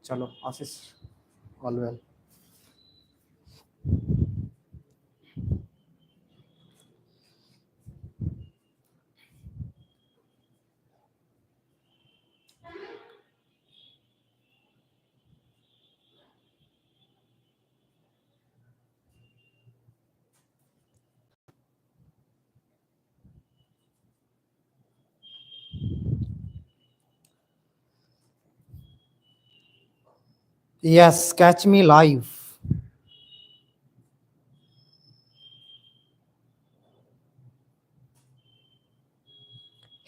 चलो Ashish all well. Yes, catch me live.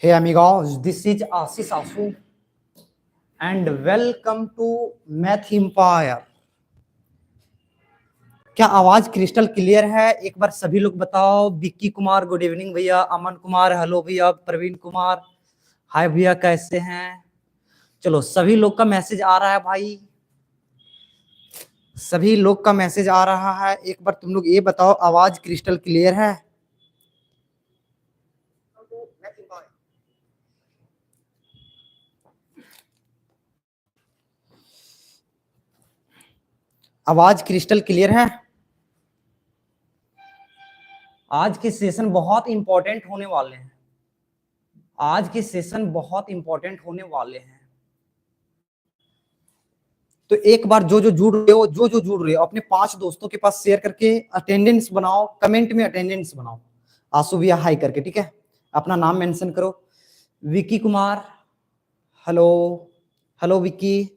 Hey amigos, this is Ashish Asu and welcome to Math Empire. क्या आवाज crystal clear है? एक बार सभी लोग बताओ। विक्की कुमार गुड इवनिंग भैया, अमन कुमार हेलो भैया, प्रवीण कुमार हाय भैया, कैसे हैं? चलो सभी लोग का मैसेज आ रहा है भाई, सभी लोग का मैसेज आ रहा है। एक बार तुम लोग ये बताओ आवाज क्रिस्टल क्लियर है? आवाज क्रिस्टल क्लियर है? आज के सेशन बहुत इंपॉर्टेंट होने वाले हैं, आज के सेशन बहुत इंपॉर्टेंट होने वाले हैं। तो एक बार जो जुड़ रहे हो, जो जुड़ रहे हो अपने 5 दोस्तों के पास शेयर करके अटेंडेंस बनाओ, कमेंट में अटेंडेंस बनाओ आंसू भैया हाई करके, ठीक है? अपना नाम मेंशन करो। विक्की कुमार हेलो, हेलो विक्की,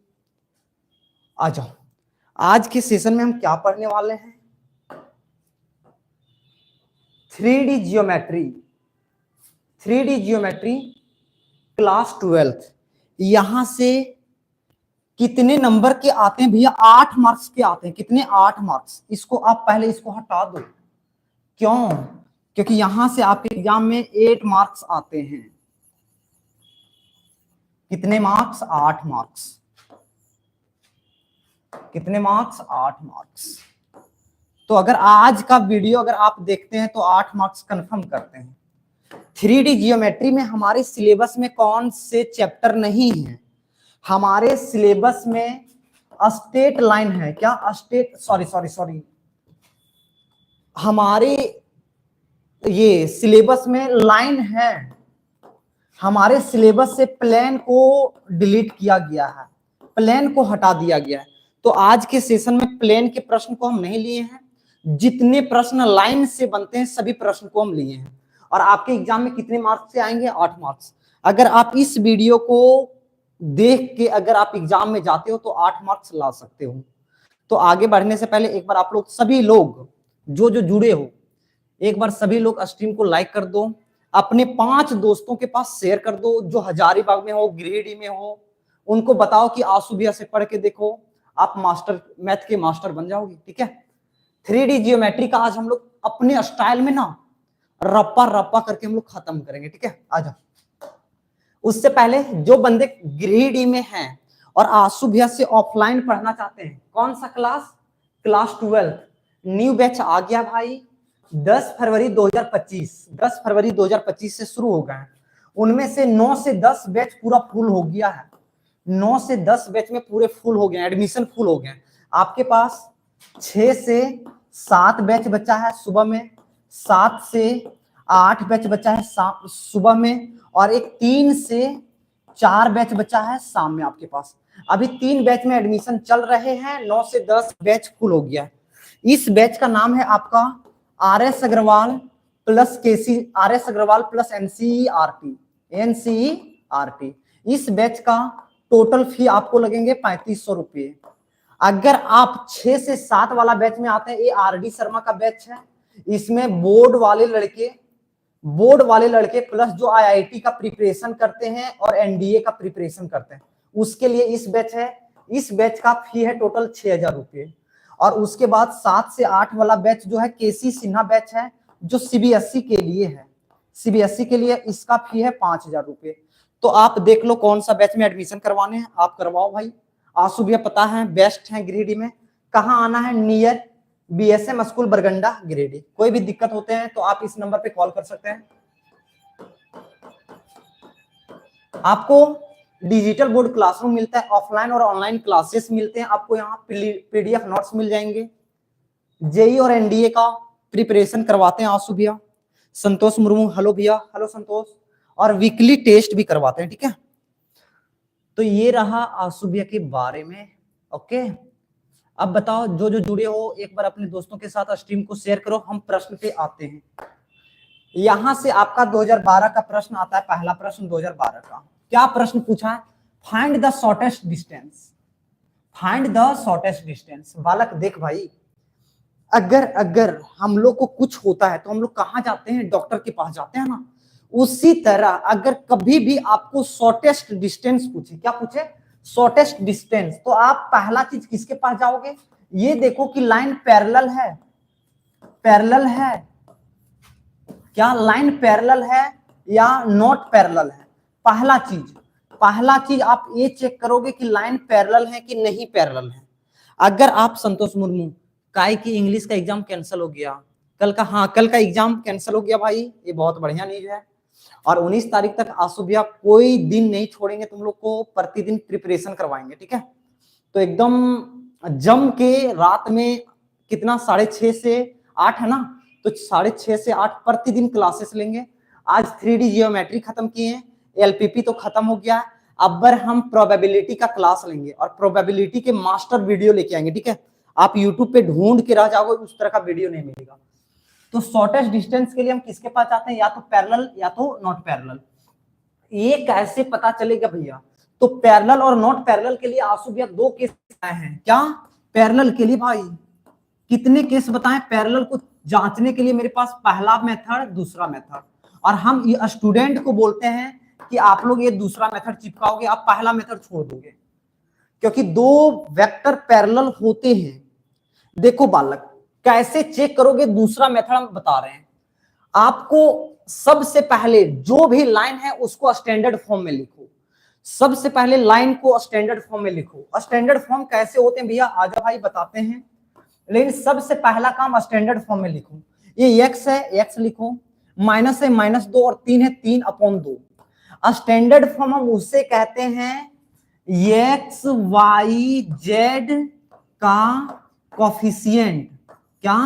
आ जाओ। आज के सेशन में हम क्या पढ़ने वाले हैं? 3D geometry, 3D geometry class 12। यहां से कितने नंबर के आते हैं भैया? 8 मार्क्स के आते हैं। कितने? 8 मार्क्स। इसको आप पहले इसको हटा दो। क्यों? क्योंकि यहां से आपके एग्जाम में 8 मार्क्स आते हैं। कितने मार्क्स? 8 मार्क्स। कितने मार्क्स? 8 मार्क्स। तो अगर आज का वीडियो अगर आप देखते हैं तो 8 मार्क्स कंफर्म करते हैं। 3D जियोमेट्री में हमारे सिलेबस में कौन से चैप्टर नहीं है? हमारे सिलेबस में स्ट्रेट लाइन है। क्या स्ट्रेट? सॉरी, हमारे ये सिलेबस में लाइन है। हमारे सिलेबस से प्लेन को डिलीट किया गया है, प्लेन को हटा दिया गया है। तो आज के सेशन में प्लेन के प्रश्न को हम नहीं लिए हैं। जितने प्रश्न लाइन से बनते हैं सभी प्रश्न को हम लिए हैं। और आपके एग्जाम में कितने मार्क्स से आएंगे? 8 मार्क्स। अगर आप इस वीडियो को देख के अगर आप एग्जाम में जाते हो तो 8 मार्क्स ला सकते हो। तो आगे बढ़ने से पहले एक बार आप लोग सभी लोग जो जुड़े हो, एक बार सभी लोग स्ट्रीम को लाइक कर दो, अपने 5 दोस्तों के पास शेयर कर दो, जो हजारीबाग में हो, गिरिडीह में हो, उनको बताओ कि आंसू भैया से पढ़ के देखो, आप मास्टर मैथ के मास्टर बन जाओगे, ठीक है? 3D जियोमेट्री का आज हम लोग अपने स्टाइल में ना रप्पा रप्पा करके हम लोग खत्म करेंगे, ठीक है? आ जाओ। उससे पहले जो बंदे गिरिडीह में हैं और आंसू भैया से ऑफलाइन पढ़ना चाहते हैं, कौन सा क्लास? क्लास 12 न्यू बैच आ गया भाई। 10 फरवरी 2025, 10 फरवरी 2025 से शुरू हो गए हैं। उनमें से 9 से 10 बैच पूरा फुल हो गया है। 9 से 10 बैच में पूरे फुल हो गए हैं, एडमिशन फुल हो गए हैं। आपके पास 6 से 7 बैच बचा है सुबह में, 7 से 8 बैच बचा है सुबह में, और एक 3 से 4 बैच बचा है शाम में आपके पास। अभी 3 बैच में एडमिशन चल रहे हैं, 9 से 10 बैच फुल हो गया है। इस बैच का नाम है आपका RS Agarwal plus KC, RS Agarwal plus NCERT, NCERT। इस बैच का टोटल फी आपको लगेंगे 3500 रुपये। अगर आप 6 से 7 वाला बैच में आते हैं, ये RD शर्मा का बैच है। इसमें बोर्ड वाले लड़के प्लस जो IIT का प्रिपरेशन करते हैं और NDA का प्रिपरेशन करते हैं, उसके लिए इस बैच है। इस बैच का फी है टोटल 6000 रुपये। और उसके बाद 7 से 8 वाला बैच जो है KC सिन्हा बैच है, जो CBSE के लिए है। CBSE के लिए इसका फी है 5000 रुपये। तो आप देख लो कौन सा बैच में एडमिशन करवाने हैं, आप करवाओ भाई। आंसू भैया पता है बेस्ट है गिरिडीह में। कहाँ आना है? नियर BSM स्कूल बरगंडा गिरिडीह। कोई भी दिक्कत होते हैं तो आप इस नंबर पे कॉल कर सकते हैं। आपको डिजिटल बोर्ड क्लासरूम मिलता है, ऑफलाइन और ऑनलाइन क्लासेस मिलते हैं आपको, यहाँ पीडीएफ नोट्स मिल जाएंगे, जेई और एनडीए का प्रिपरेशन करवाते हैं आंसू भैया। संतोष मुर्मू, हेलो भैया, हेलो संतोष। और वीकली टेस्ट भी करवाते हैं, ठीक है। तो ये रहा आंसू भैया के बारे में, ओके। अब बताओ जो जो जुड़े हो एक बार अपने दोस्तों के साथ स्ट्रीम को शेयर करो, हम प्रश्न पे आते हैं। यहां से आपका 2012 का प्रश्न आता है, पहला प्रश्न 2012 का। क्या प्रश्न पूछा है? Find the shortest distance, find the shortest distance. बालक देख भाई, अगर हम लोग को कुछ होता है तो हम लोग कहां जाते हैं? डॉक्टर के पास जाते हैं ना। उसी तरह अगर कभी भी आपको शॉर्टेस्ट डिस्टेंस पूछे, क्या पूछे? शॉर्टेस्ट डिस्टेंस, तो आप पहला चीज किसके पास जाओगे? ये देखो कि लाइन पैरेलल है, पैरेलल है क्या? लाइन पैरेलल है या नॉट पैरेलल है? पहला चीज आप ये चेक करोगे कि लाइन पैरेलल है कि नहीं पैरेलल है। अगर आप संतोष मुर्मू काय की इंग्लिश का एग्जाम कैंसिल हो गया कल का, हाँ कल का एग्जाम कैंसिल हो गया भाई, ये बहुत बढ़िया न्यूज है। और 19 तारीख तक आंसू भैया कोई दिन नहीं छोड़ेंगे, तुम लोग को प्रतिदिन प्रिपरेशन करवाएंगे, ठीक है। तो एकदम जम के रात में कितना 6:30 से 8 है ना, तो 6:30 से 8 प्रतिदिन क्लासेस लेंगे। आज 3D जियोमेट्री खत्म किए हैं, एलपीपी तो खत्म हो गया है। अब हम प्रोबेबिलिटी का क्लास लेंगे और प्रोबेबिलिटी के मास्टर वीडियो लेके आएंगे, ठीक है। आप यूट्यूब पे ढूंढ के रह जाओगे, उस तरह का वीडियो नहीं मिलेगा। तो शॉर्टेस्ट डिस्टेंस के लिए हम किसके पास जाते हैं? या तो पैरेलल या तो नॉट पैरेलल। ये कैसे पता चलेगा भैया? तो पैरेलल और नॉट पैरेलल के लिए आंसू भैया 2 केस आए हैं। क्या? पैरेलल के लिए भाई कितने केस बताएं? पैरेलल को जांचने के लिए मेरे पास पहला मेथड, दूसरा मेथड, और हम ये स्टूडेंट को बोलते हैं कि आप लोग ये दूसरा मेथड चिपकाओगे, आप पहला मेथड छोड़ दोगे, क्योंकि 2 वेक्टर पैरेलल होते हैं। देखो बालक, कैसे चेक करोगे? दूसरा मेथड हम बता रहे हैं आपको। सबसे पहले जो भी लाइन है उसको स्टैंडर्ड फॉर्म में लिखो। सबसे पहले लाइन को स्टैंडर्ड फॉर्म में लिखो। स्टैंडर्ड फॉर्म कैसे होते हैं भैया? आजा भाई बताते हैं, लेकिन सबसे पहला काम स्टैंडर्ड फॉर्म में लिखो। ये x है, x लिखो, माइनस है -2 और 3 है, 3/2। स्टैंडर्ड फॉर्म हम उससे कहते हैं x y z का कोफिशिएंट। क्या?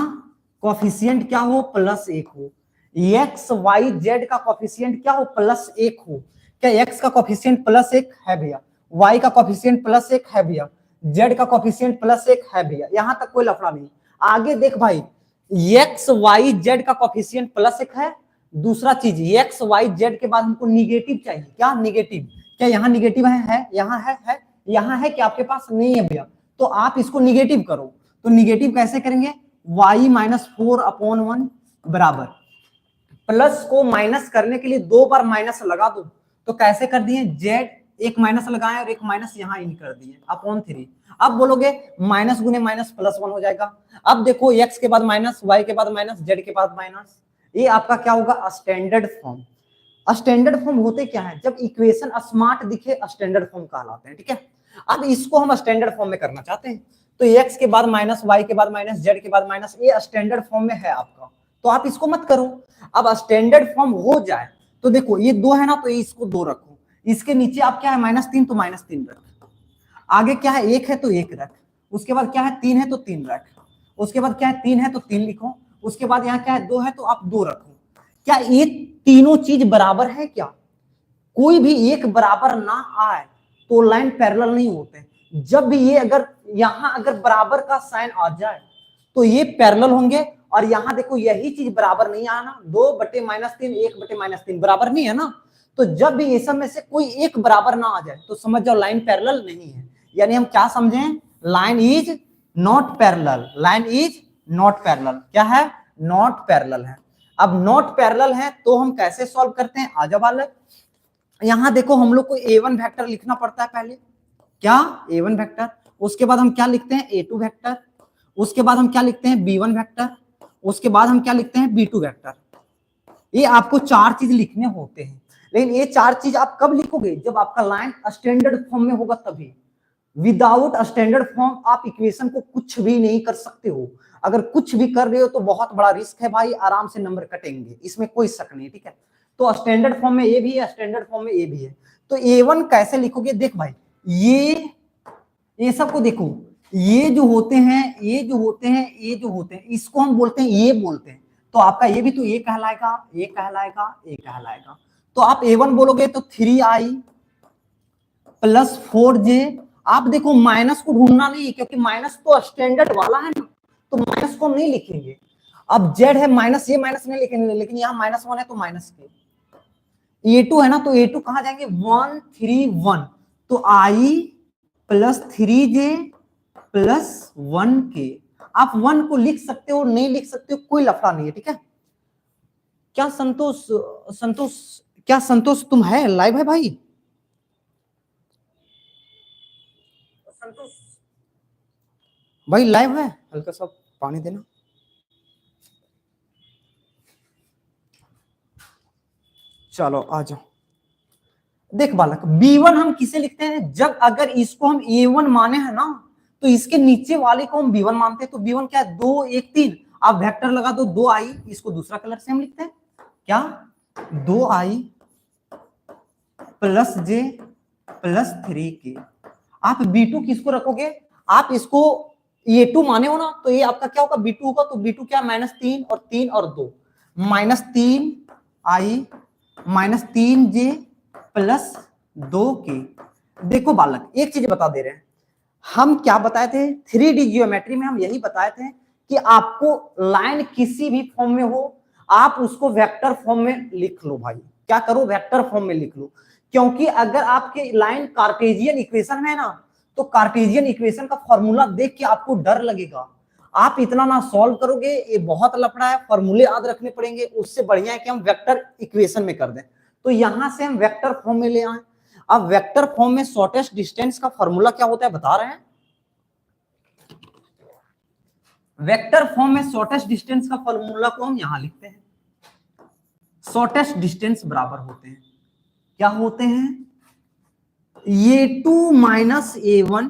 कोफिशिएंट क्या हो? +1 हो। x y z का कोफिशिएंट क्या हो? +1 हो। क्या x का कोफिशिएंट +1 है भैया? y का कोफिशिएंट +1 है भैया? z का कोफिशिएंट +1 है भैया? यहां तक कोई लफड़ा नहीं। आगे देख भाई, x y z का कोफिशिएंट +1 है। दूसरा चीज, x y z के बाद हमको निगेटिव चाहिए। क्या? निगेटिव। क्या यहाँ निगेटिव है? यहाँ है? यहाँ है कि आपके पास नहीं है भैया? तो आप इसको निगेटिव करो। तो निगेटिव कैसे करेंगे? y -4/1 बराबर, प्लस को माइनस करने के लिए 2 बार माइनस लगा दो। तो कैसे कर दिए? z एक माइनस लगाए और एक माइनस यहाँ इन कर दिए /3। अब बोलोगे माइनस गुने माइनस +1 हो जाएगा। अब देखो x के बाद माइनस, y के बाद माइनस, z के बाद माइनस, ये आपका क्या होगा? Standard form. स्टैंडर्ड फॉर्म होते क्या है? जब इक्वेशन स्मार्ट दिखे स्टैंडर्ड फॉर्म कहलाते हैं, ठीक है। अब इसको हम स्टैंडर्ड फॉर्म में करना चाहते हैं, तो x के बाद माइनस, y के बाद माइनस, z के बाद माइनस, ये स्टैंडर्ड फॉर्म में है आपका, तो आप इसको मत करो। अब स्टैंडर्ड फॉर्म हो जाए तो देखो ये 2 है ना, तो इसको 2 रखो। इसके नीचे आप क्या है? -3, तो -3 रख। आगे क्या है? 1 है तो 1 रख। उसके बाद क्या है? 3 है तो 3 रख। उसके बाद क्या है? 3 है तो 3 लिखो। उसके बाद यहाँ क्या है? 2 है तो आप 2 रखो। क्या ये तीनों चीज बराबर है? क्या कोई भी एक बराबर ना आए तो लाइन पैरेलल नहीं होते। जब भी ये अगर यहां अगर बराबर का साइन आ जाए तो ये पैरेलल होंगे। और यहां देखो यही चीज बराबर नहीं आना, 2/-3 1/-3 बराबर नहीं है ना। तो जब भी ये सब में से कोई एक बराबर ना आ जाए तो समझ जाओ लाइन पैरेलल नहीं है। यानी हम क्या समझें? Line is not parallel. Line is not parallel. क्या है? नॉट पैरेलल है। अब नॉट पैरेलल है तो हम कैसे सॉल्व करते हैं? आजा बालक, यहां देखो हम लोग को a1 वेक्टर लिखना पड़ता है पहले। क्या? a1 vector. उसके बाद हम क्या लिखते हैं? a2 vector. उसके बाद हम क्या लिखते हैं? b1 vector. उसके बाद हम क्या लिखते हैं? b2 vector. ये आपको 4 चीज लिखने होते हैं, लेकिन ये 4 चीज आप कब लिखोगे? जब आपका लाइन स्टैंडर्ड फॉर्म में होगा तभी। विदाउट स्टैंडर्ड फॉर्म आप इक्वेशन को कुछ भी नहीं कर सकते हो। अगर कुछ भी कर रहे हो तो बहुत बड़ा रिस्क है भाई, आराम से नंबर कटेंगे, इसमें कोई शक नहीं, ठीक है। तो स्टैंडर्ड फॉर्म में ये भी है, स्टैंडर्ड फॉर्म में ये भी है। तो A1 कैसे लिखोगे, देख भाई ये सबको देखो, ये जो होते हैं इसको हम बोलते हैं ये बोलते हैं, तो आपका ये भी तो ये कहलाएगा, ये कहलाएगा, ये कहलाएगा। तो आप A1 बोलोगे तो 3i प्लस 4j। आप देखो माइनस को ढूंढना नहीं, क्योंकि माइनस तो स्टैंडर्ड वाला है ना, तो माइनस को हम नहीं लिखेंगे। अब जेड है माइनस, ये माइनस नहीं लिखेंगे, लेकिन यहाँ -1 है तो माइनस के। A2 है ना, तो A2 कहां जाएंगे, 1 3 1, तो i plus 3j plus 1k। आप 1 को लिख सकते हो, नहीं लिख सकते हो, कोई लफड़ा नहीं है, ठीक है। क्या संतोष तुम है, लाइव है भाई? संतोष भाई लाइव है? हल्का सा पानी देना। चलो आ जाओ। देख बालक, B1 हम किसे लिखते हैं, जब अगर इसको हम A1 माने हैं ना, तो इसके नीचे वाले को हम B1 मानते हैं। तो B1 क्या है, 2 1 3, आप वेक्टर लगा दो 2i, इसको दूसरा कलर से हम लिखते हैं क्या, 2i plus j plus 3k। आप B2 किसको रखोगे, आप इसको A2 माने हो ना, तो ये आपका क्या होगा, B2 होगा। तो B2 क्या, -3 और 3 और 2, -3i -3j प्लस 2k। देखो बालक, एक चीज बता दे रहे हैं, हम क्या बताए थे 3D जियोमेट्री में, हम यही बताए थे कि आपको लाइन किसी भी फॉर्म में हो, आप उसको वेक्टर फॉर्म में लिख लो भाई। क्या करो, वेक्टर फॉर्म में लिख लो, क्योंकि अगर आपके लाइन कार्टेशियन इक्वेशन में है ना, तो कार्टेशियन इक्वेशन का फॉर्मूला देख के आपको डर लगेगा, आप इतना ना सॉल्व करोगे, ये बहुत लफड़ा है, फॉर्मूले याद रखने पड़ेंगे। उससे बढ़िया है कि हम वेक्टर इक्वेशन में कर दें। तो यहां से हम वेक्टर फॉर्म में ले आए। अब वेक्टर फॉर्म में शॉर्टेस्ट डिस्टेंस का फॉर्मूला क्या होता है बता रहे हैं। वेक्टर फॉर्म में शॉर्टेस्ट डिस्टेंस का फॉर्मूला को हम यहां लिखते हैं। शॉर्टेस्ट डिस्टेंस बराबर होते हैं, क्या होते हैं, A2 माइनस A1,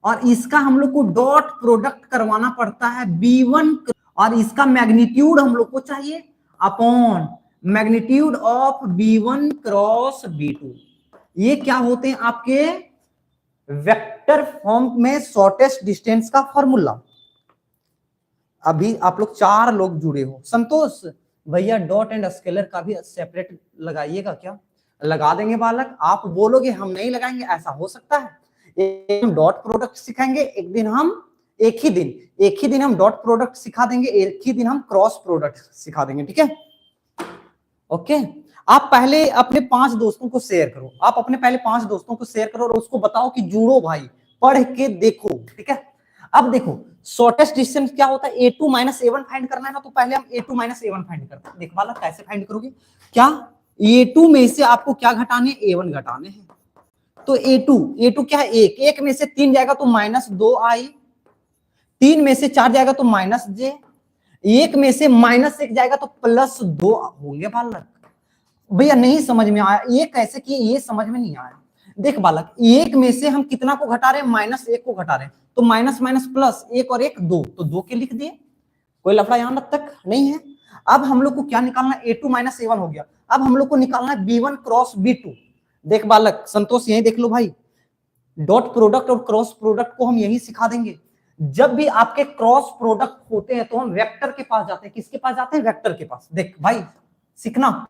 और इसका हम लोग को डॉट प्रोडक्ट करवाना पड़ता है B1, और इसका मैग्नीट्यूड हम लोग को चाहिए upon magnitude of B1 cross B2। ये क्या होते हैं आपके वेक्टर फॉर्म में शॉर्टेस्ट डिस्टेंस का फॉर्मूला। अभी आप लोग 4 लोग जुड़े हो। संतोष भैया डॉट एंड स्केलर का भी सेपरेट लगाइएगा क्या, लगा देंगे बालक। आप बोलोगे हम नहीं लगाएंगे, ऐसा हो सकता है। एक हम डॉट प्रोडक्ट सिखाएंगे, एक ही दिन हम डॉट प्रोडक्ट सिखा देंगे, एक ही दिन हम क्रॉस प्रोडक्ट सिखा देंगे, ठीक है। ओके, आप पहले अपने 5 दोस्तों को शेयर करो, आप अपने पहले 5 दोस्तों को शेयर करो और उसको बताओ कि जुड़ो भाई, पढ़ के देखो, ठीक है। अब देखो शॉर्टेस्ट डिस्टेंस क्या होता है, A2 माइनस A1 फाइंड करना है ना, तो पहले हम A2 माइनस A1 फाइंड करते हैं। देख वाला कैसे फाइंड करोगे, क्या A2 में से आपको क्या घटाने, A1 घटाने हैं। तो A2 क्या है, एक में से 3 जाएगा तो -2i, 3 में से 4 जाएगा तो -j, 1 में से -1 जाएगा तो +2 होंगे बालक। भैया नहीं समझ में आया, ये कैसे किए, ये समझ में नहीं आया। देख बालक, 1 में से हम कितना को घटा रहे हैं, -1 को घटा रहे हैं, तो माइनस माइनस प्लस 1 और 1 2, तो 2 के लिख दिए, कोई लफड़ा यहां तक नहीं है। अब हम लोग को क्या निकालना है, A2 माइनस A1 हो गया। अब हम लोग को निकालना है B1 क्रॉस B2। देख बालक, संतोष यही देख लो भाई, डॉट प्रोडक्ट और क्रॉस प्रोडक्ट को हम यही सिखा देंगे। जब भी आपके क्रॉस प्रोडक्ट होते हैं तो हम वेक्टर के पास जाते हैं। किसके पास जाते हैं, वेक्टर के पास। देख भाई सीखना,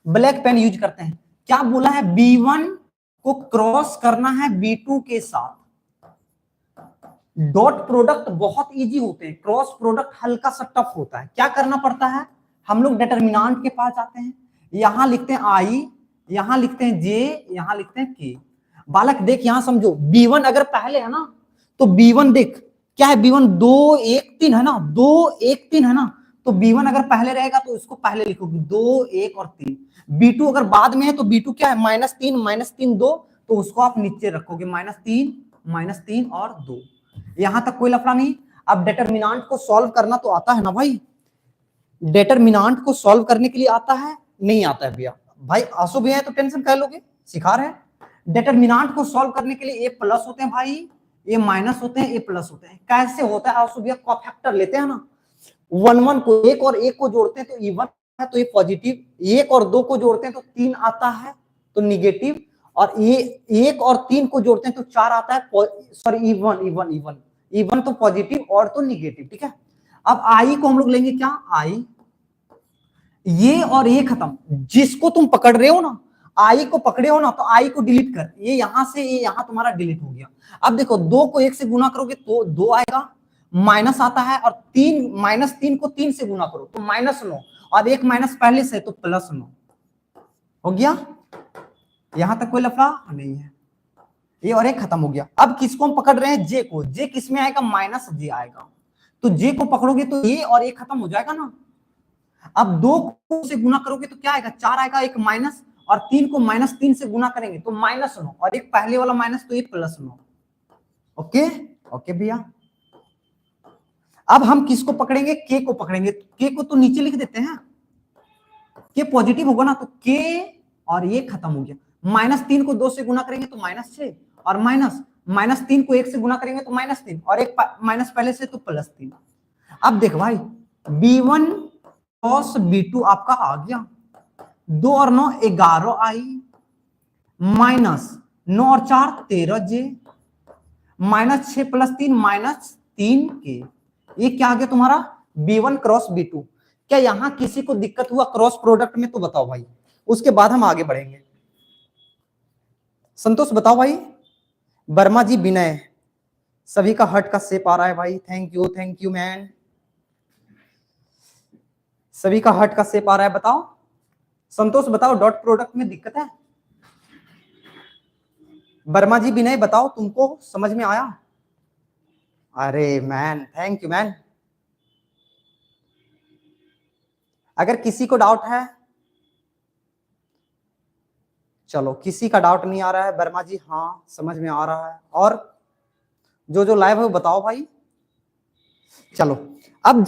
ब्लैक पेन यूज करते हैं। क्या बोला है, B1 को क्रॉस करना है B2 के साथ। डॉट प्रोडक्ट बहुत इजी होते हैं, क्रॉस प्रोडक्ट हल्का सा टफ होता है। क्या करना पड़ता है, हम लोग डिटरमिनेंट के पास जाते हैं, यहां लिखते हैं I, यहां लिखते हैं J, यहां लिखते हैं K। बालक देख यहां समझो, B1 अगर पहले है ना, तो B1 देख क्या है, B1 2 1 3 है ना, 2 1 3 है ना, तो B1 अगर पहले रहेगा तो इसको पहले लिखोगे 2 1 और 3। B2 अगर बाद में है तो B2 क्या है, -3 2, तो उसको आप नीचे रखोगे -3 और 2। यहां तक कोई लफड़ा नहीं। अब डिटरमिनेंट को सॉल्व करना तो आता है ना भाई, डिटरमिनेंट को सॉल्व करने के लिए आता है, नहीं आता है भैया, भाई आंसू भी है तो टेंशन कर लोगे, सिखा रहे हैं। डिटरमिनेंट को सॉल्व करने के लिए ये प्लस होते हैं भाई, ये माइनस होते हैं, ये प्लस होते हैं। कैसे होता है आंसू भैया, कॉफैक्टर लेते हैं ना, 1 1 को 1 और 1 को जोड़ते हैं तो इवन है तो ये पॉजिटिव, 1 और 2 को जोड़ते हैं तो 3 आता है तो निगेटिव, और ये 1 और 3 को जोड़ते हैं तो 4 आता है, सॉरी इवन तो पॉजिटिव और तो निगेटिव, ठीक है। अब आई को हम लोग लेंगे क्या, आई, ये और ये खत्म, जिसको तुम पकड़ रहे हो ना, आई को पकड़े हो ना, तो आई को डिलीट कर, ये यहां से ये यहां तुम्हारा डिलीट हो गया। अब देखो 2 को 1 से गुना करोगे तो 2 आएगा, माइनस आता है, और 3 को 3 से गुना करो तो -9, और एक माइनस पहले से तो +9 हो गया। यहां तक कोई लफड़ा नहीं है, ये और एक खत्म हो गया। अब किसको हम पकड़ रहे हैं, जे को, जे किस में आएगा, -j आएगा, तो जे को पकड़ोगे तो ये और एक खत्म हो जाएगा ना। अब 2 को से गुना करोगे तो क्या आएगा, 4 आएगा, एक माइनस, और 3 को -3 से गुना करेंगे तो -9, और एक पहले वाला माइनस तो ये +9। ओके ओके भैया। अब हम किसको पकड़ेंगे, के को पकड़ेंगे, के को तो नीचे लिख देते हैं, के पॉजिटिव होगा ना, तो के और ये खत्म हो गया। -3 को 2 से गुना करेंगे तो -6, और -3 को 1 से गुना करेंगे तो -3, और एक माइनस पहले से तो +3। अब देख भाई, b1 cos b2 आपका आ गया, 2 और 9 11 आई, -9 और 4 13j, -6 + 3 -3k, ये क्या आ गया तुम्हारा, b1 क्रॉस b2। क्या यहां किसी को दिक्कत हुआ क्रॉस प्रोडक्ट में, तो बताओ भाई, उसके बाद हम आगे बढ़ेंगे। संतोष बताओ भाई। वर्मा जी, विनय, सभी का हर्ट का शेप आ रहा है भाई, थैंक यू मैन, सभी का हर्ट का शेप आ रहा है। बताओ संतोष, बताओ डॉट प्रोडक्ट में दिक्कत है। वर्मा जी, विनय बताओ, तुमको समझ में आया। अरे मैन, थैंक यू मैन। अगर किसी को डाउट है, चलो किसी का डाउट नहीं आ रहा है, वर्मा जी हाँ समझ में आ रहा है, और जो लाइव है वो बताओ भाई। चलो अब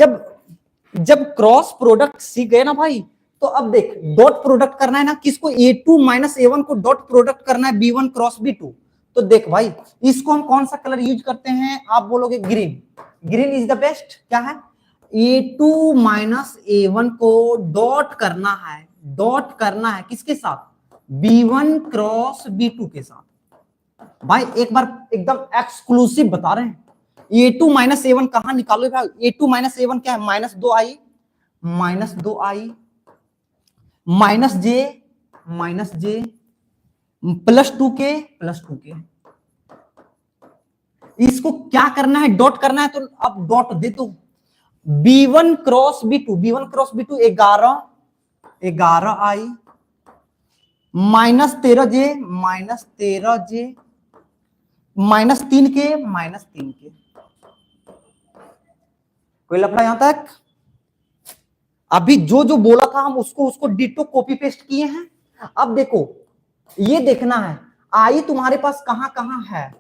जब क्रॉस प्रोडक्ट सीख गए ना भाई, तो अब देख डॉट प्रोडक्ट करना है ना, किसको, a2 - a1 co dot product करना है b1 क्रॉस b2। तो देख भाई, इसको हम कौन सा कलर यूज करते हैं, आप बोलोगे green, green is the best. क्या है, a2 - a1 को डॉट करना है किसके साथ, b1 क्रॉस b2 के साथ। भाई एक बार एकदम एक्सक्लूसिव बता रहे हैं, a2 - a1 कहां निकालो भाई, a2 - a1 क्या है, -2i, -j +2k, इसको क्या करना है, डॉट करना है, तो अब डॉट दे दो, b1 cross b2, 11 i, -13j -3k, कोई लफड़ा यहां तक। अभी जो बोला था हम उसको डिटो कॉपी पेस्ट किए हैं। अब देखो ये देखना है, आई तुम्हारे पास कहां कहां है,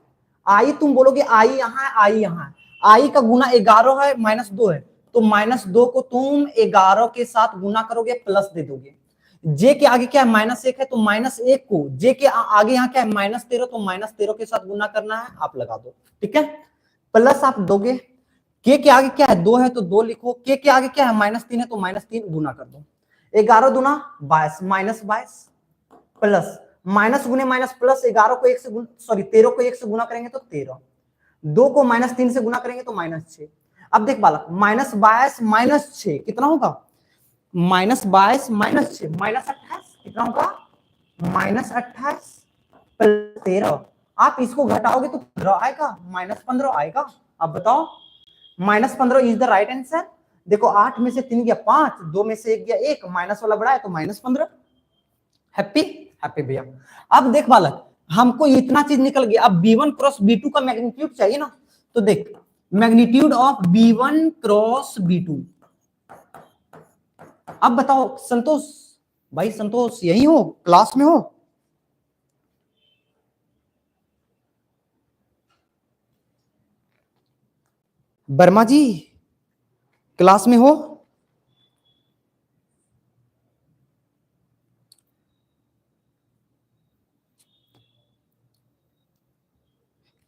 आई तुम बोलोगे आई यहां है, आई यहां है, आई का गुना 11 है, -2 है, तो -2 को तुम 11 के साथ गुना करोगे, प्लस दे दोगे। जे के आगे क्या है, -1 है, तो -1 को जे के आगे यहाँ क्या है, -13, तो -13 के साथ गुना करना है, आप लगा दो, ठीक है, प्लस आप दोगे। के आगे क्या है, 2 है तो 2 लिखो, के आगे क्या है, -3 है तो -3 गुना कर दो, 11 दूना 22, -22 प्लस माइनस गुने माइनस प्लस, 11 को 1 से गुना, सॉरी 13 को 1 से गुना करेंगे तो 13, 2 को -3 से गुना करेंगे तो -6। अब देख बालक, -22 -6 कितना होगा, -22 -6 -28 कितना होगा, -28 प्लस 13। आप इसको घटाओगे तो 15 आएगा, -15 आएगा। अब बताओ, -15 इज द राइट आंसर। देखो 8 में से 3 गया 5, 2 में से 1 गया 1, माइनस वाला बड़ा है तो -15। हैप्पी हैप्पी भैया। अब देख बालक, हमको इतना चीज निकल गया, अब b1 क्रॉस b2 का मैग्नीट्यूड चाहिए ना, तो देख magnitude of b1 cross b2। अब बताओ संतोष भाई, संतोष यही हो, क्लास में हो, वर्मा जी क्लास में हो,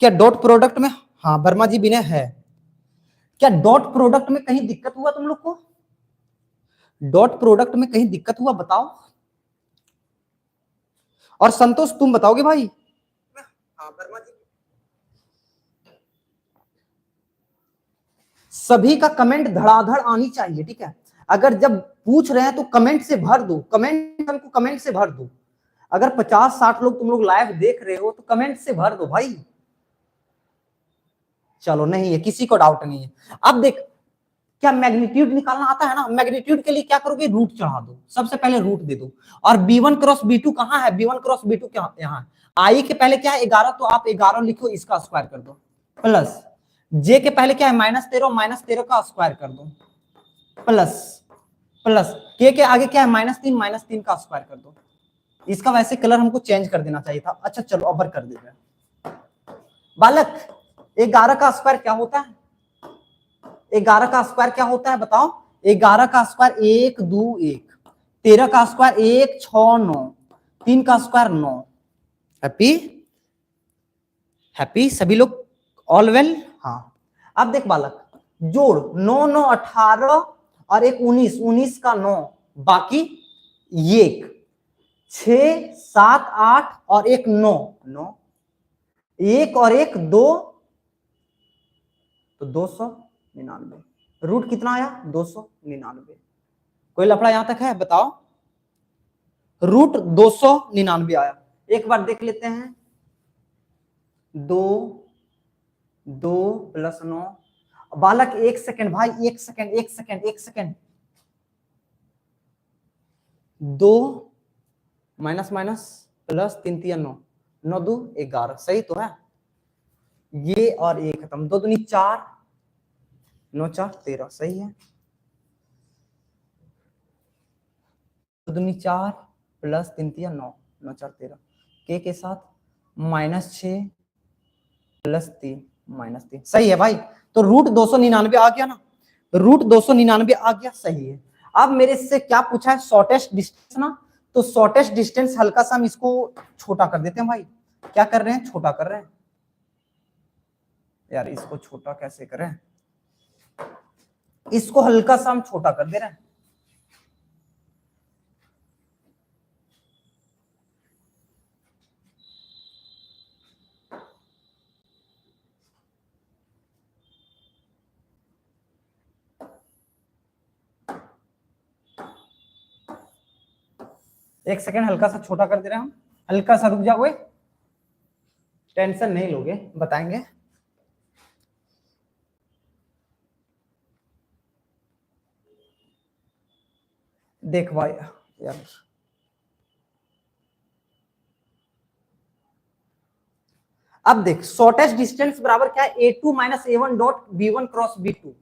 क्या डॉट प्रोडक्ट में, हाँ वर्मा जी विनय है, क्या डॉट प्रोडक्ट में कहीं दिक्कत हुआ तुम लोग को, डॉट प्रोडक्ट में कहीं दिक्कत हुआ बताओ। और संतोष तुम बताओगे भाई। हाँ वर्मा जी। सभी का कमेंट धड़ाधड़ आनी चाहिए, ठीक है। अगर जब पूछ रहे हैं तो कमेंट से भर दो, कमेंट से भर दो। अगर 50-60 लोग तुम लोग लाइव देख रहे हो तो कमेंट से भर दो भाई। चलो नहीं है, किसी को डाउट नहीं है। अब देख, क्या मैग्नीट्यूड निकालना आता है ना। मैग्नीट्यूड के लिए क्या करोगे, रूट चढ़ा दो, सबसे पहले रूट दे दो। और b1 क्रॉस b2 कहां है, b1 क्रॉस b2 क्या यहां। आई के पहले क्या है 11, तो आप 11 लिखो, इसका स्क्वायर कर दो। प्लस जे के पहले क्या है -13 का स्क्वायर कर दो। प्लस प्लस के आगे क्या है -3 का स्क्वायर कर दो। इसका वैसे कलर हमको चेंज कर देना चाहिए था। अच्छा चलो अब कर दे रहे बालक। 11 का स्क्वायर क्या होता है, 11 का स्क्वायर क्या होता है बताओ। 11 का स्क्वायर 1 2 1, 13 का स्क्वायर 1 6 9, 3 का स्क्वायर 9। हैप्पी हैप्पी सभी लोग, ऑल वेल। हाँ अब देख बालक, जोड़ 9 9 18 और एक 19, 19 का 9, बाकी ये 6 7 8 और एक 9 9, एक और एक 2, तो 299। रूट कितना आया 299। कोई लफड़ा यहां तक है बताओ। रूट 299 आया। एक बार देख लेते हैं। 2 2 प्लस 9। बालक 1 सेकेंड भाई, 1 second 1 second 1 second. 2 minus minus plus 3 3 9, 9 2 11, सही तो है। ये और ये खत्म, 2 दूनी 4, 9 4 13, सही है। 2 दूनी 4 प्लस 3 3 9, 9 4 13 के साथ -6 प्लस 3 -3, सही है भाई। तो रूट 299 आ गया ना, रूट 299 आ गया, सही है। अब मेरे से क्या पूछा है, शॉर्टेस्ट डिस्टेंस ना। तो शॉर्टेस्ट डिस्टेंस हल्का सा हम इसको छोटा कर देते हैं भाई। क्या कर रहे हैं, छोटा कर रहे हैं यार। इसको छोटा कैसे करें, इसको हल्का सा हम छोटा कर दे रहे हैं। एक सेकेंड, हल्का सा छोटा कर दे रहे हैं हम। हल्का सा रुक जाओगे, टेंशन नहीं लोगे, बताएंगे। देख भाई यार, अब देख शॉर्टेस्ट डिस्टेंस बराबर क्या है, a2 minus a1 dot b1 cross b2।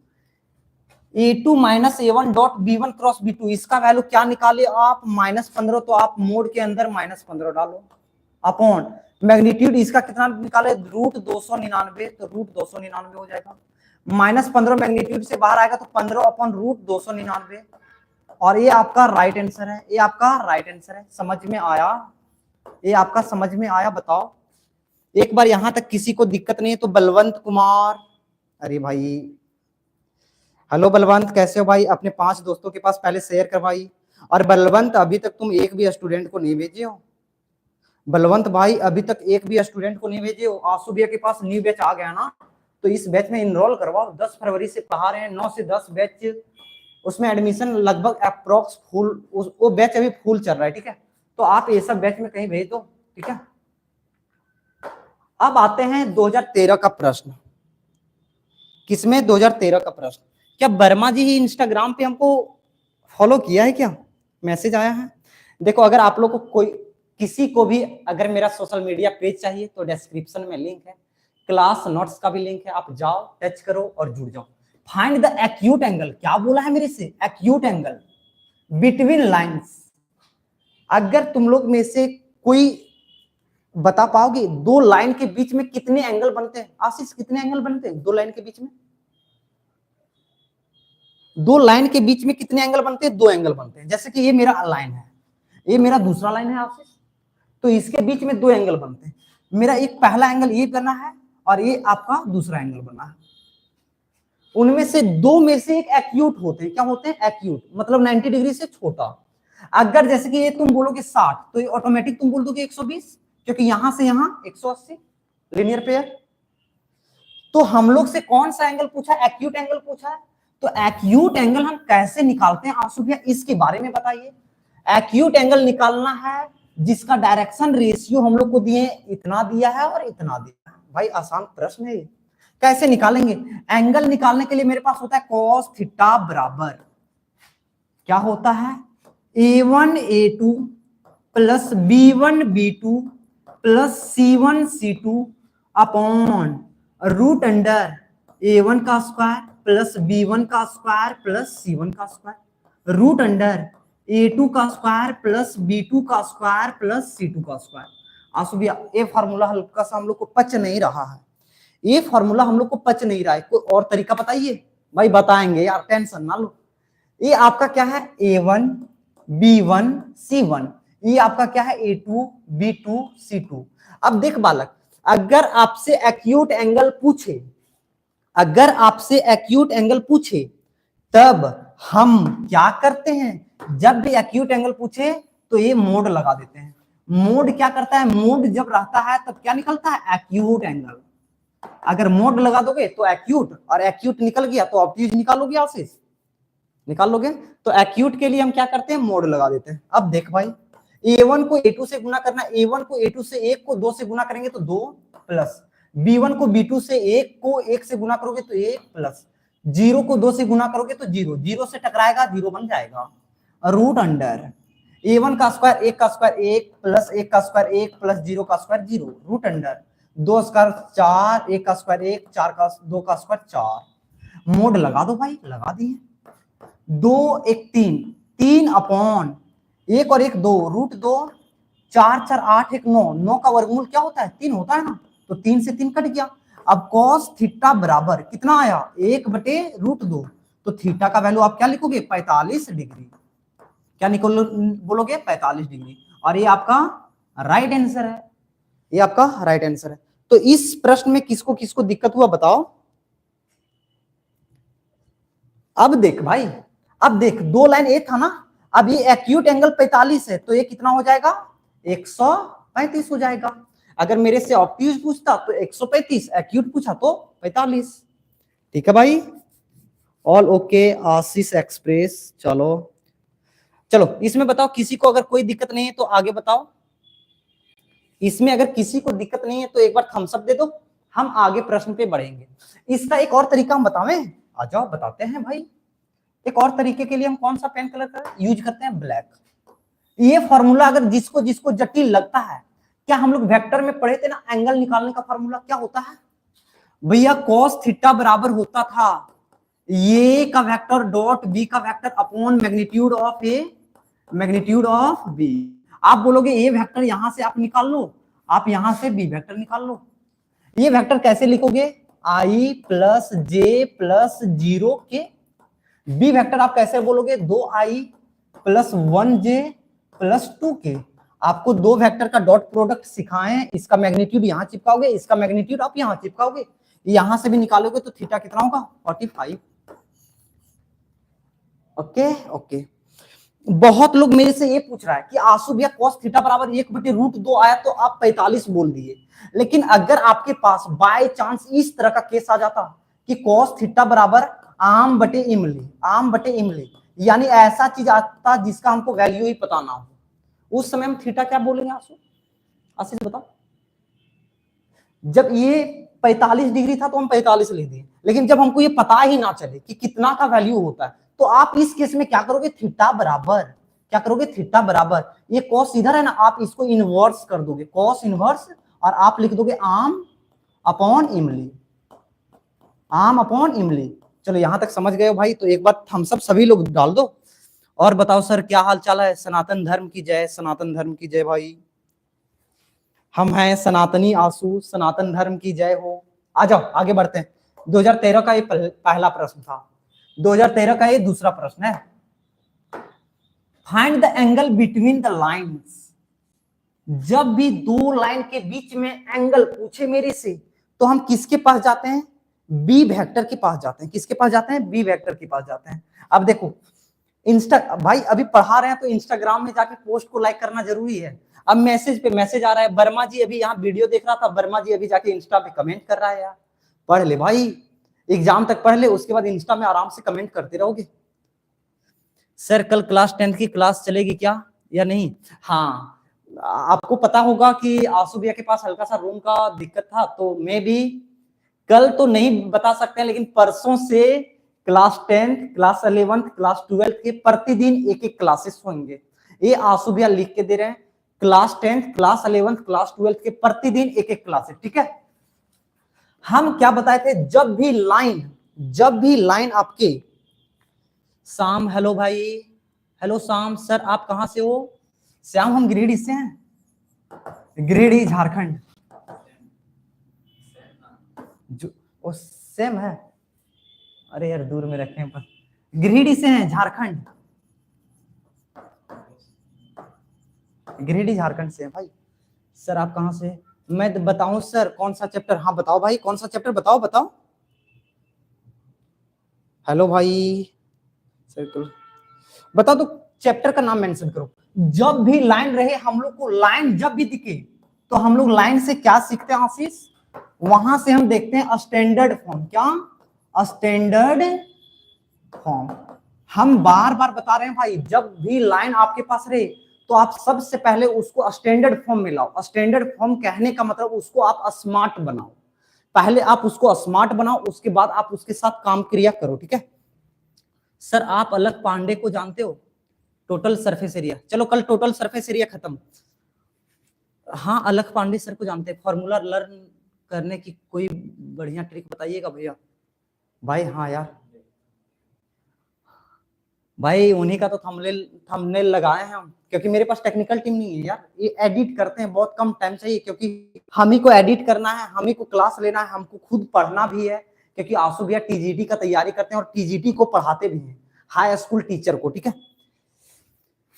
a2 minus a1 dot b1 cross b2, इसका वैल्यू क्या निकाले आप, -15। तो आप मोड के अंदर -15 डालो अपॉन मैग्नीट्यूड इसका कितना निकाले, रूट 299। तो रूट 299 हो जाएगा। -15 मैग्नीट्यूड से बाहर आएगा तो 15 अपॉन रूट 299। और ये आपका राइट आंसर है, ये आपका राइट आंसर है। समझ में आया, ये आपका समझ में आया बताओ। एक बार यहां तक किसी को दिक्कत नहीं है तो बलवंत कुमार, अरे भाई हेलो बलवंत, कैसे हो भाई। अपने 5 दोस्तों के पास पहले शेयर कर भाई। और बलवंत अभी तक तुम एक भी स्टूडेंट को नहीं भेजे हो। बलवंत भाई अभी तक एक भी स्टूडेंट को नहीं भेजे हो। आंसू भैया के पास न्यू बैच आ गया ना, तो इस बैच में इनरोल करवाओ। 10 फरवरी से पढ़ा रहे हैं, 9 से 10 बैच, उसमें एडमिशन लगभग अप्रोक्स फुल, वो बैच अभी फुल चल रहा है, ठीक है। तो आप ये सब बैच में कहीं भेज दो, ठीक है। अब आते हैं 2013 का प्रश्न। किसमें, 2013 का प्रश्न। क्या वर्मा जी ही इंस्टाग्राम पे हमको फॉलो किया है क्या, मैसेज आया है। देखो अगर आप लोग को कोई किसी को भी अगर मेरा सोशल मीडिया पेज चाहिए तो डिस्क्रिप्शन में लिंक है, क्लास नोट्स का भी लिंक है, आप जाओ टच करो और जुड़ जाओ। फाइंड द एक्यूट एंगल, क्या बोला है मेरे से, एक्यूट एंगल बिटवीन लाइंस। अगर तुम लोग में से कोई बता पाओगे दो लाइन के बीच में कितने एंगल बनते हैं, आशीष कितने एंगल बनते हैं दो लाइन के बीच में, दो लाइन के बीच में कितने एंगल बनते हैं, 2 एंगल बनते हैं। जैसे कि ये मेरा लाइन है, ये मेरा दूसरा लाइन है आशीष, तो इसके बीच में 2 एंगल बनते हैं। मेरा एक पहला एंगल ये करना है और ये आपका दूसरा एंगल बनना है। उनमें से दो में से एक एक्यूट होते हैं। क्या होते हैं? एक्यूट, मतलब 90 डिग्री से छोटा। अगर जैसे कि ये तुम बोलोगे 60, तो ये ऑटोमेटिक तुम बोल दोगे 120, क्योंकि यहां से यहां 180 लीनियर पेयर। तो हम लोग से कौन सा एंगल पूछा? एक्यूट एंगल पूछा है। तो एक्यूट एंगल हम कैसे निकालते हैं आंसू भैया, इसके बारे में बताइए। एक्यूट एंगल निकालना है जिसका डायरेक्शन रेशियो हम लोग को दिए, इतना दिया है और इतना दिया है। भाई आसान प्रश्न है। कैसे निकालेंगे? एंगल निकालने के लिए मेरे पास होता है कॉस थीटा बराबर, क्या होता है? a1 a2 plus b1 b2 plus c1 c2 upon root under a1 का स्क्वायर प्लस b1 का स्क्वायर प्लस c1 का स्क्वायर, रूट अंडर a2 का स्क्वायर प्लस b2 का स्क्वायर प्लस c2 का स्क्वायर। आंसू भैया ये फार्मूला हल्का सा हम लोग को पच नहीं रहा है, ये फार्मूला हम लोग को पच नहीं रहा है, कोई और तरीका बताइए। भाई बताएंगे यार, टेंशन ना लो। ये आपका क्या है? a1 b1 c1, ये आपका क्या है? a2 b2 c2। अब देख बालक, अगर आपसे एक्यूट एंगल पूछे, अगर आपसे एक्यूट एंगल पूछे, तब हम क्या करते हैं? जब भी एक्यूट एंगल पूछे तो ये मोड लगा देते हैं। मोड क्या करता है? मोड जब रहता है तब क्या निकलता है? Acute angle. अगर मोड लगा दोगे तो एक्यूट, और एक्यूट निकल गया तो ऑब्ट्यूज निकालोगे, आशीष निकाल लोगे। तो एक्यूट के लिए हम क्या करते हैं? मोड लगा देते हैं। अब देख भाई, a1 को a2 से गुना करना, a1 को a2 से 1 को 2 से गुना करेंगे तो 2 प्लस b1 को b2 से 1 को 1 से गुना करोगे तो 1 प्लस 0 को 2 से गुना करोगे तो 0, 0 से टकराएगा 0 बन जाएगा, रूट अंडर a1 का स्क्वायर 1 का स्क्वायर 1 प्लस 1 का स्क्वायर 1 प्लस 0 का स्क्वायर 0, रूट अंडर 2 स्क्वायर 4, 1 का स्क्वायर 1, 4 का 2 का स्क्वायर 4। मोड लगा दो भाई, लगा दिए। 2 1 3, 3 अपॉन 1 और 1 2, रूट 2, 4 4 8 1 9, 9 का वर्गमूल क्या होता है? 3 होता है ना, तो 3 से 3 कट गया। अब cos थीटा बराबर कितना आया? 1/√2। तो थीटा का वैल्यू आप क्या लिखोगे? 45 डिग्री। क्या निकल बोलोगे? 45 डिग्री। और ये आपका राइट आंसर है, ये आपका राइट आंसर है। तो इस प्रश्न में किसको किसको दिक्कत हुआ बताओ? अब देख भाई, अब देख, दो लाइन ए था ना, अब ये एक्यूट एंगल 45 है, तो ये कितना हो जाएगा? 135 हो जाएगा। अगर मेरे से ऑब्ट्यूज पूछता तो 135, एक्यूट पूछा तो 45। ठीक है भाई, ऑल ओके आशीष एक्सप्रेस। चलो चलो, इसमें बताओ किसी को अगर कोई दिक्कत नहीं है तो आगे बताओ। इसमें अगर किसी को दिक्कत नहीं है तो एक बार थम्स अप दे दो, हम आगे प्रश्न पे बढ़ेंगे। इसका एक और तरीका हम बतावें? आ जाओ बताते हैं भाई। एक और तरीके के लिए हम कौन सा पेन कलर का यूज करते हैं? ब्लैक। ये फॉर्मूला अगर जिसको जिसको जटिल लगता है, क्या हम लोग वेक्टर में पढ़े थे ना, एंगल निकालने का फॉर्मूला क्या होता है भैया? cos थीटा बराबर होता था ये का वेक्टर डॉट बी का vector upon magnitude of a magnitude of b. आप बोलोगे ए वेक्टर यहां से आप निकाल लो, आप यहां से बी वेक्टर निकाल लो। ये वेक्टर कैसे लिखोगे? आई प्लस जे प्लस 0 के। बी वेक्टर आप कैसे बोलोगे? 2i plus 1j plus 2k। आपको दो वेक्टर का डॉट प्रोडक्ट सिखाएं, इसका मैग्नीट्यूड यहां चिपकाओगे, इसका मैग्नीट्यूड आप यहां चिपकाओगे, यहां से भी निकालोगे तो थीटा कितना होगा? 45। Okay okay. बहुत लोग मेरे से ये पूछ रहा है कि आंसू भैया cos थीटा बराबर 1/√2 आया तो आप 45 बोल दिए, लेकिन अगर आपके पास बाय चांस इस तरह का केस आ जाता कि cos थीटा बराबर आम बटे इमली, आम बटे इमली, यानी ऐसा चीज आता जिसका हमको वैल्यू ही पता ना हो, उस समय हम थीटा क्या बोलेंगे? आंसू आशीष बताओ। जब ये 45 डिग्री था तो हम 45 लिख दिए, लेकिन जब हमको ये पता ही ना चले कि कितना का वैल्यू होता है, तो आप इस केस में क्या करोगे? थीटा बराबर क्या करोगे? थीटा बराबर ये कॉस इधर है ना, आप इसको इनवर्स कर दोगे, कॉस इनवर्स, और आप लिख दोगे आम अपॉन इमली, आम अपॉन इमली। चलो यहां तक समझ गए हो भाई? तो एक बार थम्स अप सभी लोग डाल दो और बताओ सर क्या हाल चाल है? सनातन धर्म की जय, सनातन धर्म की जय भाई। हम हैं सनातनी आंसू, सनातन धर्म की जय हो। आ जाओ आगे बढ़ते हैं। 2013 का ये पहला प्रश्न था, 2013 का ये दूसरा प्रश्न है। Find the angle between the lines. जब भी दो लाइन के बीच में एंगल पूछे मेरे से, तो हम किसके पास जाते हैं? बी वेक्टर के पास जाते हैं। किसके पास जाते हैं? बी वेक्टर के पास जाते हैं। अब देखो इंस्टा, भाई अभी पढ़ा रहे हैं तो इंस्टाग्राम में जाके पोस्ट को लाइक करना जरूरी है। अब मैसेज पे मैसेज आ रहा है, वर्मा जी अभी यहाँ वीडियो देख रहा था, वर्मा जी अभी जाके इंस्टा पे कमेंट कर रहा है। यार पढ़ ले भाई, एग्जाम तक पढ़ ले, उसके बाद इंस्टा में आराम से कमेंट करते रहोगे। सर कल क्लास 10 की क्लास चलेगी क्या या नहीं? हाँ, आपको पता होगा कि आसू भैया के पास हल्का सा रूम का दिक्कत था, तो मैं भी कल तो नहीं बता सकते हैं, लेकिन परसों से क्लास 10, क्लास 11, क्लास 12 के प्रतिदिन एक एक क्लासेस होंगे। ये आसू भैया लिख के दे रहे हैं, क्लास 10, क्लास 11, क्लास 12 के प्रतिदिन एक एक क्लासेस, ठीक है। हम क्या बताए थे, जब भी लाइन आपके, शाम, हेलो भाई, हेलो शाम, सर आप कहां से हो? श्याम हम गिरिडीह से हैं, गिरिडीह झारखंड। जो वो सेम है, अरे यार दूर में रखे हैं, पर गिरिडीह से हैं, झारखंड, गिरिडीह झारखंड से हैं भाई। सर आप कहां से? मैं बताऊं सर कौन सा चैप्टर? हाँ बताओ भाई, कौन सा चैप्टर बताओ बताओ। हेलो भाई सर बताओ, तो चैप्टर का नाम मेंशन करो। जब भी लाइन रहे, हम लोग को लाइन जब भी दिखे तो हम लोग लाइन से क्या सीखते हैं आशीष? वहां से हम देखते हैं स्टैंडर्ड फॉर्म। क्या? Standard form. हम बार बार बता रहे हैं भाई, जब भी लाइन आपके पास रहे तो आप सबसे पहले उसको स्टैंडर्ड फॉर्म में लाओ। स्टैंडर्ड फॉर्म कहने का मतलब उसको आप स्मार्ट बनाओ। पहले आप उसको स्मार्ट बनाओ, उसके बाद आप उसके साथ काम क्रिया करो, ठीक है। सर आप अलग पांडे को जानते हो? टोटल सरफेस एरिया, चलो कल टोटल सरफेस एरिया खत्म। हाँ अलग पांडे सर को जानते हैं। फॉर्मूला लर्न करने की कोई बढ़िया ट्रिक बताइएगा भैया। भाई हाँ यार भाई, उन्हीं का तो थंबनेल लगाए हैं हम, क्योंकि मेरे पास टेक्निकल टीम नहीं है यार, ये एडिट करते हैं, बहुत कम टाइम चाहिए, क्योंकि हम ही को एडिट करना है, हम ही को क्लास लेना है, हमको खुद पढ़ना भी है, क्योंकि आंसू भैया टीजीटी का तैयारी करते हैं और टीजीटी को पढ़ाते भी हैं, हाई स्कूल टीचर को, ठीक है।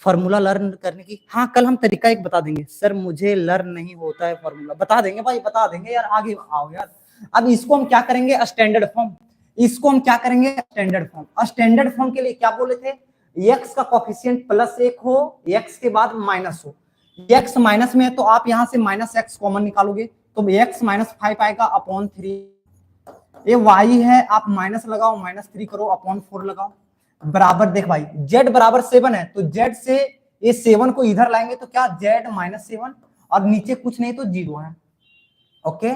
फॉर्मूला लर्न करने की, हाँ कल हम तरीका एक बता देंगे। सर मुझे लर्न नहीं होता है फॉर्मूला, बता देंगे भाई, बता देंगे यार, आगे आओ यार। अब इसको हम क्या करेंगे? Standard form. इसको हम क्या करेंगे? Standard form. स्टैंडर्ड फॉर्म के लिए क्या बोले थे? x का कोफिशिएंट +1 हो, x के बाद माइनस हो। x माइनस में है तो आप यहां से -x कॉमन निकालोगे, तो x -5 आएगा अपॉन 3। ये y है, आप माइनस लगाओ, -3 करो, अपॉन 4 लगाओ, बराबर। देख भाई z बराबर 7 है, तो z से ये 7 को इधर लाएंगे तो क्या? z -7, और नीचे कुछ नहीं तो 0 है, ओके।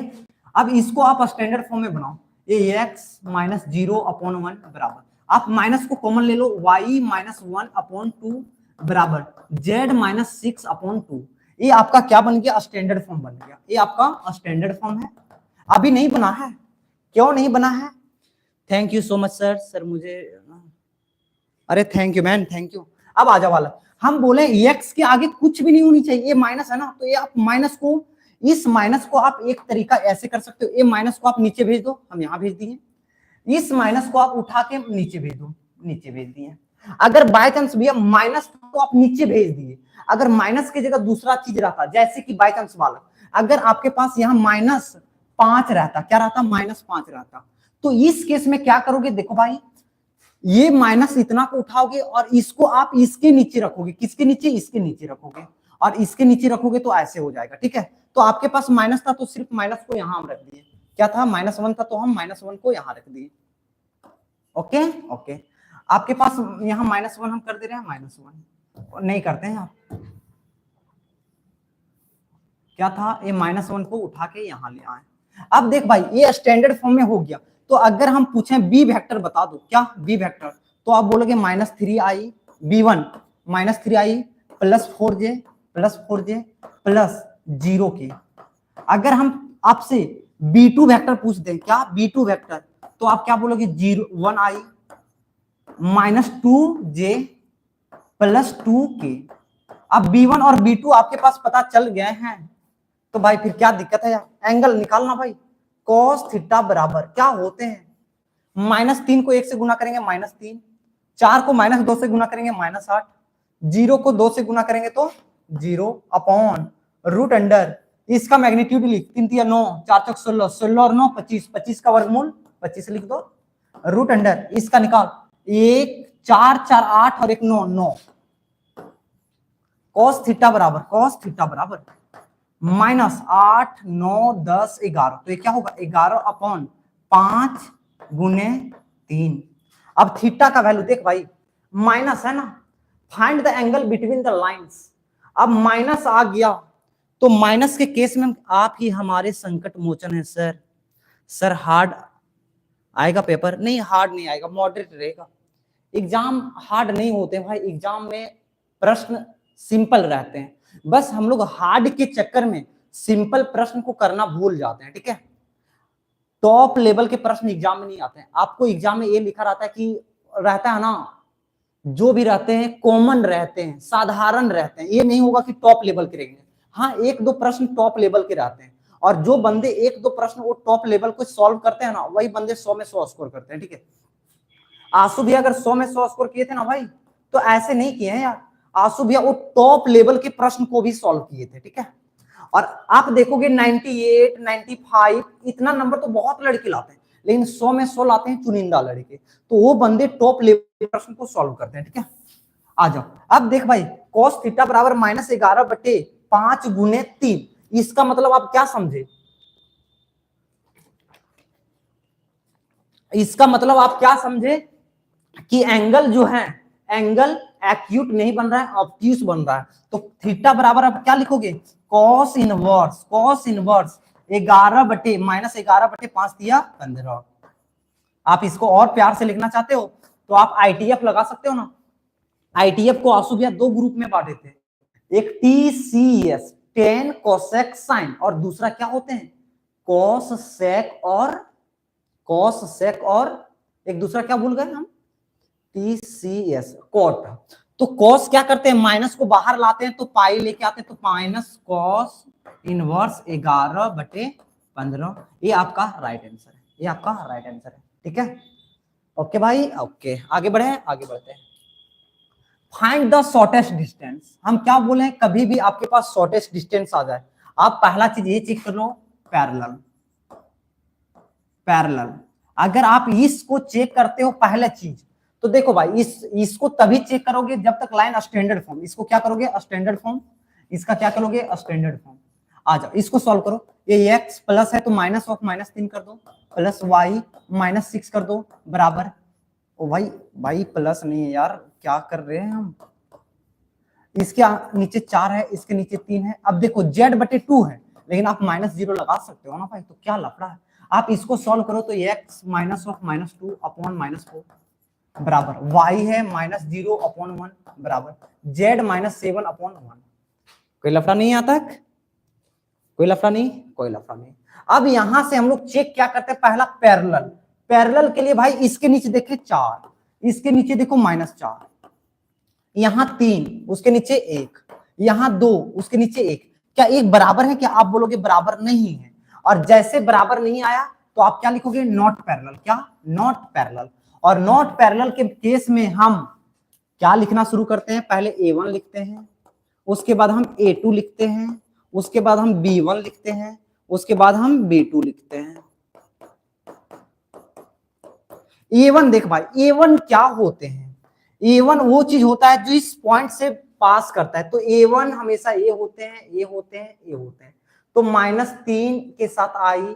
अब इसको आप स्टैंडर्ड फॉर्म में बनाओ, ये x -0/1 बराबर, आप माइनस को कॉमन ले लो, y -1/2 बराबर z -6/2। ये आपका क्या बन गया? स्टैंडर्ड फॉर्म बन गया। ये आपका स्टैंडर्ड फॉर्म है। अभी नहीं बना है, क्यों नहीं बना है? Thank you so much sir. Sir मुझे, अरे thank you man, thank you. अब आ जाओ वाला, हम बोले x के आगे कुछ भी नहीं होनी चाहिए, ये माइनस है ना, तो ये आप माइनस को, इस माइनस को आप एक तरीका ऐसे कर सकते हो, ये माइनस को आप नीचे भेज दो, हम यहाँ भेज दिए। इस माइनस को आप उठा के नीचे भेज दो, नीचे भेज दिए। अगर बाय चांस भैया माइनस तो आप नीचे भेज दिए, अगर माइनस की जगह दूसरा चीज रहता, जैसे कि बाय चांस वाला, अगर आपके पास यहाँ -5 रहता, क्या रहता? -5 रहता, तो इस केस में क्या करोगे? देखो भाई, ये माइनस इतना को उठाओगे और इसको आप इसके नीचे रखोगे। किसके नीचे? इसके नीचे रखोगे, और इसके नीचे रखोगे तो ऐसे हो जाएगा, ठीक है। तो आपके पास माइनस था तो सिर्फ माइनस को यहां हम रख दिए, क्या था? -1 था तो हम -1 को यहां रख दिए, ओके ओके। आपके पास यहाँ -1 हम कर दे रहे हैं, -1 नहीं करते हैं आप, क्या था? ये -1 को उठा के यहां ले आए। अब देख भाई, ये स्टैंडर्ड फॉर्म में हो गया। तो अगर हम पूछें बी वेक्टर बता दो, क्या बी वेक्टर, तो आप बोलोगे -3i b1 -3i +4j + 0k। अगर हम आपसे b2 वेक्टर पूछ दें, क्या b2 वेक्टर, तो आप क्या बोलोगे? 1i -2j +2k। अब b1 और b2 आपके पास पता चल गए हैं, तो भाई फिर क्या दिक्कत है यार? एंगल निकालना भाई, cos थीटा बराबर क्या होते हैं? -3 को 1 से गुना करेंगे -3, 4 को -2 से गुना करेंगे -8, 0 को 2 से गुना करेंगे तो 0 अपॉन √अंडर इसका मैग्नीट्यूड लिख, 3 × 9 = 4 × 16, 16 और 9 = 25, 25 का वर्गमूल 25 लिख दो, रूट अंडर इसका निकाल, 1 4 4 8 और 1 9 9, cos थीटा बराबर माइनस 8 9 10 11, तो ये क्या होगा 11/5 गुने 3। अब थीटा का वैल्यू देख भाई, माइनस है ना, find the angle between the lines. अब माइनस आ गया तो माइनस के केस में आप ही हमारे संकट मोचन है सर। सर हार्ड आएगा पेपर? नहीं हार्ड नहीं आएगा, मॉडरेट रहेगा। एग्जाम हार्ड नहीं होते भाई, एग्जाम में प्रश्न सिंपल रहते हैं, बस हम लोग हार्ड के चक्कर में सिंपल प्रश्न को करना भूल जाते हैं। ठीक है, टॉप लेवल के प्रश्न एग्जाम में नहीं आते हैं। आपको एग्जाम में ये लिखा रहता है कि रहता है ना, जो भी रहते हैं कॉमन रहते हैं, साधारण रहते हैं, ये नहीं होगा कि टॉप लेवल के रहेंगे। हाँ, 1-2 प्रश्न टॉप लेवल के रहते हैं, और जो बंदे 1-2 प्रश्न वो टॉप लेवल को सॉल्व करते हैं ना, वही बंदे 100 में 100 स्कोर करते हैं। ठीक है, आंसू भैया अगर 100 में 100 स्कोर किए थे ना भाई, तो ऐसे नहीं किए हैं यार, आंसू भैया वो टॉप लेवल के प्रश्न को भी सॉल्व किए थे। ठीक है, और आप देखोगे 98 95 इतना नंबर तो बहुत लड़के लाते हैं, लेकिन 100 में 100 लाते हैं चुनिंदा लड़के, तो वो बंदे टॉप लेवल प्रश्न को सॉल्व करते हैं। ठीक है, आ जाओ। अब देख भाई, cos थीटा बराबर -11/5 गुने 3, इसका मतलब आप क्या समझे? इसका मतलब आप क्या समझे कि एंगल जो है, एंगल एक्यूट नहीं बन रहा है, ऑब्ट्यूस बन रहा है। तो थीटा बराबर आप क्या लिखोगे? cos इनवर्स 11/-5 दिया 15। आप इसको और प्यार से लिखना चाहते हो तो आप ITF लगा सकते हो ना। ITF को आंसू भैया 2 ग्रुप में बांटे थे, एक TCS tan कोसेक साइन, और दूसरा क्या होते हैं cos सेक और एक दूसरा क्या भूल गए हम, TCS कॉट। तो cos क्या करते हैं, माइनस को बाहर लाते हैं तो पाई लेके आते हैं, तो माइनस cos इनवर्स 11/15, ये आपका राइट आंसर है, ये आपका राइट आंसर है। ठीक है, ओके भाई, ओके आगे बढ़े, आगे बढ़ते हैं। Find the shortest distance. हम क्या बोले, कभी भी आपके पास शॉर्टेस्ट डिस्टेंस आ जाए, आप पहला चीज ये चेक कर लो, पैरेलल। अगर आप इसको चेक करते हो पहला चीज, तो देखो भाई इसको तभी चेक करोगे जब तक लाइन स्टैंडर्ड फॉर्म, इसको क्या करोगे स्टैंडर्ड फॉर्म, इसका क्या करोगे स्टैंडर्ड फॉर्म। आ जाओ इसको सॉल्व करो, ये x प्लस है तो माइनस ऑफ -3 कर दो, प्लस y -6 कर दो बराबर, ओ भाई प्लस नहीं है यार, क्या कर रहे हैं हम, इसके नीचे 4 है, इसके नीचे 3 है। अब देखो z/2 है, लेकिन आप -0 लगा सकते हो ना भाई, तो क्या लफड़ा है। आप इसको सॉल्व करो तो x -2 अपॉन -4 बराबर, y है -0/1 बराबर z -7/1। कोई लफड़ा नहीं आता, कोई लफड़ा नहीं। अब यहां से हम लोग चेक क्या करते हैं, पहला पैरेलल के लिए भाई इसके नीचे देखे 4, इसके नीचे देखो -4, यहां 3, उसके नीचे 1, यहां 2, उसके नीचे 1। क्या एक बराबर है? क्या आप बोलोगे बराबर नहीं है, और जैसे बराबर नहीं आया तो आप क्या लिखोगे, नॉट पैरेलल। क्या नॉट पैरेलल, और नॉट पैरेलल के केस में हम क्या लिखना शुरू करते हैं, पहले A1 लिखते हैं, उसके बाद हम A2 लिखते हैं, उसके बाद हम B1 लिखते हैं, उसके बाद हम B2 लिखते हैं। A1 देख भाई, A1 क्या होते हैं, A1 वो चीज होता है जो इस पॉइंट से पास करता है, तो A1 हमेशा ये होते हैं। तो -3 के साथ I,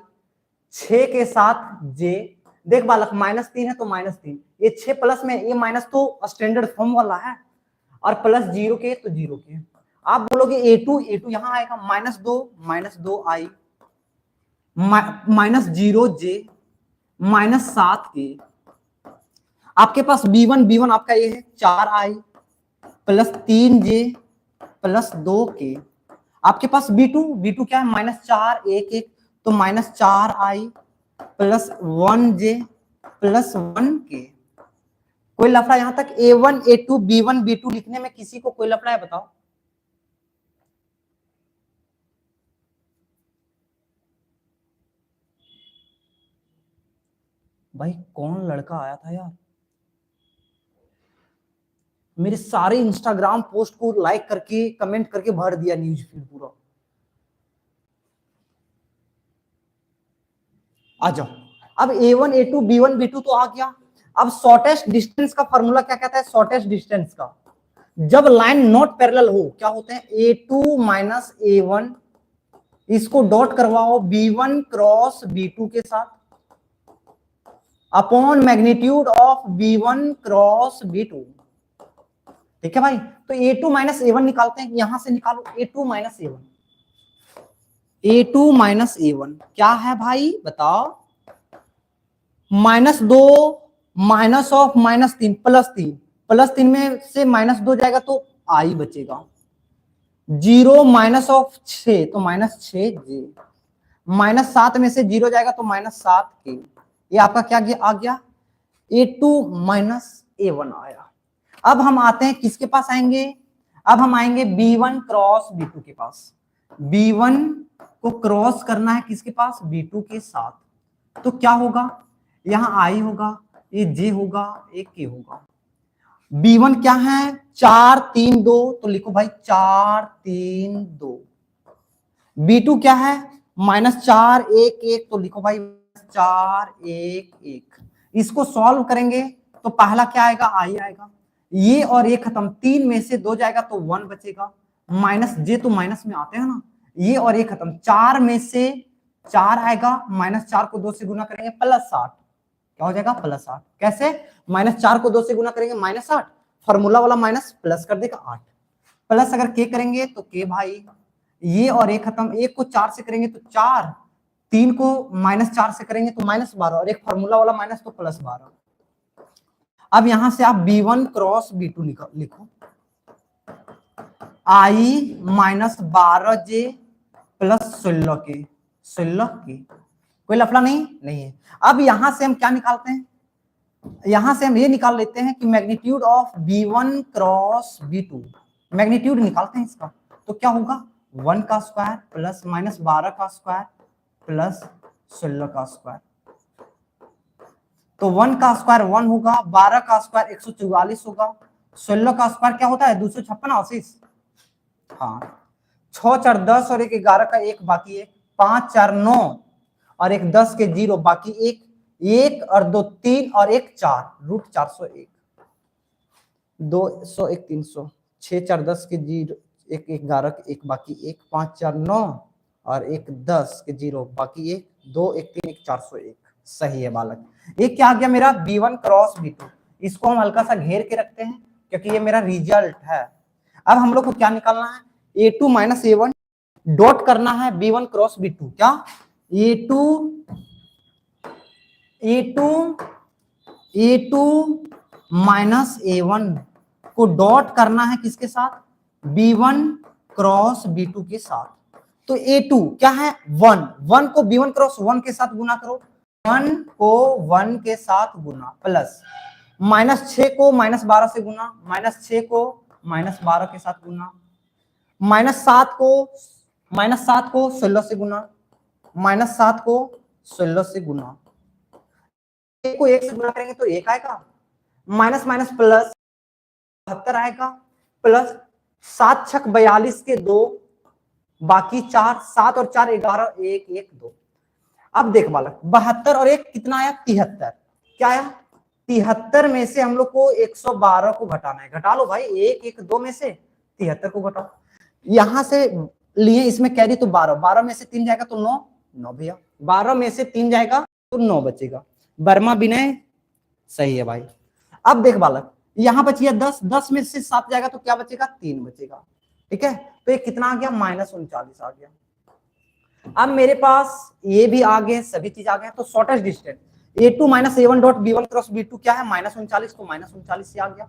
6 के साथ J। देख बालक -3 है तो -3, ये 6 प्लस में, ये माइनस तो स्टैंडर्ड फॉर्म वाला है, और प्लस 0 के तो 0 के। आप बोलोगे A2 यहां आएगा -2 I, -0 J, -7 के। आपके पास B1 आपका ये है 4I प्लस 3J प्लस 2 के। आपके पास B2 क्या है, -4 1 तो -4I प्लस 1J प्लस 1 के। कोई लफड़ा यहां तक, A1 A2 B1 B2 लिखने में किसी को कोई लफड़ा है बताओ? भाई कौन लड़का आया था यार, मेरे सारे इंस्टाग्राम पोस्ट को लाइक करके कमेंट करके भर दिया न्यूज फीड पूरा। आ जाओ अब A1 A2 B1 B2 तो आ गया। अब शॉर्टेस्ट डिस्टेंस का फॉर्मूला क्या कहता है? शॉर्टेस्ट डिस्टेंस का, जब लाइन नॉट पैरेलल हो क्या होते हैं? A2 माइनस A1, इसको डॉट करवाओ B1 क्रॉस B2 के साथ upon magnitude of B1 cross B2। ठीक है भाई, तो A2 माइनस A1 निकालते हैं, यहां से निकालो A2 minus A1। A2 minus A1 क्या है भाई बताओ? -2 माइनस ऑफ -3 +3, +3 में से -2 जाएगा तो I बचेगा। 0 माइनस ऑफ 6 तो -6J, -7 में से 0 जाएगा तो -7K। ये आपका क्या आ गया? A2 माइनस A1 आया। अब हम आते हैं किसके पास आएंगे? अब हम आएंगे B1 क्रॉस B2 के पास। B1 को क्रॉस करना है किसके पास? B2 के साथ, तो क्या होगा? यहां I होगा, ये J होगा, एक K होगा। B1 क्या है? 4 3 2, तो लिखो भाई 4 3 2। B2 क्या है? -4 1 1, तो लिखो भाई 4 1 1। इसको सॉल्व करेंगे तो पहला क्या आएगा? I आएगा। ये और ये खत्म, 3 में से 2 जाएगा तो 1 बचेगा। -J तो माइनस में आते हैं ना, ये और ये खत्म, 4 में से 4 आएगा, -4 को 2 से गुना करेंगे +8, क्या हो जाएगा? +8। कैसे? -4 को 2 से गुना करेंगे -8, फॉर्मूला वाला माइनस प्लस कर देगा 8, प्लस अगर K करेंगे तो K भाई, ये और एक खत्म, 1 को 4 से करेंगे तो 4, 3 को -4 से करेंगे तो -12, और एक फॉर्मूला वाला माइनस तो +12। अब यहां से आप B1 क्रॉस B2 लिखो, I -12J + 16K, 16K। कोई लफड़ा नहीं है। अब यहां से हम क्या निकालते हैं? यहां से हम ये निकाल लेते हैं कि magnitude of B1 cross B2, magnitude निकालते हैं इसका, तो क्या होगा? 1 का स्क्वायर प्लस -12 का स्क्वायर प्लस 16 का स्क्वायर। तो 1 का स्क्वायर 1 होगा, 12 का स्क्वायर 144 होगा, 16 का स्क्वायर क्या होता है? 256 आशीष। हाँ, 6 4 10 और 1 11 का 1 बाकी 1, 5 4 9 और 1 10 के 0 बाकी 1, 1 और 2 3 और 1 4, √401, 2 1 300, 6 4 10 के 0, 1 11 के 1 बाकी 1, 5 4 9 और 1 10 के 0 बाकी 1, 2 1 3 1 401। सही है बालक। ये क्या आ गया मेरा? B1 cross B2। इसको हम हल्का सा घेर के रखते हैं क्योंकि ये मेरा रिजल्ट है। अब हम लोग को क्या निकालना है? A2 माइनस A1 डॉट करना है B1 क्रॉस B2। क्या? A2 minus A1 co dot करना है किसके साथ? B1 क्रॉस B2 के साथ। तो A2 क्या है? 1, 1 को B1 क्रॉस 1 के साथ गुना करो, 1 को 1 के साथ गुना, प्लस -6 को -12 से गुना, -6 को -12 के साथ गुना, -7 को 16 से गुना, -7 को 16 से गुना, 1 को 1 से गुना करेंगे तो 1 आएगा, माइनस माइनस प्लस 72 आएगा, प्लस 7 छक 42 के 2 बाकी 4, 7 और 4 11, 1 1 2। अब देख बालक, 72 और 1 कितना आया? 73। क्या आया? 73 में से हम लोग को 112 को घटाना है। घटा लो भाई, 1 1 2 में से 73 को घटाओ। यहां से लिए इसमें कैरी तो 12, 12 में से 3 जाएगा तो 9, 9 भैया, 12 में से 3 जाएगा तो 9 बचेगा। वर्मा विनय सही है भाई। अब देख बालक, यहां बचिए 10, 10 में से 7 जाएगा तो क्या बचेगा? 3 बचेगा। ठीक है, तो ये कितना आ गया? -39 आ गया। अब मेरे पास ये भी आ गए, सभी चीज आ गए, तो shortest distance A2 minus A1 dot B1 cross B2 क्या है? -39, तो -39 से आ गया।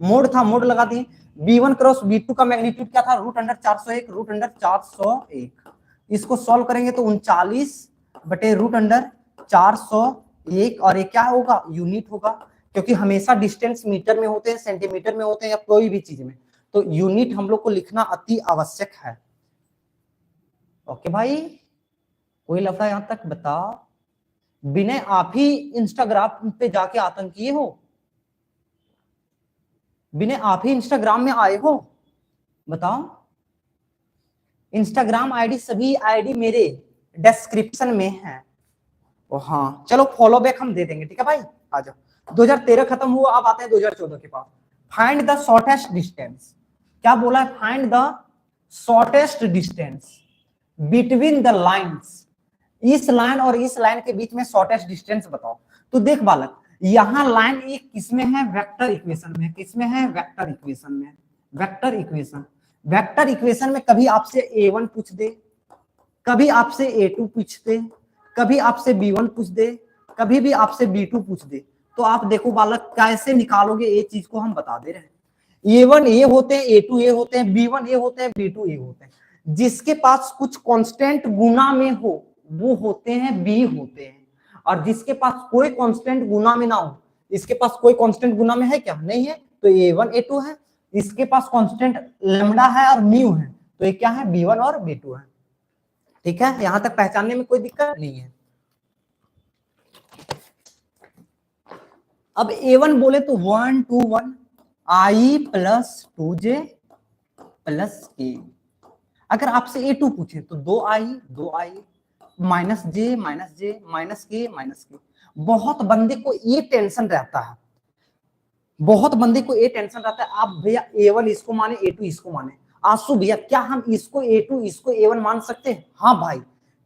मोड था, मोड लगा दिए। B1 क्रॉस B2 का मैग्नीट्यूड क्या था? √401, √401। इसको सॉल्व करेंगे तो 39/√401, और ये क्या होगा? यूनिट होगा, क्योंकि हमेशा डिस्टेंस मीटर में होते हैं, सेंटीमीटर में होते हैं, या कोई भी चीज में, तो यूनिट हम लोग को लिखना अति आवश्यक है। ओके भाई, कोई लफड़ा यहां तक? बताओ विनय, आप ही इंस्टाग्राम पे जाके आतंकी हो? विनय, आप ही इंस्टाग्राम में आए हो? बताओ। इंस्टाग्राम आईडी, सभी आईडी मेरे डिस्क्रिप्शन में है, हाँ चलो फॉलो बैक हम दे देंगे, ठीक है भाई। आ जाओ, 2013 खत्म हुआ, अब आते हैं 2014 के पास। फाइंड द शॉर्टेस्ट डिस्टेंस, क्या बोला है? Find the shortest distance between the lines, इस लाइन और इस लाइन के बीच में शॉर्टेस्ट डिस्टेंस बताओ। तो देख बालक, यहां लाइन एक किसमें है? वेक्टर इक्वेशन में। किसमें है? वेक्टर इक्वेशन में। वेक्टर इक्वेशन, वेक्टर इक्वेशन में कभी आपसे A1 पूछ दे, कभी आपसे A2 पूछ दे, कभी आपसे B1 पूछ दे, कभी भी आपसे B2 पूछ दे, तो आप देखो बालक कैसे निकालोगे, ये चीज को हम बता दे रहे हैं। A1 ये होते हैं, A2 ये होते हैं, B1 ये होते हैं, B2 ये होते हैं। जिसके पास कुछ कांस्टेंट गुना में हो वो होते हैं B होते हैं, और जिसके पास कोई कांस्टेंट गुना में ना हो, इसके पास कोई कांस्टेंट गुना में है क्या? नहीं है, तो A1 A2 है। इसके पास कांस्टेंट लैम्डा है और म्यू है, तो ये क्या है? B1 और B2 है। ठीक है, यहां तक पहचानने में कोई दिक्कत नहीं है। अब A1 बोले तो 1 2 1 I plus 2J plus K। अगर आपसे A2 पूछे तो 2I minus J minus K minus K। बहुत बंदे को ये टेंशन रहता है, बहुत बंदे को ये टेंशन रहता है, आप भैया A1 इसको माने, A2 इसको माने। आंसू भैया, क्या हम इसको A2 इसको A1 मान सकते हैं? हाँ भाई,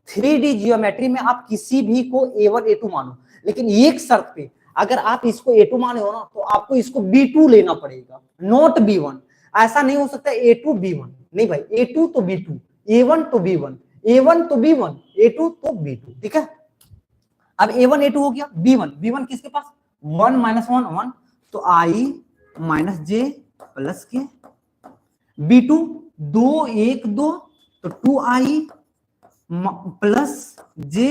3D जियोमेट्री में आप किसी भी को A1 A2 मानो, लेकिन एक शर्त पे, अगर आप इसको A2 माने हो ना, तो आपको इसको B2 लेना पड़ेगा, नॉट B1। ऐसा नहीं हो सकता A2 B1, नहीं भाई, A2 तो B2, A1 तो B1, A1 तो B1, A2 तो B2। ठीक है, अब A1 A2 हो गया। B1 किसके पास? 1 माइनस 1 1, तो I minus J plus K। B2 2 1 2, तो 2I plus J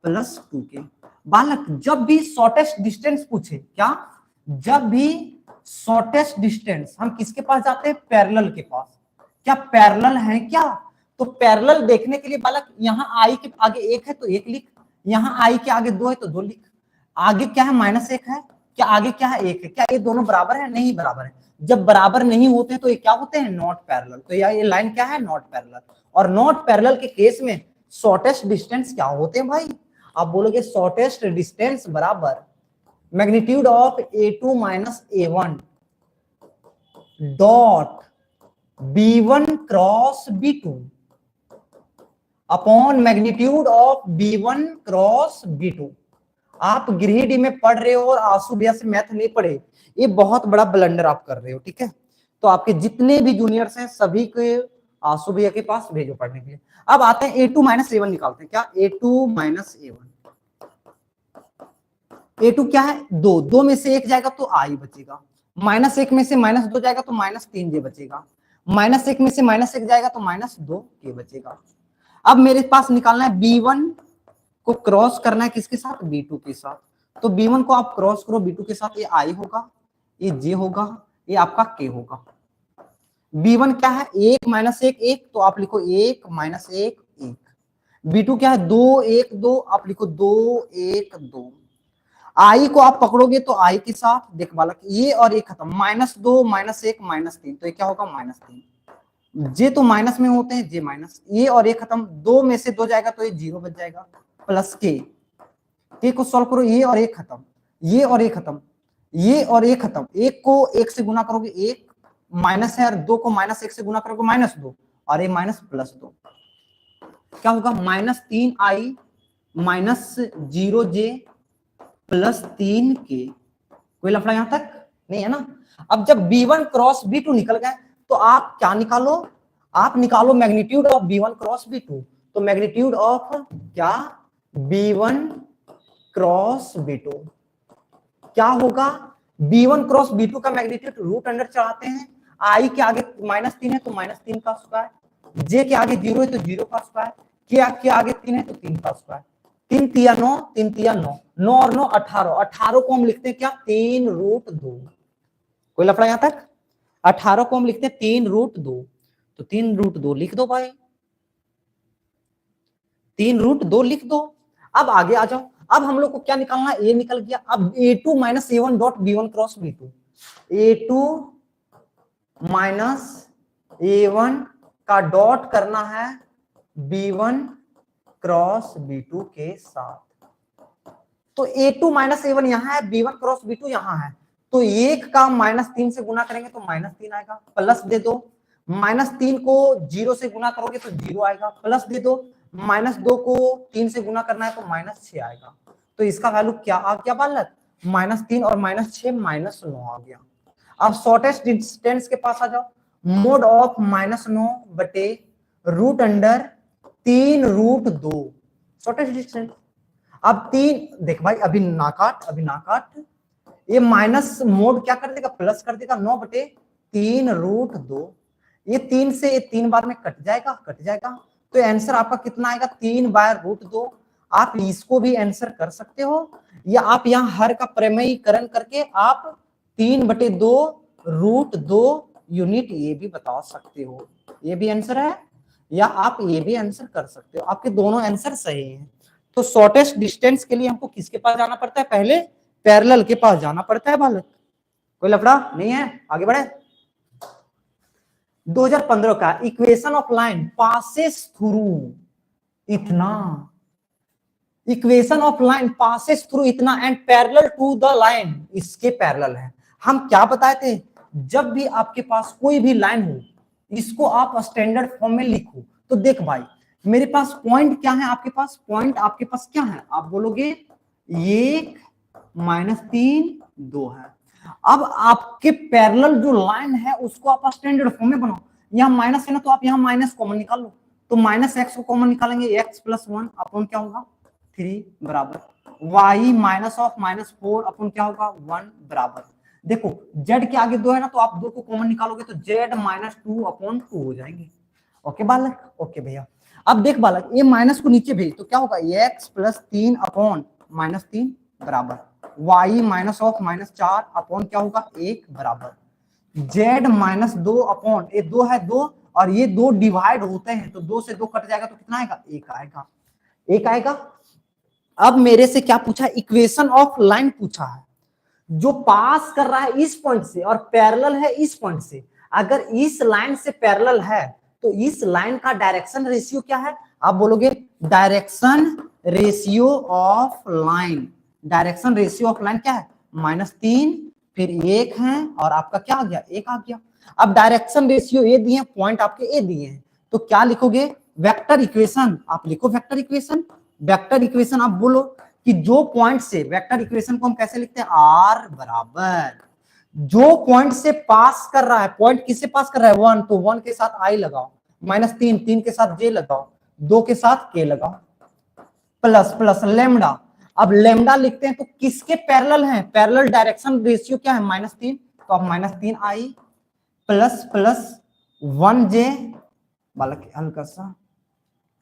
plus 2K। बालक, जब भी शॉर्टेस्ट डिस्टेंस पूछे, क्या? जब भी शॉर्टेस्ट डिस्टेंस, हम किसके पास जाते हैं? पैरेलल के पास। क्या पैरेलल है क्या? तो पैरेलल देखने के लिए बालक, यहाँ I के आगे 1 है तो 1 लिख, यहाँ I के आगे 2 है तो 2 लिख। आगे क्या है? -1 है, क्या आगे क्या है? 1 है। क्या ये दोनों बराबर है? नहीं बराबर है। जब बराबर नहीं होते तो ये क्या होते हैं? Not parallel. तो ये लाइन क्या है? Not parallel. और नॉट पैरेलल के केस में शॉर्टेस्ट डिस्टेंस क्या होते हैं भाई? आप बोलोगे शॉर्टेस्ट डिस्टेंस बराबर magnitude of A2 minus A1 dot B1 cross B2 upon magnitude of B1 cross B2। आप ग्रेड में पढ़ रहे हो और आंसू भैया से मैथ नहीं पढ़े, ये बहुत बड़ा ब्लंडर आप कर रहे हो। ठीक है, तो आपके जितने भी जूनियर्स हैं सभी के आंसू भैया के पास भेजो पढ़ने के लिए। अब आते हैं A2 माइनस A1 निकालते हैं। क्या? A2 माइनस A1, A2 क्या है? 2, 2 में से 1 जाएगा तो I बचेगा, -1 में से -2 जाएगा तो -3J बचेगा, -1 में से -1 जाएगा तो -2K बचेगा। अब मेरे पास निकालना है B1 को क्रॉस करना है किसके साथ? B2 के साथ। तो B1 को आप क्रॉस करो B2 के साथ, ये I होगा, ये J होगा, ये आपका K होगा। B1 क्या है? 1 -1 1, तो आप लिखो 1 -1 1। B2 क्या है? 2 1 2, आप लिखो 2 1 2। I को आप पकड़ोगे तो I के साथ, देख बालक, ये और ये खत्म, -2 -1 -3, तो ये क्या होगा? -3। जे तो माइनस में होते हैं, जे माइनस, ये और ये खत्म, 2 में से 2 जाएगा तो ये 0 बच जाएगा, प्लस के को सॉल्व करो, ये और ये खत्म, ये और ये खत्म, ये और ये खत्म। 1 को 1 से गुना करोगे 1 माइनस है, और 2 को -1 से गुना करोगे -2, और ये माइनस +2, क्या होगा? -3I -0J plus 3K। कोई लफड़ा यहां तक नहीं है ना? अब जब B1 क्रॉस B2 निकल गए तो आप क्या निकालो? आप निकालो magnitude of B1 cross B2। तो मैग्नीट्यूड ऑफ क्या? B1 क्रॉस B2 क्या होगा? B1 क्रॉस B2 का मैग्नीट्यूड रूट अंडर चढ़ाते हैं, I के आगे -3 है तो -3 का स्क्वायर, J के आगे 0 है तो 0 का स्क्वायर, के आगे 3 है तो 3 का स्क्वायर। 3 तिया 9, 3 तिया 9, 9 और 9 18, 18 को हम लिखते हैं क्या? 3√2। कोई लफड़ा यहां तक? 18 को हम लिखते हैं 3√2, तो 3√2 लिख दो भाई, 3√2 लिख दो। अब आगे आ जाओ, अब हम लोग को क्या निकालना है? ये निकल गया। अब A2 minus A1 dot B1 cross B2, A2 minus A1 का डॉट करना है B1 क्रॉस B2 के साथ। तो A2 माइनस A1 यहाँ है, B1 क्रॉस B2 यहाँ है, तो 1 का -3 से गुना करेंगे तो -3 आएगा, प्लस दे दो, -3 को 0 से गुना करोगे तो 0 आएगा, प्लस दे दो, -2 को 3 से गुना करना है तो -6 आएगा। तो इसका वैल्यू क्या आ गया बालक, -3 और -6 -9 आ गया। अब शॉर्टेस्ट डिस्टेंस के पास आ जाओ, मोड ऑफ -9 बटे रूट अंडर 3√2, शॉर्टेस्ट डिस्टेंस। अब 3 देख भाई, अभी ना काट, ये माइनस मोड क्या कर देगा, प्लस कर देगा, 9 बटे 3√2, ये 3 से 3 बार में कट जाएगा, तो आंसर आपका कितना आएगा, 3/√2। आप इसको भी आंसर कर सकते हो, या आप यहाँ हर का प्रमेयीकरण करके आप 3/2√2 यूनिट ये भी बता सकते हो, ये भी आंसर है, या आप ये भी आंसर कर सकते हो, आपके दोनों आंसर सही हैं। तो शॉर्टेस्ट डिस्टेंस के लिए हमको किसके पास जाना पड़ता है, पहले पैरेलल के पास जाना पड़ता है बालक। कोई लफड़ा नहीं है, आगे बढ़े। 2015 का equation of line passes through इतना, equation of line passes through इतना and parallel to the line, इसके पैरेलल है। हम क्या बताए थे, जब भी आपके पास कोई भी लाइन हो, इसको आप स्टैंडर्ड फॉर्म में लिखो। तो देख भाई, मेरे पास पॉइंट क्या है, आपके पास पॉइंट आपके पास क्या है, आप बोलोगे 1 -3 2 है। अब आपके पैरेलल जो लाइन है उसको आप स्टैंडर्ड फॉर्म में बनाओ, यहाँ माइनस है ना, तो आप यहाँ माइनस कॉमन निकाल लो, तो -x को कॉमन निकालेंगे, x + 1 अपन क्या होगा 3 बराबर y -4 अपन क्या होगा 1 बराबर। देखो z के आगे 2 है ना, तो आप 2 को कॉमन निकालोगे तो z -2/2 हो जाएंगे। ओके बालक, ओके भैया। अब देख बालक, ये माइनस को नीचे भेज तो क्या होगा, x + 3/-3 बराबर y -4 अपन क्या होगा 1 बराबर z -2 ये 2 है 2 और ये 2 डिवाइड होते हैं, तो 2 से 2 कट जाएगा तो कितना आएगा, 1 आएगा। अब मेरे से क्या पूछा, इक्वेशन ऑफ लाइन पूछा है, जो पास कर रहा है इस पॉइंट से और पैरेलल है इस पॉइंट से। अगर इस लाइन से पैरेलल है तो इस लाइन का डायरेक्शन रेशियो क्या है, आप बोलोगे direction ratio of line, direction ratio of line क्या है -3 फिर 1 है और आपका क्या आ गया 1 आ गया। अब डायरेक्शन रेशियो ये दिए, पॉइंट आपके ए दिए हैं, तो क्या लिखोगे, वेक्टर इक्वेशन, आप लिखो वेक्टर इक्वेशन। वेक्टर इक्वेशन आप बोलो कि जो पॉइंट से, वेक्टर इक्वेशन को हम कैसे लिखते हैं, r बराबर जो पॉइंट से पास कर रहा है, पॉइंट किससे पास कर रहा है 1, तो 1 के साथ i लगाओ, -3 के साथ j लगाओ, 2 के साथ k लगाओ, प्लस लेमडा। अब लेमडा लिखते हैं तो किसके पैरेलल है, पैरेलल डायरेक्शन रेशियो क्या है -3, तो आप -3i प्लस 1j बालक हल्का सा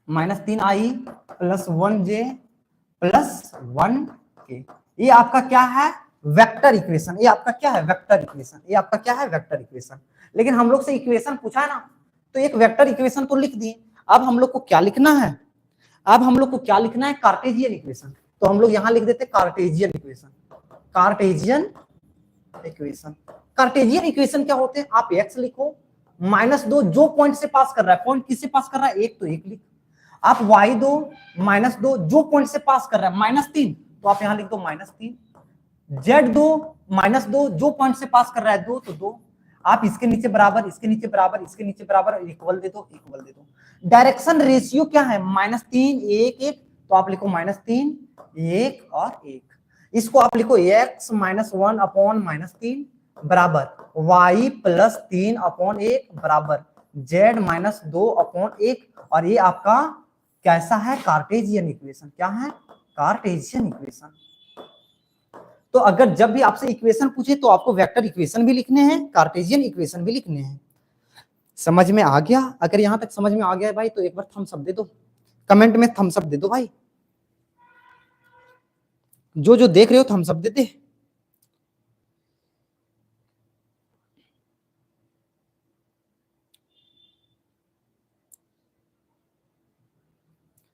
-3i + 1j + 1k, ये आपका क्या है वेक्टर इक्वेशन, ये आपका क्या है वेक्टर इक्वेशन, ये आपका क्या है वेक्टर इक्वेशन। लेकिन हम लोग से इक्वेशन पूछा है ना, तो एक वेक्टर इक्वेशन तो लिख दिए, अब हम लोग को क्या लिखना है, अब हम लोग को क्या लिखना है, कार्टेशियन इक्वेशन। तो हम लोग यहां लिख देते Cartesian equation, Cartesian equation. Cartesian equation क्या होते हैं, आप x लिखो, -2 जो पॉइंट से पास कर रहा है, पॉइंट किससे पास कर रहा है 1, तो 1 लिख, आप y दो -2 जो पॉइंट से पास कर रहा है -3, तो आप यहां लिख दो -3, z दो -2 जो पॉइंट से पास कर रहा है 2, तो 2, आप इसके नीचे बराबर, इसके नीचे बराबर, इसके नीचे बराबर, इक्वल दे दो, इक्वल दे दो। डायरेक्शन रेशियो क्या है -3 1 1, तो आप लिखो -3 1 और 1, इसको आप लिखो x -1/-3 बराबर y + 3/1 बराबर z -2/1, और ये आपका कैसा है कार्टेशियन इक्वेशन, क्या है कार्टेशियन इक्वेशन। तो अगर जब भी आपसे इक्वेशन पूछे तो आपको वेक्टर इक्वेशन भी लिखने हैं, कार्टेशियन इक्वेशन भी लिखने हैं। समझ में आ गया? अगर यहां तक समझ में आ गया है भाई तो एक बार थम्स अप दे दो, कमेंट में थम्स अप दे दो भाई, जो जो देख रहे हो थम्स अप दे दे।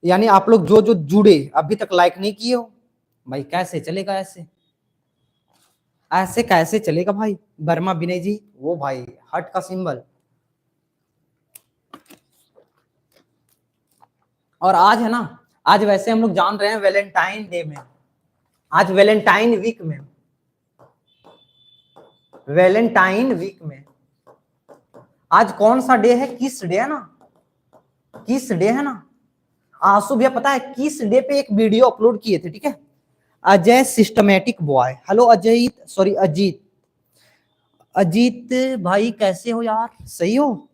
यानी आप लोग जो जो जुड़े अभी तक लाइक नहीं किए हो भाई, कैसे चलेगा, ऐसे ऐसे कैसे चलेगा भाई। वर्मा विनय जी, वो भाई हार्ट का सिंबल। और आज है ना, आज वैसे हम लोग जान रहे हैं वैलेंटाइन डे में, आज वैलेंटाइन वीक में, वैलेंटाइन वीक में आज कौन सा डे है? किस डे है ना, किस डे है ना। आंसू भैया पता है किस डे पे एक वीडियो अपलोड किए थे, ठीक है, Ajay systematic boy. Hello Ajay, sorry Ajit, Ajit भाई कैसे हो यार, सही हो।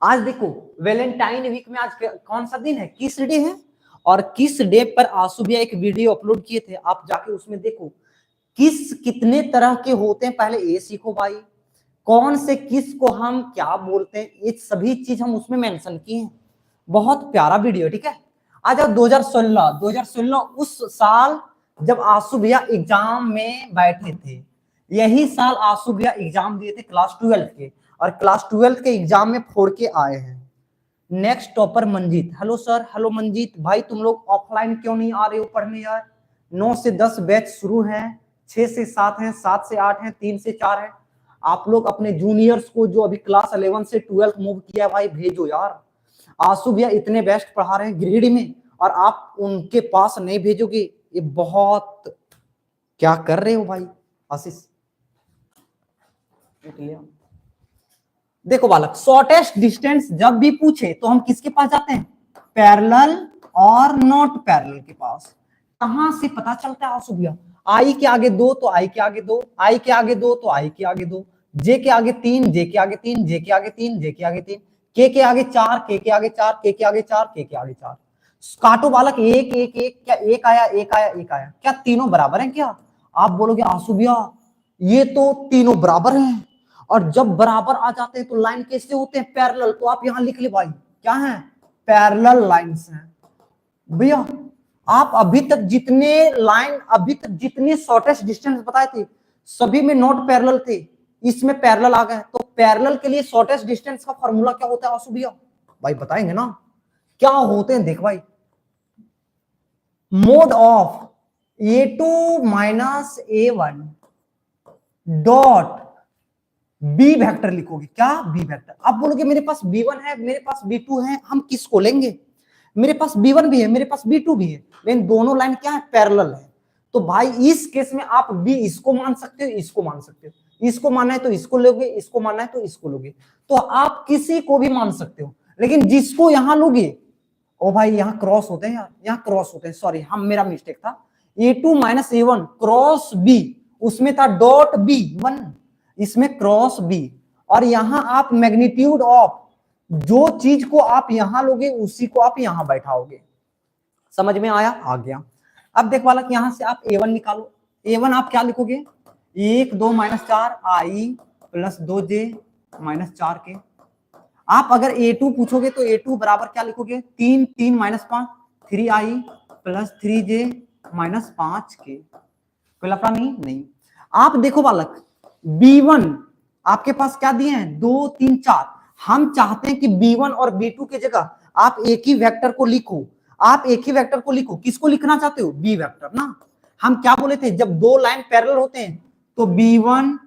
आज देखो वैलेंटाइन वीक में आज कौन सा दिन है, किस डे है, और किस डे पर आंसू भैया एक वीडियो अपलोड किए थे, आप जाके उसमें देखो किस कितने तरह के होते हैं, पहले ये सीखो भाई, कौन से किस को हम क्या बोलते हैं, ये सभी चीज हम उसमें मेंशन किए हैं। बहुत प्यारा वीडियो, ठीक है। आज 2016 उस साल जब आंसू भैया एग्जाम में बैठे थे, यही साल आंसू भैया एग्जाम दिए थे क्लास 12 के, और क्लास 12 के एग्जाम में फोड़ के आए हैं। Next topper Manjeet, hello sir, hello Manjeet भाई, तुम लोग ऑफलाइन क्यों नहीं आ रहे हो पढ़ने यार। 9 से 10 बैच शुरू है, 6 से 7 है, 7 से 8 है, 3 से 4 है। आप लोग अपने जूनियर्स को जो अभी क्लास 11 से 12 मूव किया भाई भेजो यार। आंसू भैया इतने बेस्ट पढ़ा रहे हैं ग्रेड में, और आप उनके पास नहीं भेजोगे, ये बहुत क्या कर रहे हो भाई। आशीष देखो बालक, शॉर्टेस्ट डिस्टेंस जब भी पूछे तो हम किसके पास जाते हैं, पैरेलल और नॉट पैरेलल के पास। कहां से पता चलता है आंसू भैया, आई के आगे 2 तो आई के आगे 2, आई के आगे 2 तो आई के आगे 2, जे के आगे 3, जे के आगे 3, जे के आगे 3, जे के आगे 3, के आगे 4, के आगे 4, के आगे 4, के आगे 4। काटो बालक, एक एक एक, क्या एक आया एक आया एक आया, क्या तीनों बराबर हैं क्या। आप बोलोगे आंसू भैया ये तो तीनों बराबर हैं, और जब बराबर आ जाते हैं तो लाइन कैसे होते हैं, पैरेलल। तो आप यहां लिख ले भाई, क्या है, पैरेलल लाइंस हैं भैया। आप अभी तक जितने लाइन, अभी तक जितने शॉर्टेस्ट डिस्टेंस बताए थे सभी में नॉट पैरेलल थे, इसमें पैरेलल आ गए। तो पैरेलल के लिए शॉर्टेस्ट डिस्टेंस का फॉर्मूला क्या होता है आंसू भैया, भाई बताएंगे ना क्या होते हैं, देख भाई, mod of a2 minus a1 dot b vector लिखोगे, क्या बी वेक्टर। आप बोलोगे मेरे पास b1 है, मेरे पास b2 है, हम किसको लेंगे, मेरे पास b1 भी है, मेरे पास b2 भी है, लेकिन दोनों लाइन क्या है, पैरेलल है। तो भाई इस केस में आप b इसको मान सकते हो, इसको मान सकते हो, इसको मानना है तो इसको लोगे, इसको मानना है तो इसको लोगे, तो आप किसी को भी मान सकते हो। लेकिन जिसको यहां लोगे, ओ भाई यहाँ क्रॉस होते हैं यार, यहाँ क्रॉस होते हैं, सॉरी हम मेरा मिस्टेक था, a2 minus a1 cross b, उसमें था डॉट b1, इसमें क्रॉस b, और यहां आप मैग्नीट्यूड ऑफ जो चीज को आप यहां लोगे उसी को आप यहां बैठाओगे। समझ में आया, आ गया। अब देख वाला कि यहां से आप a1 निकालो, a1 आप क्या लिखोगे, 1 2 माइनस 4 आई प्लस 2j माइनस 4 के। आप अगर a2 पूछोगे तो a2 बराबर क्या लिखोगे, 3 3 minus 5 3i plus 3j minus 5 के। कोई लफड़ा नहीं। आप देखो बालक, b1 आपके पास क्या दिए हैं, 2 3 4, हम चाहते हैं कि b1 और b2 की जगह आप एक ही वेक्टर को लिखो, आप एक ही वेक्टर को लिखो, किसको लिखना चाहते हो, b वेक्टर ना। हम क्या बोले थे, जब दो लाइन पैरेलल होते हैं तो b1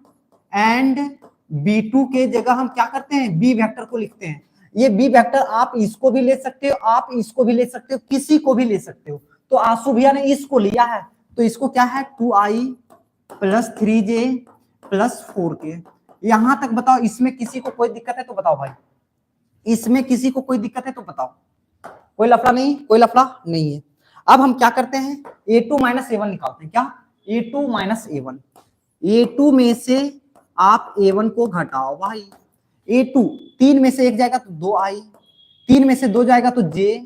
एंड b2 के जगह हम क्या करते हैं, b वेक्टर को लिखते हैं। ये b वेक्टर आप इसको भी ले सकते हो, आप इसको भी ले सकते हो, किसी को भी ले सकते हो। तो आंसू भैया ने इसको लिया है, तो इसको क्या है, 2i plus 3j plus 4k। यहां तक बताओ, इसमें किसी को कोई दिक्कत है तो बताओ भाई, इसमें किसी को कोई दिक्कत है तो बताओ, कोई लफड़ा नहीं, कोई लफड़ा नहीं है। अब हम क्या करते हैं, a2 माइनस a1 निकालते हैं, क्या, a2 माइनस a1, a2 में से आप a1 को घटाओ भाई, a2 3 में से 1 जाएगा तो 2i, 3 में से 2 जाएगा तो j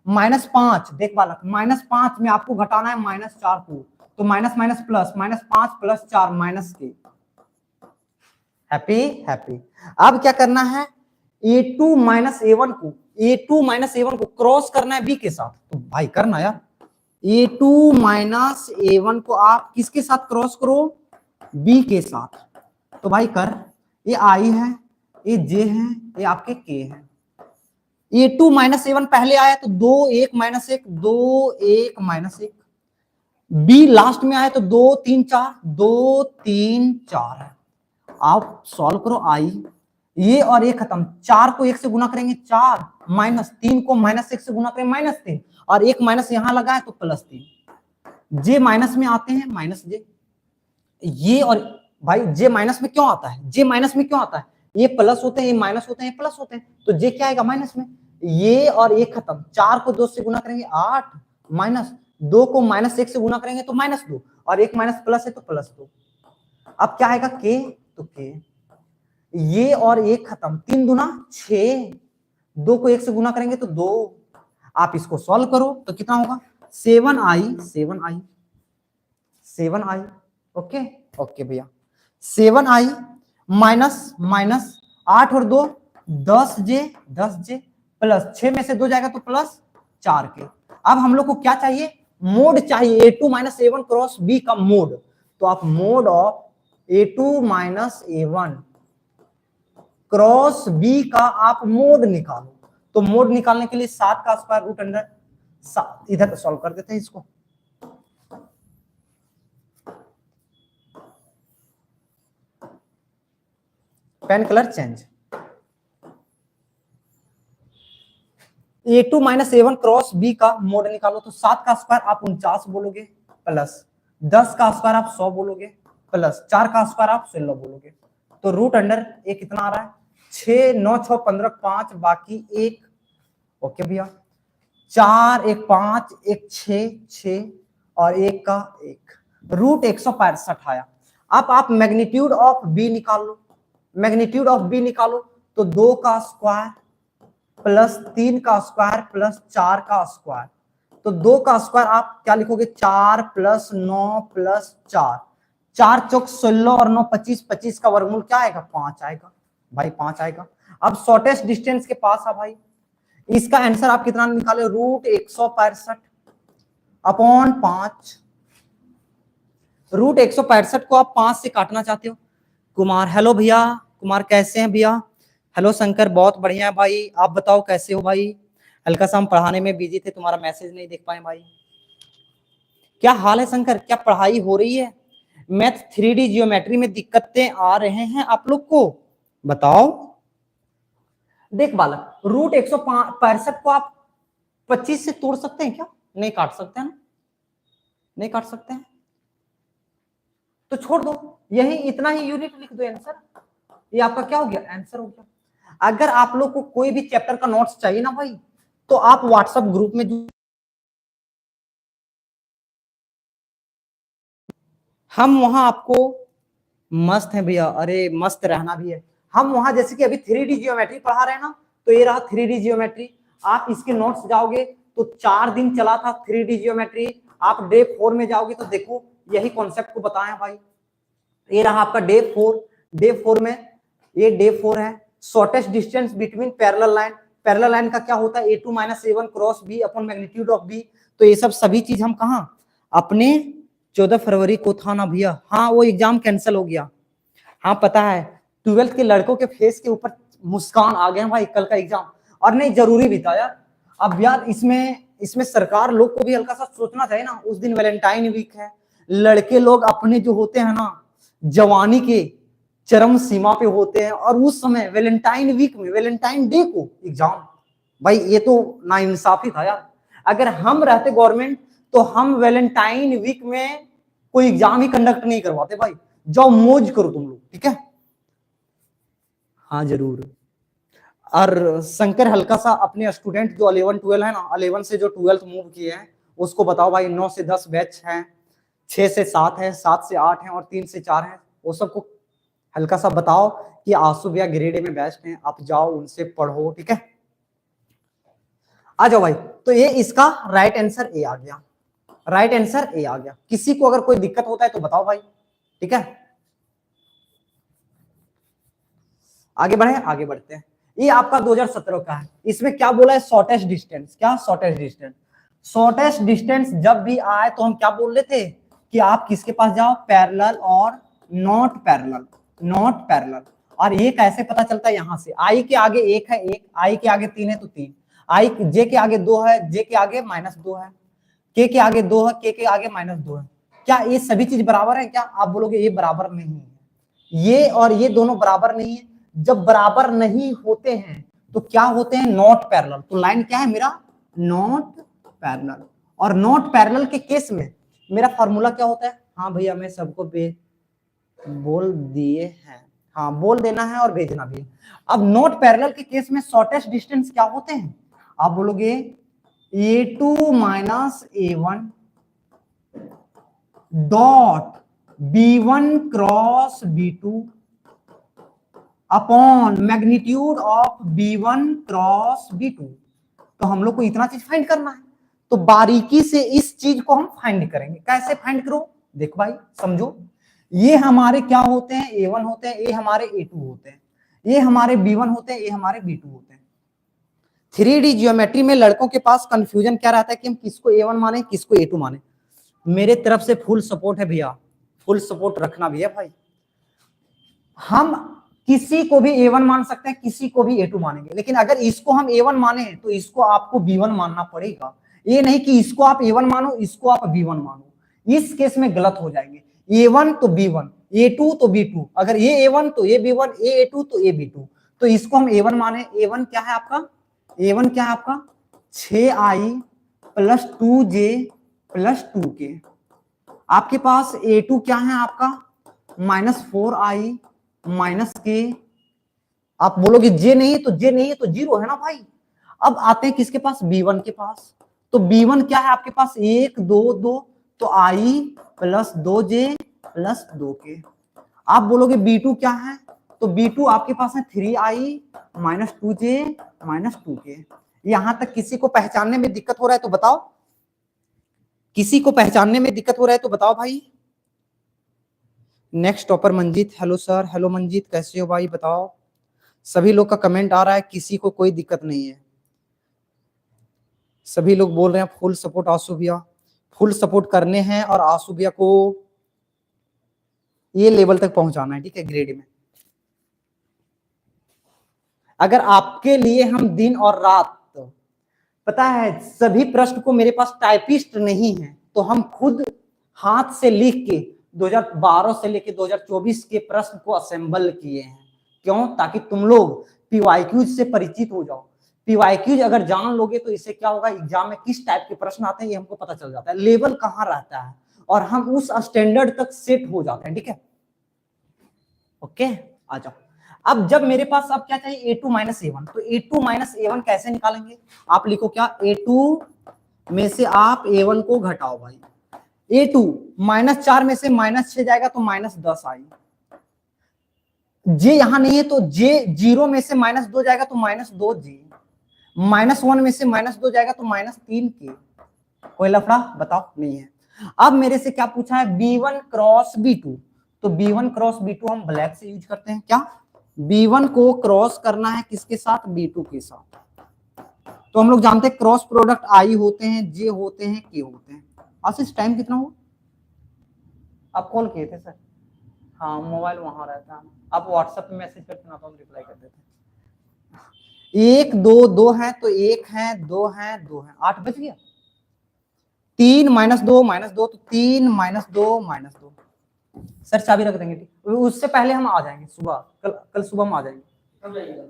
माइनस 5। देख बालक, माइनस 5 में आपको घटाना है माइनस 4 को, तो minus minus plus, minus 5 plus 4 minus के। Happy happy. अब क्या करना है, a2 माइनस a1 को, a2 माइनस a1 को क्रॉस करना है b के साथ, तो भाई करना यार, a2 माइनस a1 को आप किसके साथ क्रॉस करो, b के साथ। तो भाई कर, ये i है, ये j है, ये आपके k है। a2 माइनस a1 पहले आया तो 2 1 माइनस 1, 2 1 माइनस 1, b लास्ट में आया तो 2 3 4, 2 3 4 है। आप सॉल्व करो, आई ये और ये खत्म, 4 को 1 से गुना करेंगे 4, माइनस 3 को माइनस 1 से गुना करेंगे माइनस 3, और एक माइनस यहां लगा है तो प्लस 3। जे माइनस में आते हैं माइनस जे, ये और भाई जे माइनस में क्यों आता है, जे माइनस में क्यों आता है, ये प्लस होते हैं, ये माइनस होते हैं, ये प्लस होते हैं, तो जे क्या आएगा माइनस में, ये और ये खत्म, 4 को 2 से गुना करेंगे 8 माइनस 2 को माइनस 1 से गुना करेंगे तो -2 और एक माइनस प्लस है तो +2। अब क्या आएगा के, तो के, ये और एक खत्म, 3 दूना 6, 2 को 1 से गुना करेंगे तो 2। आप इसको सॉल्व करो तो कितना होगा 7i, 7i ओके ओके भैया 7i माइनस माइनस 8 और 2 10j प्लस 6 में से 2 जाएगा तो +4 के। अब हम लोग को क्या चाहिए, मोड चाहिए, a2 minus a1 cross b का मोड, तो आप mode of a2 minus a1 cross b का आप मोड निकालो। तो मोड निकालने के लिए 7 का स्क्वायर रूट अंडर 7, इधर सॉल्व कर देते हैं इसको। Pen colour change, a2 minus a1 cross b का मोड निकालो, तो 7 का स्क्वायर आप 49 बोलोगे प्लस 10 का स्क्वायर आप 100 बोलोगे प्लस 4 का स्क्वायर आप 16 बोलोगे, तो रूट अंडर एक कितना आ रहा है 6 9 6 15 5 बाकी 1 ओके भैया 4 1 5 1 6 और 1 का 1 रूट 165 आया। अब आप मैग्नीट्यूड ऑफ b निकाल लो, मैग्नीट्यूड ऑफ b निकालो तो 2 का स्क्वायर प्लस 3 का स्क्वायर प्लस 4 का स्क्वायर, तो 2 का स्क्वायर आप क्या लिखोगे 4 प्लस 9 प्लस 4, 4 चौक 16 और 9 25, 25 का वर्गमूल क्या आएगा 5 आएगा भाई 5 आएगा। अब शॉर्टेस्ट डिस्टेंस के पास है भाई, इसका आंसर आप कितना निकाले रूट 165 अपॉन 5, रूट 165 को आप 5 से काटना चाहते हो। कुमार हेलो भैया, कुमार कैसे हैं भैया, हेलो शंकर बहुत बढ़िया है भाई, आप बताओ कैसे हो भाई, हल्का सा हम पढ़ाने में बिजी थे, तुम्हारा मैसेज नहीं देख पाए भाई। क्या हाल है शंकर, क्या पढ़ाई हो रही है, मैथ 3D जियोमेट्री में दिक्कतें आ रहे हैं आप लोग को, बताओ। देख बालक रूट 165 को आप 25 से तोड़ सकते हैं क्या, नहीं काट सकते हैं ना, नहीं काट सकते हैं तो छोड़ दो, यही इतना ही यूनिट लिख दो आंसर, ये आपका क्या हो गया आंसर हो गया। अगर आप लोग को कोई भी चैप्टर का नोट्स चाहिए ना भाई, तो आप व्हाट्सएप ग्रुप में हम वहां आपको मस्त है भैया, अरे मस्त रहना भी है, हम वहां जैसे कि अभी 3D जियोमेट्री पढ़ा रहे हैं ना, तो ये रहा 3D जियोमेट्री, आप इसके नोट्स जाओगे तो 4 दिन चला था 3D जियोमेट्री, आप डे 4 में जाओगे तो देखो यही कॉन्सेप्ट को बताया भाई, ये रहा आपका डे 4, डे 4 में ये डे 4 है, shortest distance between parallel line, parallel line का क्या होता है a2 minus a1 cross b upon magnitude of b, तो ये सब सभी चीज हम कहा अपने 14 फरवरी को था ना भैया, हाँ वो एग्जाम कैंसिल हो गया, हाँ पता है 12th के लड़कों के फेस के ऊपर मुस्कान आ गया भाई कल का एग्जाम, और नहीं जरूरी भी था यार। अब यार इसमें सरकार लोग को भी हल्का सा सोचना चाहिए ना, उस दिन वैलेंटाइन वीक है, लड़के लोग अपने जो होते हैं ना जवानी के चरम सीमा पे होते हैं, और उस समय वैलेंटाइन वीक में वैलेंटाइन डे को एग्जाम, भाई ये तो नाइंसाफी था यार। अगर हम रहते गवर्नमेंट तो हम वैलेंटाइन वीक में कोई एग्जाम ही कंडक्ट नहीं करवाते भाई, जाओ मौज करो तुम लोग, ठीक है हाँ जरूर। और शंकर हल्का सा अपने स्टूडेंट जो 11 12 है ना, 11 से जो 12th मूव किए हैं उसको बताओ भाई, 9 से 10 बैच हैं, 6 से 7 है, 7 से 8 है और 3 से 4 है, वो सबको हल्का सा बताओ कि आंसू भैया ग्रेड ए में बेस्ट हैं, आप जाओ उनसे पढ़ो, ठीक है आ जाओ भाई। तो ये इसका राइट आंसर ए आ गया, राइट आंसर ए आ गया। किसी को अगर कोई दिक्कत होता है तो बताओ भाई, ठीक है आगे बढ़े, आगे बढ़ते हैं। ये आपका 2017 का है, इसमें क्या बोला है शॉर्टेस्ट डिस्टेंस, क्या शॉर्टेस्ट डिस्टेंस, शॉर्टेस्ट डिस्टेंस जब भी आए तो हम क्या बोल रहे थे कि आप किसके पास जाओ पैरेलल और नॉट पैरेलल, नॉट पैरेलल। और ये कैसे पता चलता है, यहां से आई के आगे 1 है 1, आई के आगे 3 है तो 3, आई जे के आगे 2 है, जे के आगे -2 है, के आगे 2 है, के आगे -2 है, क्या ये सभी चीज बराबर है, क्या आप बोलोगे ये बराबर नहीं है, ये और ये दोनों बराबर नहीं है, जब बराबर नहीं होते हैं तो क्या होते हैं नॉट पैरेलल, तो लाइन क्या है मेरा नॉट पैरेलल। और नॉट पैरेलल के केस में मेरा फॉर्मूला क्या होता है? हाँ भैया मैं सबको बोल दिए हैं, हाँ बोल देना है और भेजना भी। अब नोट पैरेलल के केस में शॉर्टेस्ट डिस्टेंस क्या होते हैं? आप बोलोगे A2 minus A1 dot B1 cross B2 upon magnitude of B1 cross B2। तो हम लोग को इतना चीज फाइंड करना है, तो बारीकी से इस चीज को हम फाइंड करेंगे। कैसे फाइंड करो? देखो भाई समझो, ये हमारे क्या होते हैं? A1 होते हैं, ये हमारे A2 होते हैं, ये हमारे B1 होते हैं, ये हमारे B2 होते हैं। 3D ज्योमेट्री में लड़कों के पास कंफ्यूजन क्या रहता है कि हम किसको A1 माने किसको A2 माने। मेरे तरफ से फुल सपोर्ट है भैया, फुल सपोर्ट रखना भैया भाई। हम किसी को भी A1 मान सकते हैं, किसी को भी A2 मानेंगे, लेकिन अगर इसको हम A1 माने तो इसको आपको B1 मानना पड़ेगा। ये नहीं कि इसको आप A1 मानो इसको आप B1 मानो, इस केस में गलत हो जाएंगे। A1 तो B1, A2 तो B2, अगर ये A1 तो ये B1, ये A2 तो ये B2, तो इसको हम A1 माने। A1 क्या है आपका? A1 क्या है आपका? 6i plus 2j plus 2k। आपके पास A2 क्या है आपका? माइनस 4i माइनस के। आप बोलोगे जे नहीं है, तो जे नहीं है तो जीरो है ना भाई। अब आते हैं किसके पास? B1 के पास। तो B1 क्या है आपके पास? 1 2 2, तो i plus 2j plus 2k। आप बोलोगे B2 क्या है? तो B2 आपके पास है 3i minus 2j minus 2k। यहां तक किसी को पहचानने में दिक्कत हो रहा है तो बताओ, किसी को पहचानने में दिक्कत हो रहा है तो बताओ भाई। Next topper Manjeet, hello sir. Hello Manjeet, कैसे हो भाई बताओ। सभी लोग का कमेंट आ रहा है, किसी को कोई दिक्कत नहीं है, सभी लोग बोल रहे हैं फुल सपोर्ट आंसू भैया। फुल सपोर्ट करने हैं और आंसू भैया को ये लेवल तक पहुंचाना है, ठीक है, ग्रेड में। अगर आपके लिए हम दिन और रात, पता है सभी प्रश्न को मेरे पास टाइपिस्ट नहीं है, तो हम खुद हाथ से लिख के 2012 से लेके 2024 के प्रश्न को असेंबल किए हैं। क्यों? ताकि तुम लोग पीवाईक्यूज से परिचित हो जाओ। पीवाईक्यूज अगर जान लोगे तो इससे क्या होगा, एग्जाम में किस टाइप के प्रश्न आते हैं ये हमको पता चल जाता है, लेवल कहाँ रहता है, और हम उस स्टैंडर्ड तक सेट हो जाते हैं, ठीक है। ओके, आ जाओ। अब जब मेरे पास अब क्या चाहिए? A2 माइनस A1, तो A2 माइनस A1 कैसे निकालेंगे? आप लिखो क्या? A2 में से आप A1 को घटाओ भाई। A2 माइनस 4 में से माइनस 6 जाएगा तो माइनस 10 आई। J यहां नहीं है तो J 0 में से माइनस 2 जाएगा तो माइनस 2J, माइनस 1 में से माइनस 2 जाएगा तो माइनस 3K। कोई लफड़ा बताओ? नहीं है। अब मेरे से क्या पूछा है? B1 क्रॉस B2, तो B1 क्रॉस B2 हम ब्लैक से यूज करते हैं। क्या? B1 को क्रॉस करना है किसके साथ? B2 के साथ। तो हम लोग जानते हैं क्रॉस प्रोडक्ट I होते हैं, J होते हैं, K होते हैं। आशीष टाइम कितना हुआ? आप कॉल किए थे सर? हाँ मोबाइल वहां रहता है, आप व्हाट्सएप पे मैसेज करते ना तो हम रिप्लाई कर देते। 1 2 2 है तो 1 है 2 है 2 है, 8 बज गया। 3 माइनस 2 तो 3 माइनस 2 माइनस 2। सर चाबी रख देंगे, ठीक। उससे पहले हम आ जाएंगे सुबह, कल सुबह हम आ जाएंगे,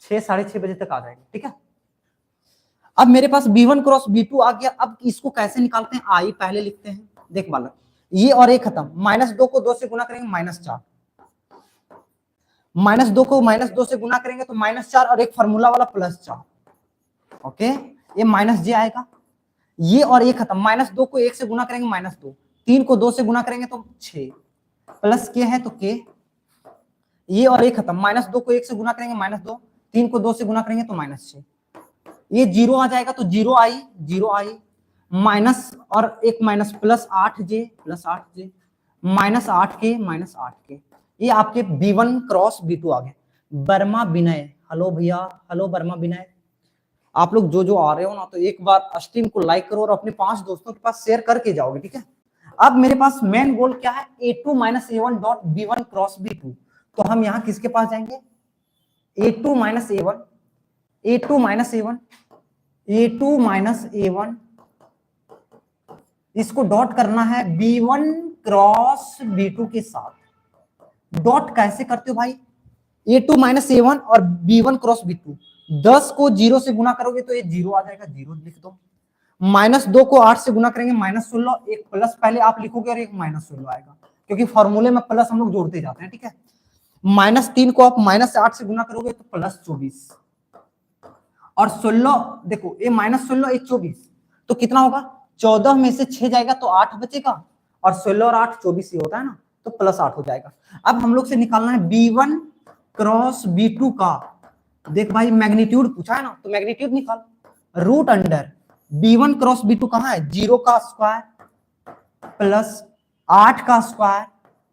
6 साढ़े 6 बजे तक आ जाएंगे, ठीक है। अब मेरे पास B1 क्रॉस B2 आ गया। अब इसको कैसे निकालते हैं? I पहले लिखते हैं। देख बालक, ये और ये खत्म, माइनस 2 को 2 से गुना करेंगे माइनस 4, माइनस 2 को माइनस 2 से गुना करेंगे तो माइनस 4, और एक फार्मूला वाला प्लस 4। ओके, ये माइनस J आएगा। ये और ये खत्म, माइनस 2 को 1 से गुना करेंगे माइनस 2, 3 को 2 से गुना करेंगे तो 6, प्लस K है तो K। ये और ये खत्म, माइनस 2 को 1 से गुना करेंगे माइनस 2, 3 को 2 से गुना करेंगे तो माइनस 6। ये 0 आ जाएगा तो 0 आई माइनस और एक minus plus 8J plus 8J minus 8K minus 8K। ये आपके B1 क्रॉस B2 आ गए। वर्मा विनय, हेलो भैया, हेलो वर्मा विनय। आप लोग जो आ रहे हो ना, तो एक बार स्ट्रीम को लाइक करो और अपने 5 दोस्तों के पास शेयर करके जाओगे, ठीक है। अब मेरे पास मेन गोल क्या है? A2 minus A1 dot B1 cross B2। तो हम यहाँ किसके पास जाएंगे? A2 minus A1, A2 minus A1, A2 minus A1, इसको डॉट करना है B1 क्रॉस B2 के साथ। डॉट कैसे करते हो भाई? A2 माइनस A1 और B1 क्रॉस B2, 10 को 0 से गुना करोगे तो ये 0 आ जाएगा, 0 लिख दो। -2 को 8 से गुना करेंगे -16, एक प्लस पहले आप लिखोगे और एक -16 आएगा, क्योंकि फॉर्मूले में प्लस हम लोग जोड़ते जाते हैं, ठीक है। -3 को आप -8 से गुना करोगे तो +24, और 16 देखो ये -16 ये 24, तो कितना होगा, 14 में से 6 जाएगा तो 8 बचेगा, और 16 और 8 24 ही होता है ना, तो +8 हो जाएगा। अब हम लोग से निकालना है B1 क्रॉस B2 का, देख भाई मैग्नीट्यूड पूछा है ना, तो मैग्नीट्यूड निकाल, root under B1 cross B2 कहाँ है, 0 का स्क्वायर प्लस 8 का स्क्वायर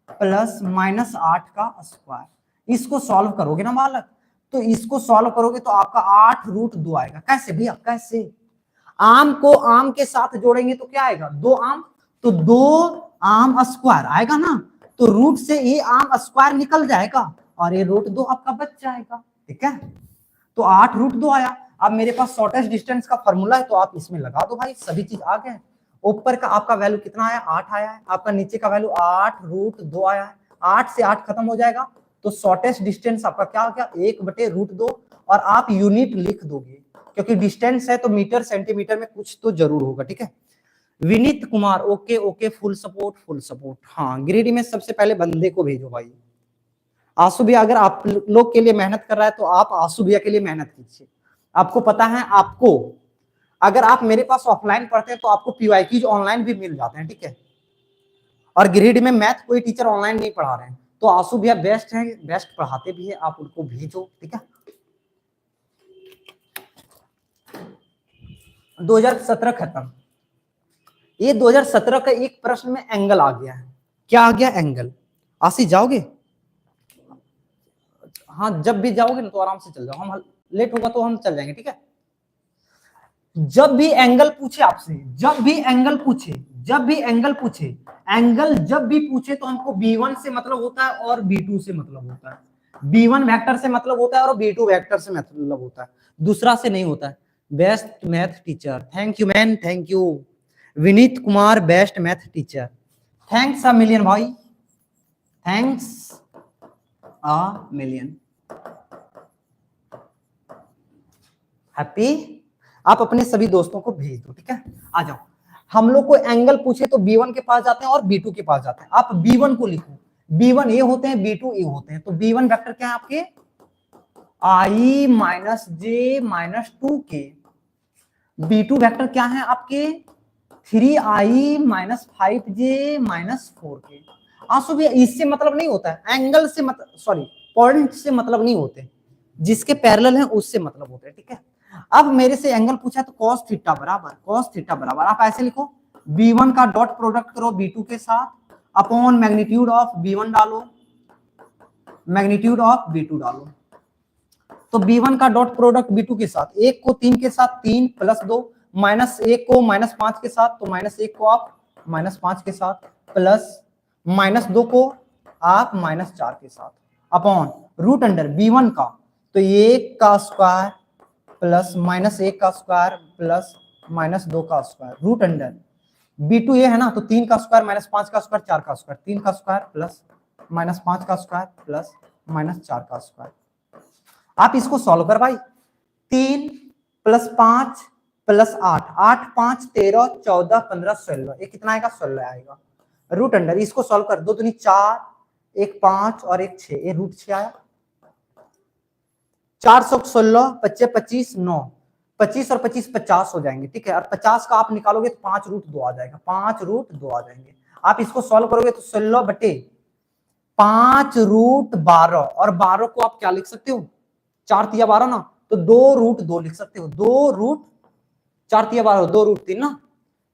प्लस -8 का स्क्वायर। इसको सॉल्व करोगे ना बालक, तो इसको सॉल्व करोगे तो आपका 8√2 आएगा। कैसे भैया, कैसे, आम को आम के साथ जोड़ेंगे तो क्या आएगा, 2 आम, तो 2 आम स्क्वायर आएगा ना, तो रूट से ये आम स्क्वायर निकल जाएगा और ये √2 आपका बच जाएगा, ठीक है। तो 8√2 आया। अब मेरे पास शॉर्टेस्ट डिस्टेंस का फॉर्मूला है, तो आप इसमें लगा दो भाई, सभी चीज आ गए। ऊपर का आपका वैल्यू कितना आया, 8 आया है, आपका नीचे का वैल्यू 8√2 आया है, 8 से 8 खत्म हो जाएगा, तो शॉर्टेस्ट डिस्टेंस आपका क्या हो गया, 1/√2, और आप यूनिट लिख दोगे, क्योंकि डिस्टेंस है तो मीटर सेंटीमीटर में कुछ तो जरूर होगा, ठीक है। Vineet Kumar, okay okay, full support full support. हाँ, गिरिडीह में सबसे पहले बंदे को भेजो भाई। आंसू भैया अगर आप लोग के लिए मेहनत कर रहा है तो आप आंसू भैया के लिए मेहनत कीजिए। आपको पता है, आपको अगर आप मेरे पास ऑफलाइन पढ़ते हैं तो आपको पीवाईक्यूज ऑनलाइन भी मिल जाते हैं, ठीक है। और गिरिडीह में मैथ कोई टीचर ऑनलाइन नहीं पढ़ा रहे हैं, तो आंसू भैया बेस्ट है, बेस्ट पढ़ाते भी है, आप उनको भेजो, ठीक है। 2017 खत्म। ये 2017 का एक प्रश्न में एंगल आ गया है, क्या आ गया, एंगल। आशीष जाओगे, हाँ जब भी जाओगे ना तो आराम से चल जाओ, हम लेट होगा तो हम चल जाएंगे, ठीक है। जब भी एंगल पूछे आपसे, जब भी एंगल पूछे, जब भी एंगल पूछे, एंगल जब भी पूछे तो हमको B1 से मतलब होता है और B2 से मतलब होता है। B1 वेक्टर से मतलब होता है और B2 वेक्टर से मतलब होता है, दूसरा से नहीं होता है। Best math teacher, thank you man, thank you Vineet Kumar, best math teacher, thanks a million भाई, थैंक्स अ मिलियन। हैप्पी, आप अपने सभी दोस्तों को भेज दो, ठीक है। आ जाओ, हम लोग को एंगल पूछे तो B1 के पास जाते हैं और B2 के पास जाते हैं। आप B1 को लिखो, B1 ये होते हैं, B2 ये होते हैं, तो B1 वेक्टर क्या है आपके, I - j - 2k। B2 vector क्या है आपके, 3I - 5j - 4k। आंसू भैया इससे मतलब नहीं होता है, एंगल से मतलब, सॉरी पॉइंट से मतलब नहीं होते, जिसके पैरेलल है उससे मतलब होते हैं, ठीक है। अब मेरे से एंगल पूछा तो cos थीटा बराबर, cos थीटा बराबर, आप ऐसे लिखो, B1 का डॉट प्रोडक्ट करो B2 के साथ अपॉन मैग्नीट्यूड ऑफ B1 डालो, मैग्नीट्यूड ऑफ B2 डालो। तो B1 का डॉट प्रोडक्ट B2 के साथ, 1 को 3 के साथ 3 + 2, -1 को -5 के साथ, तो -1 को आप -5 के साथ, प्लस -2 को आप -4 के साथ, अपॉन रूट अंडर B1 का, तो 1 का स्क्वायर प्लस -1 का स्क्वायर प्लस -2 का स्क्वायर, रूट अंडर B2 ये है ना, तो 3 का स्क्वायर -5 का स्क्वायर 4 का स्क्वायर, 3 का स्क्वायर प्लस -5 का स्क्वायर प्लस -4 का स्क्वायर। आप इसको सॉल्व कर भाई, 3 + 5 + 8, 8 5 13 14 15 16, ये कितना आएगा, 16 आएगा। रूट अंडर इसको सॉल्व कर, 2 दूनी 4, 1 5 और 1 6, ये √6 आया। 416 25 25 9, 25 और 25 50 हो जाएंगे, ठीक है। और 50 का आप निकालोगे तो 5√2 आ जाएगा, 5√2 आ जाएंगे। आप इसको सॉल्व करोगे तो 16/5√12, और 12 को आप क्या लिख सकते हो, 4 × 12 ना, तो 2√2 लिख सकते हो, 4 × 12 2√3 ना,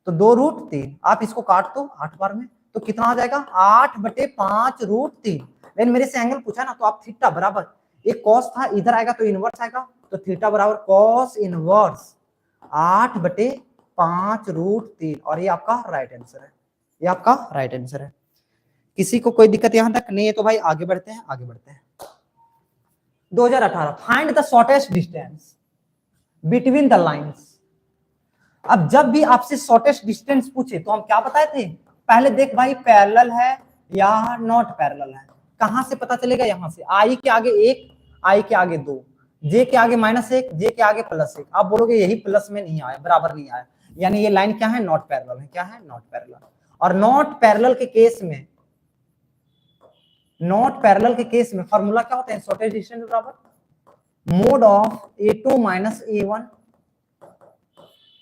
तो 2√3। आप इसको काट दो 8 बार में, तो कितना आ जाएगा, 8/5√3। लेकिन मेरे से एंगल पूछा ना, तो आप थीटा बराबर, एक कॉस था इधर आएगा तो इनवर्स आएगा, तो थीटा बराबर कॉस इनवर्स 8/5√3, और ये आपका राइट आंसर है, ये आपका राइट आंसर है। किसी को कोई दिक्कत यहां तक नहीं है तो भाई आगे बढ़ते हैं, आगे बढ़ते हैं। 2018, find the shortest distance between the lines. अब जब भी आपसे शॉर्टेस्ट डिस्टेंस पूछे तो हम क्या बताए थे, पहले देख भाई पैरेलल है या नॉट पैरेलल है। कहां से पता चलेगा, यहां से, I के आगे 1, I के आगे 2, J के आगे -1, J के आगे +1। आप बोलोगे यही प्लस में नहीं आया, बराबर नहीं आया, यानी ये लाइन क्या है, नॉट पैरेलल है। क्या है, नॉट पैरेलल। और नॉट पैरेलल के केस में, नॉट पैरेलल के केस में फॉर्मूला क्या होता है, शॉर्टेज डिस्टेंस बराबर mode of A2 minus A1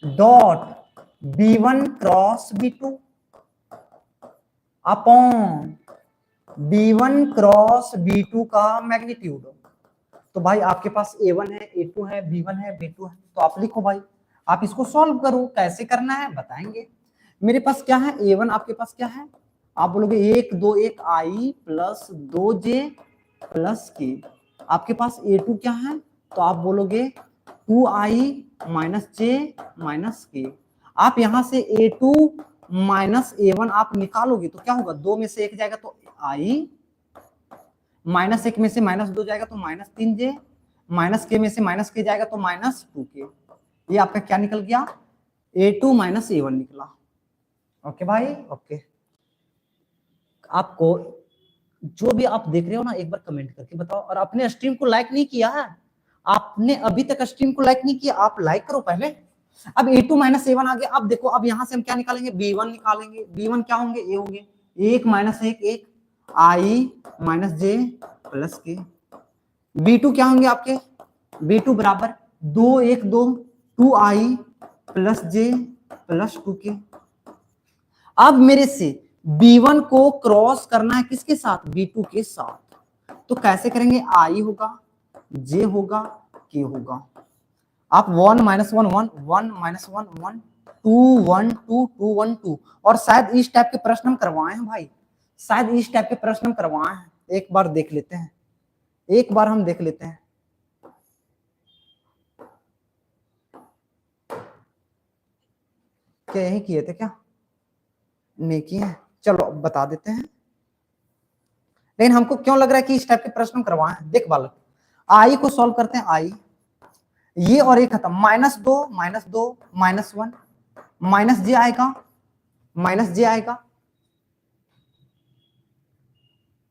dot B1 cross B2 upon B1 cross B2 का मैग्नीट्यूड। तो भाई आपके पास A1 है, A2 है, B1 है, B2 है, तो आप लिखो भाई, आप इसको सॉल्व करो। कैसे करना है बताएंगे। मेरे पास क्या है, A1 आपके पास क्या है, आप बोलोगे 1 2 1 I plus 2J plus K। आपके पास A2 क्या है, तो आप बोलोगे 2I minus J minus K। आप यहां से A2 माइनस A1 आप निकालोगे तो क्या होगा, 2 में से 1 जाएगा तो I, माइनस 1 में से माइनस 2 जाएगा तो माइनस 3J, माइनस K में से माइनस K जाएगा तो माइनस 2K। ये आपका क्या निकल गया, A2 माइनस A1 निकला। ओके भाई, ओके। आपको जो भी आप देख रहे हो ना, एक बार कमेंट करके बताओ। और अपने स्ट्रीम को लाइक नहीं किया है, आपने अभी तक स्ट्रीम को लाइक नहीं किया, आप लाइक करो पहले। अब A2 माइनस A1 आ गया। अब देखो, अब यहां से हम क्या निकालेंगे, B1 निकालेंगे। B1 क्या होंगे, A होंगे। 1 minus 1 1 I minus J plus K। B2 क्या होंगे आपके, B2 बराबर 2 1 2 2I plus J plus 2K। अब मेरे से B1 को क्रॉस करना है किसके साथ, B2 के साथ। तो कैसे करेंगे, I होगा, J होगा, K होगा। आप 1 माइनस 1 1 1 माइनस 1 1 2 1 2 2 1 2। और शायद इस टाइप के प्रश्न हम करवाए हैं भाई, शायद इस टाइप के प्रश्न हम करवाए हैं। एक बार देख लेते हैं, एक बार हम देख लेते हैं। क्या यही किए थे क्या, नहीं किए, चलो बता देते हैं। लेकिन हमको क्यों लग रहा है कि इस टाइप के प्रश्न करवाए हैं। देख बालक, आई को सॉल्व करते हैं। आई, ये और ये खत्म, माइनस 2 माइनस 1 माइनस J आएगा, माइनस J आएगा,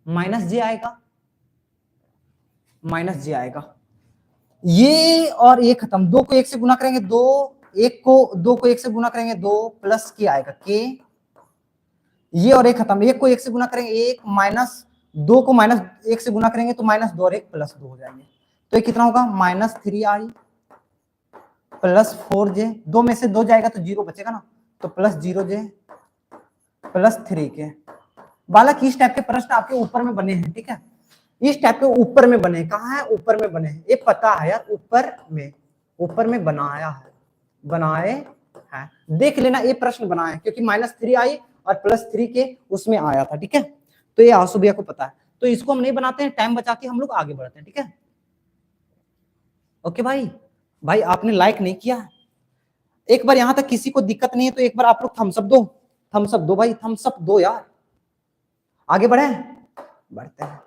माइनस J आएगा, माइनस J आएगा। ये और ये खत्म, 2 को 1 से गुना करेंगे 2, 1 को 2 को 1 से गुना करेंगे 2 प्लस K आएगा K। ये और एक खत्म, 1 को 1 से गुना करेंगे 1, माइनस 2 को माइनस 1 से गुना करेंगे तो माइनस 2 और 1 प्लस 2 हो जाएंगे। तो ये कितना होगा, माइनस 3I प्लस 4J। 2 में से 2 जाएगा तो 0 बचेगा ना, तो प्लस 0J प्लस 3K। बालक इस टाइप के प्रश्न आपके ऊपर में बने हैं, ठीक है, इस टाइप के ऊपर में बने। कहाँ है, ऊपर में बने हैं, ये पता है यार, ऊपर में बनाया है, बनाए हैं। देख लेना, ये प्रश्न बनाए, क्योंकि माइनस 3I और प्लस 3K उसमें आया था, ठीक है। तो ये आंसू भैया को पता है, तो इसको हम नहीं बनाते हैं, टाइम बचा के हम लोग आगे बढ़ते हैं, ठीक है। ओके भाई, भाई आपने लाइक नहीं किया, एक बार यहां तक किसी को दिक्कत नहीं है तो एक बार आप लोग थम्स अप दो, थम्स अप दो भाई, थम्स अप दो यार। आगे बढ़े, बढ़ते हैं।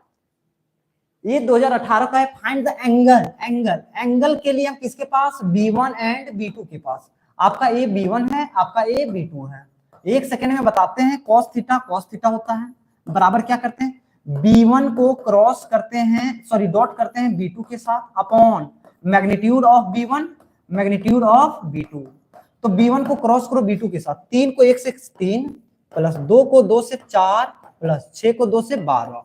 ये 2018 का है, फाइंड द एंगल। एंगल के लिए हम किसके पास, B1 एंड B2 के पास। आपका ए B1 है, आपका ए B2 है। एक सेकेंड में बताते हैं। cos थीटा होता है बराबर, क्या करते हैं, B1 को क्रॉस करते हैं, सॉरी डॉट करते हैं B2 के साथ upon magnitude of B1 magnitude of B2। तो B1 को क्रॉस करो B2 के साथ, 3 को 1 से 3 प्लस 2 को 2 से 4 प्लस 6 को 2 से 12।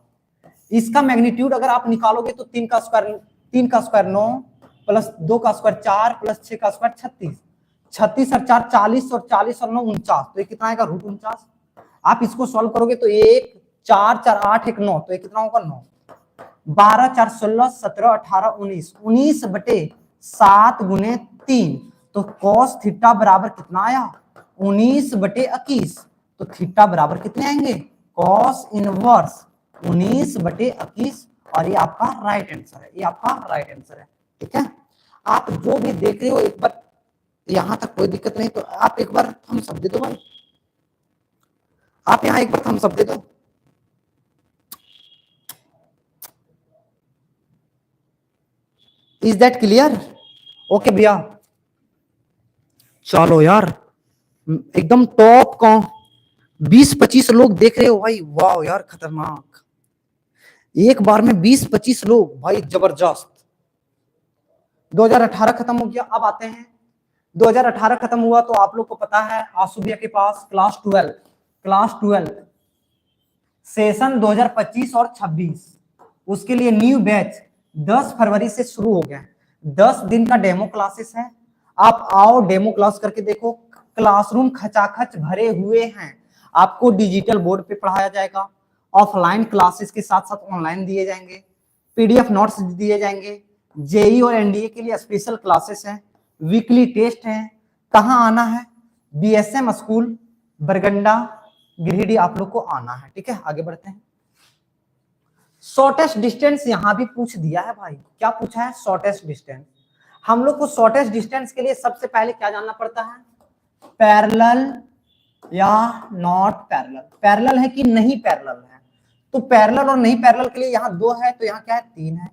इसका मैग्नीट्यूड अगर आप निकालोगे तो 3 का स्क्वायर 9 प्लस 2 का स्क्वायर 4 प्लस 6 का स्क्वायर 36, 36 और 4 40 और 40 और 9 49। तो ये कितना आएगा, √49। आप इसको सॉल्व करोगे तो 1 4 4 8 1 9, तो ये कितना होगा 9, 12 4 16 17 18 19, 19 बटे 7 गुने 3। तो cos थीटा बराबर कितना आया, 19 बटे 21। तो थीटा बराबर कितने आएंगे, cos इनवर्स 19 बटे 21। और ये आपका राइट आंसर है, ये आपका राइट आंसर है, ठीक है। आप जो भी देख रहे हो, एक बार यहां तक कोई दिक्कत नहीं, तो आप एक बार थम्स अप दे दो भाई, आप यहां एक बार थम्स अप दे दो। इज दैट क्लियर, ओके भैया। चलो यार, एकदम टॉप का 20-25 लोग देख रहे हो भाई, वाह यार खतरनाक। एक बार में 20-25 लोग भाई, जबरदस्त। 2018 खत्म हो गया, अब आते हैं 2018 खत्म हुआ तो आप लोग को पता है आसू भैया के पास क्लास 12 सेशन 2025 और 26 उसके लिए न्यू बैच 10 फरवरी से शुरू हो गया। 10 दिन का डेमो क्लासेस है। आप आओ डेमो क्लास करके देखो। क्लासरूम खचाखच भरे हुए हैं। आपको डिजिटल बोर्ड पे पढ़ाया जाएगा। ऑफलाइन क्लासेस के साथ साथ ऑनलाइन दिए जाएंगे। पीडीएफ नोट्स दिए जाएंगे। जेई और एनडीए के लिए स्पेशल क्लासेस हैं। वीकली टेस्ट हैं। कहाँ आना है? बीएसएम स्कूल बरगंडा गिरिडीह आप लोग को आना है। ठीक है, आगे बढ़ते हैं। शॉर्टेस्ट डिस्टेंस यहां भी पूछ दिया है भाई। क्या पूछा है? Shortest distance. हम लोग को शॉर्टेस्ट डिस्टेंस के लिए सबसे पहले क्या जानना पड़ता है? पैरेलल या नॉट पैरेलल। पैरेलल है कि नहीं पैरेलल है। तो पैरेलल और नहीं पैरेलल के लिए यहाँ 2 है तो यहाँ क्या है? 3 है।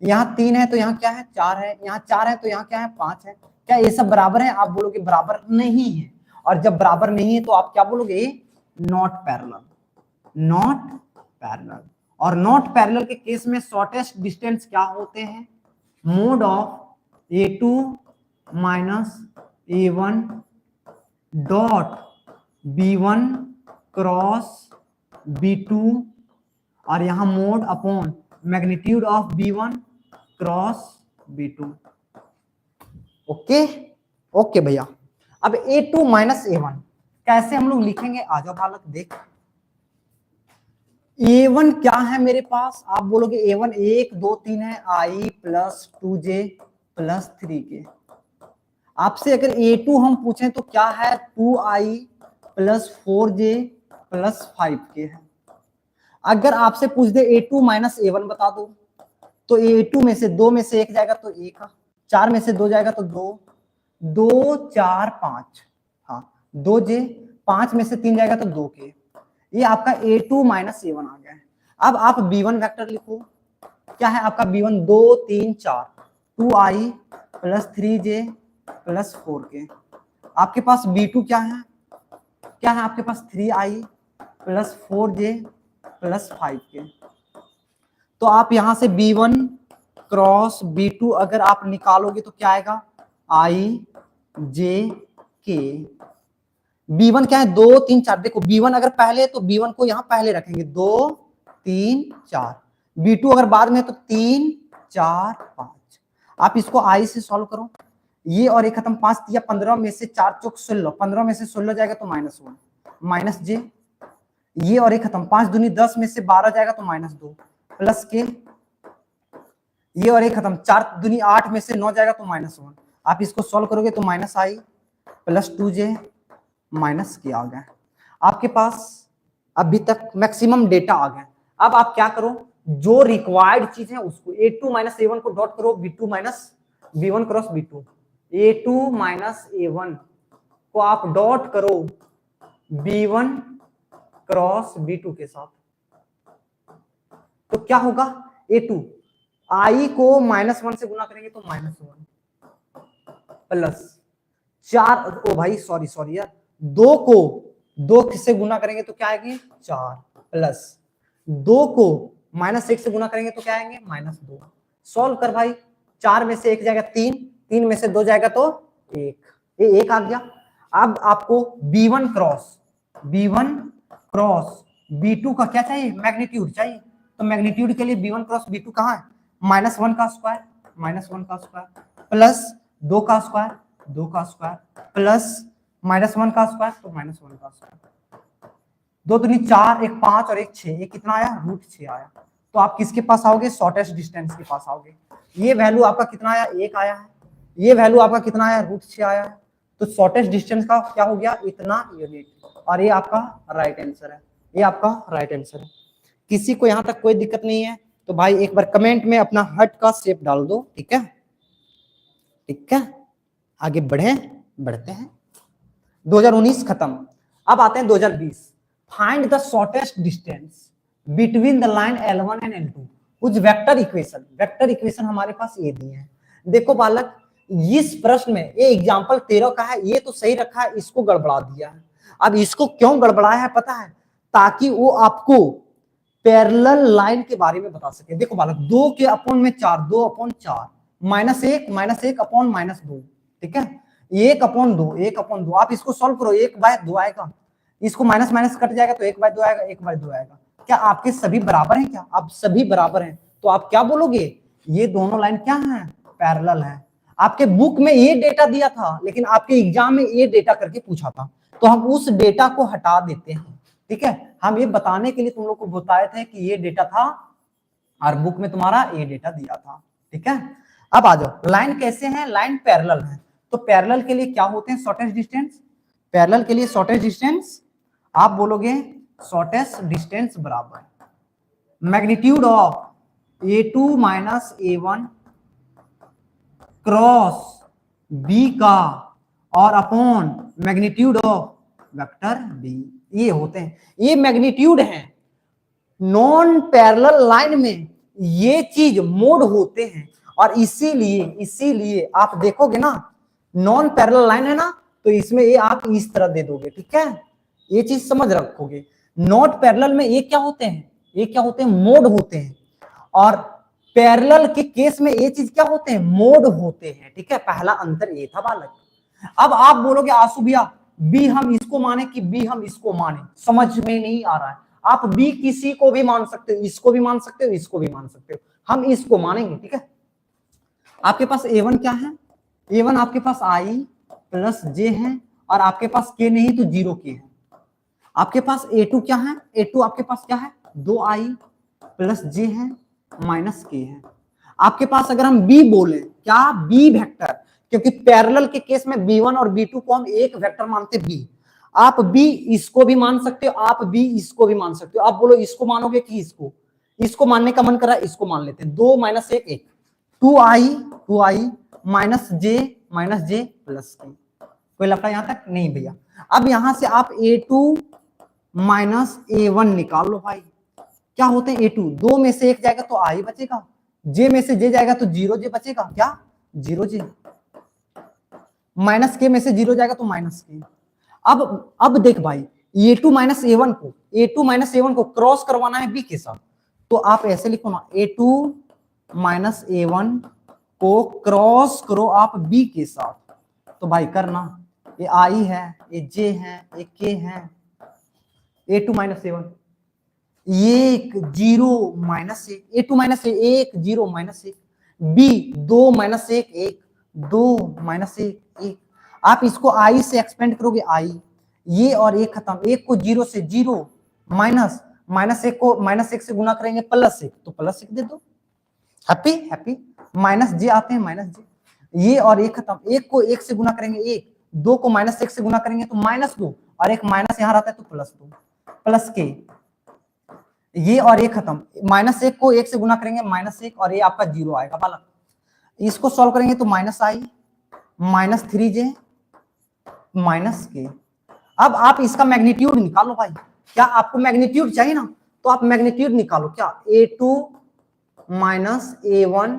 यहाँ 3 है तो यहाँ क्या है? 4 है। यहाँ 4 है तो यहाँ क्या है? 5 है। क्या ये सब बराबर है? आप बोलोगे बराबर नहीं है। और जब बराबर नहीं है तो आप क्या बोलोगे? Not parallel. Not parallel. और नॉट पैरेलल के केस में शॉर्टेस्ट डिस्टेंस क्या होते हैं? Mode of A2 minus A1 dot B1 cross B2 और यहां mode upon magnitude of B1 cross B2। Okay okay भैया। अब A2 माइनस A1 कैसे हम लोग लिखेंगे? आ जाओ बालक देख। A1 क्या है मेरे पास? आप बोलोगे A1 1 2 3 है I plus 2J plus 3K। आपसे अगर A2 हम पूछें तो क्या है? 2I plus 4J plus 5K है। अगर आपसे पूछ दे A2 माइनस A1 बता दो तो A2 में से 2 में से 1 जाएगा तो 1, 4 में से 2 जाएगा तो 2, 2 4 5, हाँ 2J, 5 में से 3 जाएगा तो 2K। ये आपका A2 माइनस A1 आ गया है। अब आप B1 वेक्टर लिखो। क्या है आपका B1? 2 3 4 2I plus 3J plus 4K। आपके पास B2 क्या है? क्या है आपके पास? 3I plus 4J plus 5K। तो आप यहां से B1 क्रॉस B2 अगर आप निकालोगे तो क्या आएगा? IJK। B1 क्या है? 2 3 4। देखो B1 अगर पहले है तो B1 को यहां पहले रखेंगे 2 3 4। B2 अगर बाद में तो 3 4 5। आप इसको I से सॉल्व करो। ये और एक खत्म, 5 या 15 में से 4 चौक 16, 15 में से 16 जाएगा तो -1 माइनस J। ये और एक खत्म, 5 दूनी 10 में से 12 जाएगा तो -2 प्लस K। ये और एक खत्म, 4 दूनी 8 में से 9 जाएगा तो -1। आप इसको सॉल्व करोगे तो -I plus 2J minus K आ गया। आपके पास अभी तक मैक्सिमम डेटा आ गया। अब आप क्या करो? जो रिक्वायर्ड चीज है उसको A2 minus A1 co dot करो B2 minus B1 cross B2। A2 minus A1 को आप डॉट करो B1 क्रॉस B2 के साथ। तो क्या होगा? A2 I को -1 से गुना करेंगे तो -1 प्लस 4, ओ भाई सॉरी यार, 2 को 2 से गुना करेंगे तो क्या आएंगे? 4 प्लस 2 को -1 से गुना करेंगे तो क्या आएंगे? -2। सॉल्व कर भाई। 4 में से 1 जाएगा 3, 3 में से 2 जाएगा तो 1, ये 1 आ गया। अब आपको B1 क्रॉस B2 का क्या चाहिए? मैग्नीट्यूड चाहिए। तो मैग्नीट्यूड के लिए B1 क्रॉस B2 कहाँ है? -1 का स्क्वायर प्लस 2 का स्क्वायर प्लस -1 का स्क्वायर तो -1 का स्क्वायर। 2 दूनी 4, 1 5 और 1 6, ये कितना आया? √6 आया। तो आप किसके पास आओगे? शॉर्टेस्ट डिस्टेंस के पास आओगे। ये वैल्यू आपका कितना आया? 1 आया है। ये वैल्यू आपका कितना आया? √6 आया है। तो शॉर्टेस्ट डिस्टेंस का क्या हो गया? इतना यूनिट। और ये आपका राइट आंसर है। ये आपका राइट आंसर है। किसी को यहां तक कोई दिक्कत नहीं है तो भाई एक बार कमेंट में अपना हार्ट का शेप डाल दो। ठीक है, ठीक है, आगे बढ़ते हैं। 2019 खत्म। अब आते हैं 2020। Find the shortest distance between the line L1 and L2 कुछ वेक्टर इक्वेशन हमारे पास ये दिए हैं। देखो बालक, इस प्रश्न में ये एग्जांपल 13 का है, ये तो सही रखा है, इसको गड़बड़ा दिया है। अब इसको क्यों गड़बड़ाया है पता है? ताकि वो आपको पैरेलल लाइन के बारे में बता सके। देखो बालक, 2 के अपॉन में 4, 2/4 -1 अपॉन -2, ठीक है। 1/2, 1/2। आप इसको सॉल्व करो, 1/2 आएगा, इसको माइनस माइनस कट जाएगा तो 1/2 आएगा, 1/2 आएगा। क्या आपके सभी बराबर हैं? क्या आप सभी बराबर हैं? तो आप क्या बोलोगे, ये दोनों लाइन क्या है, पैरेलल है। आपके बुक में ये डेटा दिया था, लेकिन आपके एग्जाम में ये डेटा करके पूछा था, तो हम उस डेटा को हटा देते हैं। ठीक है, हम ये बताने के लिए तुम लोग को बताए थे कि ये डेटा था और बुक में तुम्हारा ये डेटा दिया था। ठीक है, अब आ जाओ, लाइन कैसे है, लाइन पैरेलल है। तो पैरेलल के लिए क्या होते हैं, शॉर्टेस्ट डिस्टेंस। पैरेलल के लिए शॉर्टेस्ट डिस्टेंस आप बोलोगे शॉर्टेस्ट डिस्टेंस बराबर magnitude of A2 minus A1 cross B का और upon magnitude of vector B। ये होते हैं, ये मैग्नीट्यूड है। नॉन पैरेलल लाइन में ये चीज मोड होते हैं, और इसीलिए आप देखोगे ना, नॉन पैरेलल लाइन है ना, तो इसमें ये आप इस तरह दे दोगे। ठीक है, ये चीज समझ रखोगे। नॉट पैरेलल में ये क्या होते हैं, ये क्या होते हैं, मोड होते हैं, और पैरेलल के केस में ये चीज क्या होते हैं, मोड होते हैं। ठीक है, पहला अंतर ये था बालक। अब आप बोलोगे आंसू भैया बी हम इसको माने कि बी हम इसको माने, समझ में नहीं आ रहा है। आप बी किसी को भी मान सकते हो, इसको भी मान सकते हो, इसको भी मान सकते हो, हम इसको मानेंगे। ठीक है, आपके पास A1 क्या है, A1 आपके पास I प्लस J है, और आपके पास K नहीं तो 0 K है। आपके पास A2 क्या है, A2 आपके पास क्या है, 2I प्लस J है माइनस K है। आपके पास अगर हम B बोले, क्या B वेक्टर, क्योंकि पैरेलल के केस में B1 और B2 को हम एक वेक्टर मानते हैं B। आप B इसको भी मान सकते हो, आप B इसको भी मान सकते हो। आप बोलो इसको मानोगे कि इसको मानने का मन कर रहा है, इसको मान लेते हैं। 2 minus 1 1, 2I minus J plus K। कोई लफड़ा यहां तक नहीं भैया। अब यहां से आप A2 माइनस A1 निकाल लो भाई। क्या होते हैं A2, 2 में से 1 जाएगा तो I बचेगा, J में से J जाएगा तो 0J बचेगा, क्या 0J, माइनस K में से 0 जाएगा तो माइनस K। अब देख भाई, A2 माइनस A1 को क्रॉस करवाना है B के साथ, तो आप ऐसे लिखो ना, A2 माइनस A1 को क्रॉस करो आप B के साथ। तो भाई करना, ये I है, ये J है, ये K है, A2 minus A1 1 0 minus 1, A2 minus 1 0 minus 1, B 2 minus 1 1 2 minus 1 1। आप इसको I से एक्सपेंड करोगे, I ये और ये खत्म, 1 को 0 से 0 माइनस 1 को माइनस 1 से गुना करेंगे प्लस 1, तो प्लस 1 दे दो। हैप्पी। माइनस J आते हैं, माइनस J, ये और ये खत्म, 1 को 1 से गुना करेंगे 1, 2 को माइनस 1 से गुना करेंगे तो माइनस 2, और एक माइनस यहां रहता है तो प्लस 2 प्लस K, ये और ये खत्म, माइनस 1 को 1 से गुना करेंगे माइनस 1, और ये आपका 0 आएगा बालक। इसको सॉल्व करेंगे तो minus I minus 3J minus K। अब आप इसका मैग्नीट्यूड निकालो भाई। क्या आपको मैग्नीट्यूड चाहिए ना, तो आप मैग्नीट्यूड निकालो। क्या A2 माइनस A1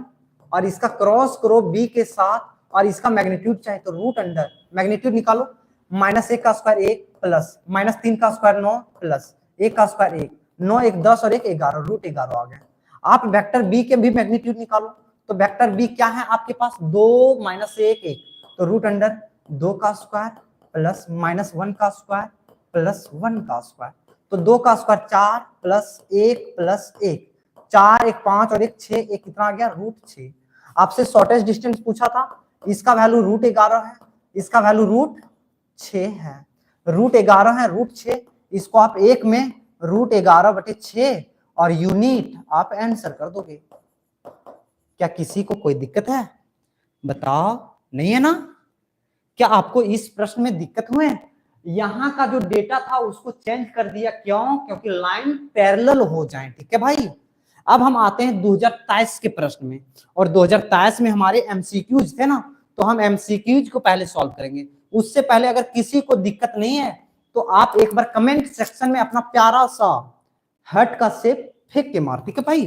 और इसका क्रॉस करो B के साथ, और इसका मैग्नीट्यूड चाहिए तो रूट अंडर मैग्नीट्यूड निकालो। माइनस 1 का स्क्वायर 1 प्लस माइनस 3 का स्क्वायर 9 प्लस 1 का स्क्वायर 1, 9 1 10 और 1 11, रूट 11 आ गया। आप वेक्टर B के भी मैग्नीट्यूड निकालो, तो वेक्टर B क्या है आपके पास, 2 माइनस 1 1, तो रूट अंडर 2 का स्क्वायर प्लस माइनस 1 का स्क्वायर प्लस 1 का स्क्वायर, तो 2 का स्क्वायर 4 प्लस 1 4 1 5 और 1 6, 1 कितना आ गया, रूट 6। आपसे शॉर्टेस्ट डिस्टेंस पूछा था, इसका वैल्यू रूट 11 है, इसका वैल्यू रूट 6 है, रूट 11 है, रूट 6, इसको आप एक में रूट 11/6 और यूनिट आप आंसर कर दोगे। क्या किसी को कोई दिक्कत है, बताओ, नहीं है ना? क्या आपको इस प्रश्न में दिक्कत हुए? यहां का जो डेटा था उसको चेंज कर दिया, क्यों? क्योंकि लाइन पैरेलल हो जाए। ठीक है भाई, अब हम आते हैं 2023 के प्रश्न में, और 2023 में हमारे एमसीक्यूज थे ना, तो हम एमसीक्यूज को पहले सॉल्व करेंगे। उससे पहले अगर किसी को दिक्कत नहीं है तो आप एक बार कमेंट सेक्शन में अपना प्यारा सा हार्ट का शेप फेंक के मार। ठीक है भाई,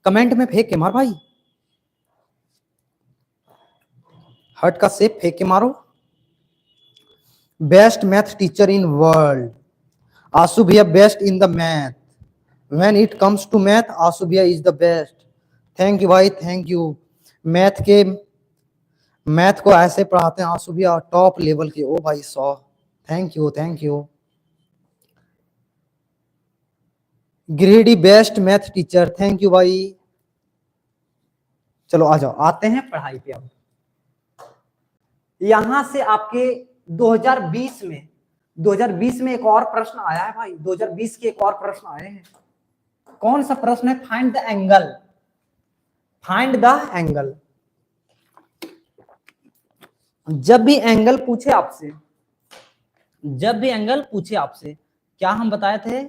कमेंट में फेंक के मार भाई, हार्ट का शेप फेंक के मारो। Best math teacher in world, Ashu भैया best in the math, when it comes to math Ashu भैया is the best. Thank you भाई, थैंक यू। मैथ को ऐसे पढ़ाते हैं आशु भैया, टॉप लेवल के। ओ भाई 100, thank you thank you. Giridih best math teacher, thank you भाई। चलो आ जाओ, आते हैं पढ़ाई पे। अब यहां से आपके 2020 में एक और प्रश्न आया है भाई। 2020 के एक और प्रश्न आए हैं। कौन सा प्रश्न है? Find the angle, find the angle. जब भी एंगल पूछे आपसे, क्या हम बताए थे?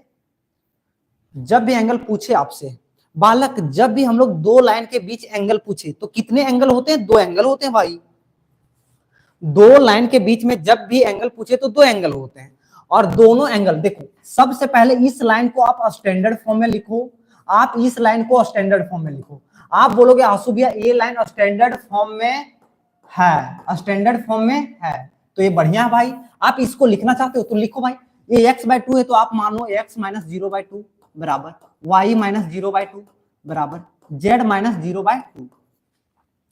जब भी एंगल पूछे आपसे बालक, जब भी हम लोग दो लाइन के बीच एंगल पूछे तो कितने एंगल होते हैं? दो एंगल होते हैं भाई। दो लाइन के बीच में जब भी एंगल पूछे तो दो एंगल होते हैं। और दोनों एंगल देखो, सबसे पहले इस लाइन को आप स्टैंडर्ड फॉर्म में लिखो, आप इस लाइन को स्टैंडर्ड फॉर्म में लिखो। आप बोलोगे आशु भैया ये लाइन स्टैंडर्ड फॉर्म में है, स्टैंडर्ड फॉर्म में है, तो ये बढ़िया है भाई। आप इसको लिखना चाहते हो तो लिखो भाई। ये x/2 है तो आप मानो x - 0/2 बराबर y - 0/2 बराबर z - 0/2।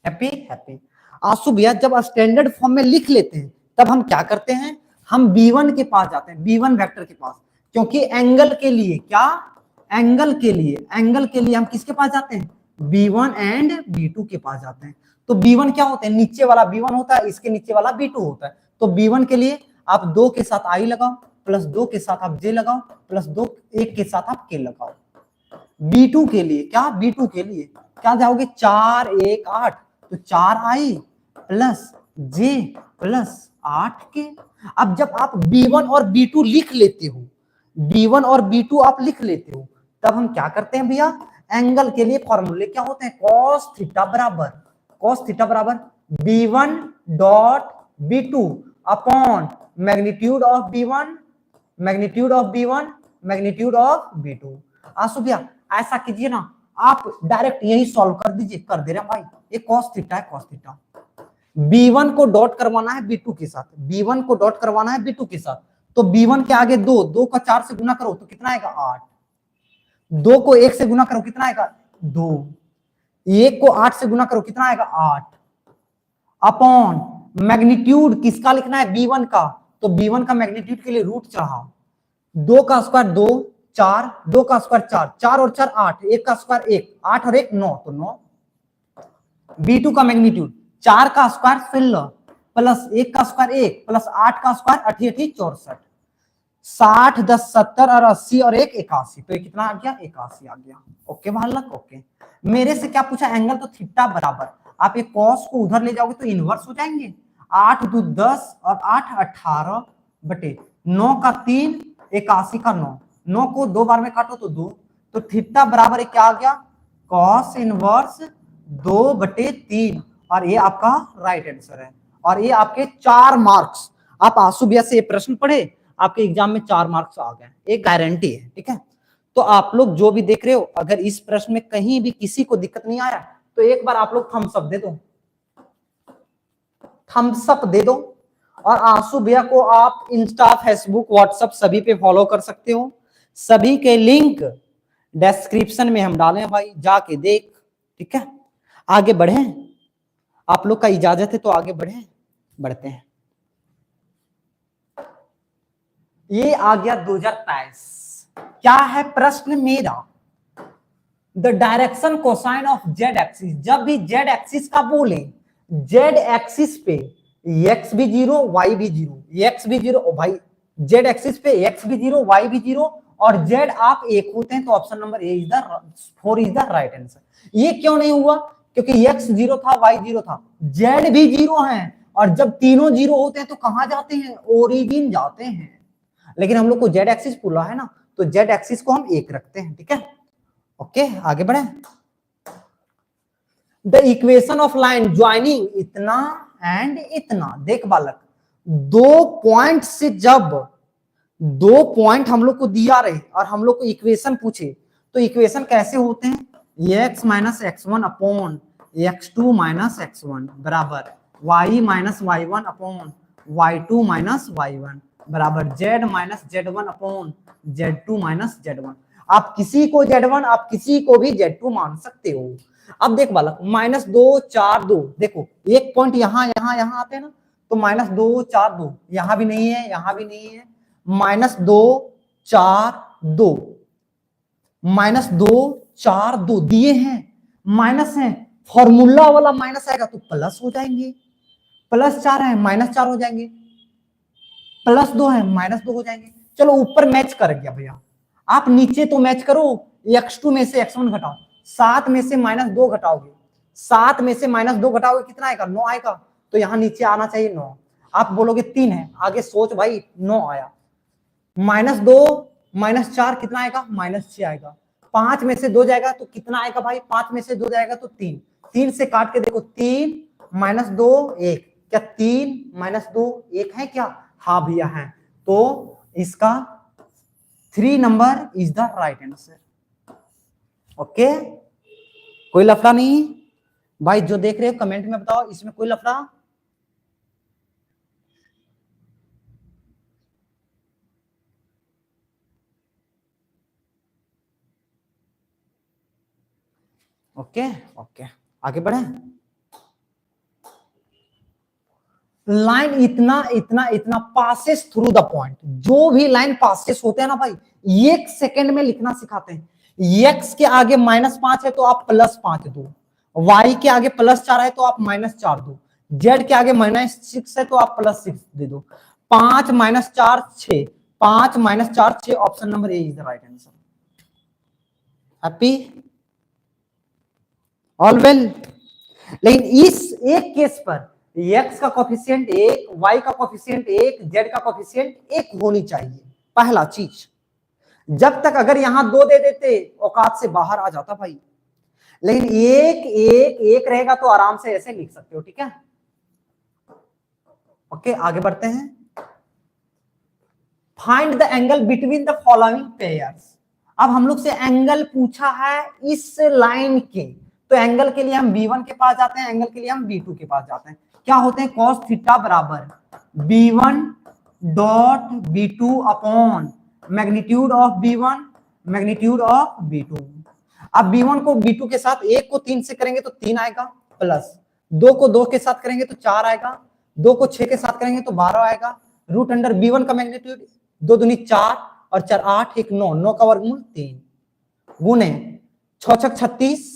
Happy happy. आशु भैया जब स्टैंडर्ड फॉर्म में लिख लेते हैं तब हम क्या करते हैं? हम b1 के पास जाते हैं, b1 वेक्टर के पास। क्योंकि एंगल के लिए क्या, एंगल के लिए हम किसके पास जाते हैं? b1 एंड b2 के पास जाते हैं। तो b1 क्या होते हैं? नीचे वाला b1 होता है, इसके नीचे वाला b2 होता है। तो b1 के लिए आप 2 के साथ i लगाओ, प्लस 2 के साथ आप j लगाओ, प्लस 2 1 के साथ आप k लगाओ। b2 के लिए क्या, b2 के लिए क्या जाओगे? 4 1 8, तो 4i plus j plus 8k। अब जब आप b1 और b2 लिख लेते हो, b1 और b2 आप लिख लेते हो, तब हम क्या करते हैं भैया? एंगल के लिए फॉर्मूले क्या होते हैं? cos थीटा बराबर b1 dot b2 upon magnitude of b1 magnitude of b2। आशु भैया ऐसा कीजिए ना, आप डायरेक्ट यही सॉल्व कर दीजिए। कर दे रहे हैं भाई, ये cos थीटा है, cos theta. b1 co dot करवाना है b2 के साथ, b1 को डॉट करवाना है b2 के साथ। तो b1 के आगे 2, 2 का 4 से गुना करो तो कितना आएगा? 8। 2 को 1 से गुना करो कितना आएगा? 2। 1 को 8 से गुना करो कितना आएगा? 8 अपॉन मैग्नीट्यूड किसका लिखना है? b1 का। तो b1 का मैग्नीट्यूड के लिए रूट चढ़ाओ। 2 का स्क्वायर 2 4, 2 का स्क्वायर 4, 4 और 4 8, 1 का स्क्वायर 1, 8 और 1 9, तो 9। b2 का मैग्नीट्यूड 4 का स्क्वायर 16 प्लस 1 का स्क्वायर 1 प्लस 8 का स्क्वायर 8 8 64, 60 10 70 और 80 और 1 81, तो ये कितना आ गया? 81 आ गया। ओके बालक, ओके। मेरे से क्या पूछा? एंगल तो थीटा बराबर, आप एक कॉस को उधर ले जाओगे तो इनवर्स हो जाएंगे। 8 2 10 और 8 18 बटे 9 का 3 81 का 9, 9 को 2 बार में काटो तो 2, तो थीटा बराबर क्या आ गया? Cos inverse 2/3। और ये आपका राइट आंसर है। और ये आपके 4 मार्क्स। आप आशु भैया से ये प्रश्न पढ़े, आपके एग्जाम में 4 मार्क्स आ गए, एक गारंटी है। ठीक है, तो आप लोग जो भी देख रहे हो, अगर इस प्रश्न में कहीं भी किसी को दिक्कत नहीं आया तो एक बार आप लोग थम्स अप दे दो, थम्स अप दे दो। और आशु भैया को आप इंस्टा, फेसबुक, व्हाट्सएप सभी पे फॉलो कर सकते हो। सभी के लिंक डिस्क्रिप्शन में हम डालें भाई, जाके देख। ठीक है, आगे बढ़े, आप लोग का इजाजत है तो आगे बढ़ते हैं। ये आ गया 2023। क्या है प्रश्न मेरा? The direction cosine of Z axis. जब भी जेड एक्सिस का बोले, जेड एक्सिस पे एक्स भी 0 वाई भी 0, एक्स भी 0 भाई, जेड एक्सिस पे एक्स भी 0 वाई भी 0 और जेड आप 1 होते हैं, तो option number A is the 4 is the right answer. ये क्यों नहीं हुआ? क्योंकि एक्स 0 था, वाई 0 था, जेड भी 0 है, और जब तीनों 0 होते हैं तो कहां जाते हैं? ओरिजिन जाते हैं। लेकिन हम लोग को जेड एक्सिस बोला है ना, तो जेड एक्सिस को हम 1 रखते हैं। ठीक है, ओके, आगे बढ़े। The equation of line joining इतना एंड इतना। देख बालक, 2 पॉइंट से जब 2 पॉइंट हम लोग को दिया रहे और हम लोग को इक्वेशन पूछे, तो इक्वेशन कैसे होते हैं? x - x1 upon x2 - x1 बराबर y - y1 upon y2 - y1 बराबर z - z1 upon z2 - z1। आप किसी को Z1 आप किसी को भी Z2 मान सकते हो। अब देख बालक, -2 4 2, देखो एक पॉइंट यहाँ यहाँ यहाँ आते हैं ना, तो -2 4 2, यहां भी नहीं है, यहां भी नहीं है, -2 4 2, -2 4 2 दिए हैं, माइनस है, फॉर्मूला वाला माइनस आएगा तो प्लस हो जाएंगे, +4 है -4 हो जाएंगे, +2 है -2 हो जाएंगे। चलो ऊपर मैच कर गया भैया, आप नीचे तो मैच करो, x2 में से x1 घटाओ, 7 में से -2 घटाओगे, 7 में से -2 घटाओगे कितना आएगा, 9 आएगा, तो यहां नीचे आना चाहिए 9। आप बोलोगे 3 है, आगे सोच भाई, 9 आया, -2 -4 कितना आएगा, -6 आएगा, 5 में से 2 जाएगा तो कितना आएगा भाई, 5 में से 2 जाएगा तो 3, 3 से काट के देखो, 3 -2 1, क्या 3 -2 1 है क्या, हाँ भैया है, तो इसका 3 number is the right answer. Okay, कोई लफड़ा नहीं भाई, जो देख रहे हो कमेंट में बताओ, इसमें कोई लफड़ा? ओके ओके, आगे बढ़े। लाइन इतना इतना इतना पासेस थ्रू द पॉइंट, जो भी लाइन पासेस होते हैं ना भाई, 1 सेकेंड में लिखना सिखाते हैं। x के आगे -5 है तो आप +5 दो, y के आगे +4 है तो आप -4 दो, z के आगे -6 है तो आप +6 दे दो, 5 -4 6, 5 -4 6, option number A is the right answer. Happy, all well. लेकिन इस एक केस पर x का कोफिशिएंट 1, y का कोफिशिएंट 1, z का कोफिशिएंट 1 होनी चाहिए, पहला चीज। जब तक अगर यहां 2 दे देते औकात से बाहर आ जाता भाई, लेकिन 1 1 1 रहेगा तो आराम से ऐसे लिख सकते हो, ठीक है। ओके, आगे बढ़ते हैं। Find the angle between the following pairs. अब हम लोग से एंगल पूछा है इस लाइन के, तो एंगल के लिए हम b1 के पास जाते हैं, एंगल के लिए हम b2 के पास जाते हैं। क्या होते हैं, cos थीटा बराबर b1 dot b2 upon magnitude of b1 magnitude of b2। अब b1 को b2 के साथ, 1 को 3 से करेंगे तो 3 आएगा, प्लस 2 को 2 के साथ करेंगे तो 4 आएगा, 2 को 6 के साथ करेंगे तो 12 आएगा, रूट अंडर b1 का मैग्नीट्यूड 2 दूनी 4 और 4 8 1 9, 9 का वर्गमूल 3 गुने 6 6 36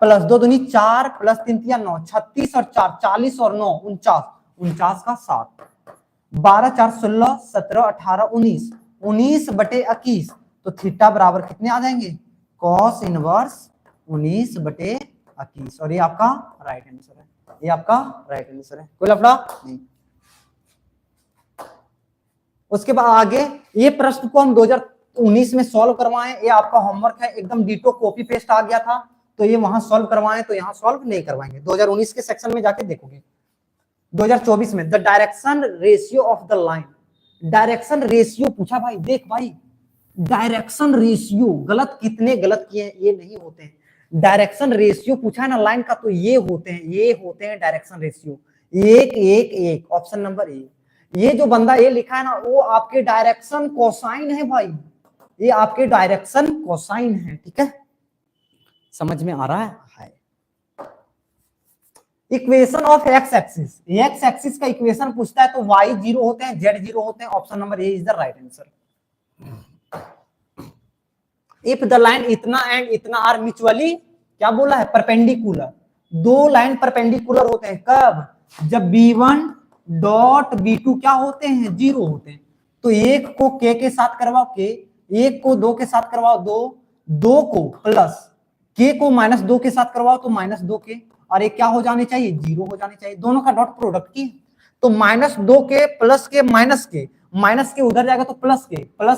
प्लस 2 दूनी 4 प्लस 3 3 9, 36 और 4 40 और 9 49, 49 का 7, 12 4 16 17 18 19, 19 बटे 21, तो थीटा बराबर कितने आ जाएंगे, कॉस इनवर्स 19 बटे 21, और ये आपका राइट आंसर है, ये आपका राइट आंसर है, कोई लफड़ा नहीं। उसके बाद आगे ये प्रश्न को हम 2019 में सॉल्व करवाएं, ये आपका होमवर्क है, एकदम डिटो कॉपी पेस्ट आ गया था, तो ये वहां सॉल्व करवाएं, तो यहाँ सॉल्व नहीं करवाएंगे, 2019 के सेक्शन में जाके देखोगे। 2024 में the direction ratio of the line, direction ratio पूछा भाई, देख भाई डायरेक्शन रेशियो, गलत कितने गलत किए हैं ये नहीं होते हैं, डायरेक्शन रेशियो पूछा है ना लाइन का, तो ये होते हैं direction ratio, 1 1 1, option number A. ये जो बंदा ये लिखा है ना, वो आपके डायरेक्शन कोसाइन है भाई, ये आपके डायरेक्शन कोसाइन है, ठीक है, समझ में आ रहा है। इक्वेशन ऑफ एक्स एक्सिस का इक्वेशन पूछता है तो y 0 होते हैं, z 0 होते हैं, option number A is the right answer. If the line इतना एंड इतना आर म्यूचुअली, क्या बोला है, परपेंडिकुलर, दो लाइन परपेंडिकुलर होते हैं कब, जब b1 डॉट b2 क्या होते हैं, 0 होते हैं, तो एक को k के साथ करवाओ k, एक को 2 के साथ करवाओ 2, 2 को प्लस k को -2 के साथ करवाओ तो -2 के, और एक क्या हो जाने चाहिए, 0 हो जाने चाहिए, दोनों का डॉट प्रोडक्ट की, तो -2 के प्लस के माइनस के उधर जाएगा तो प्लस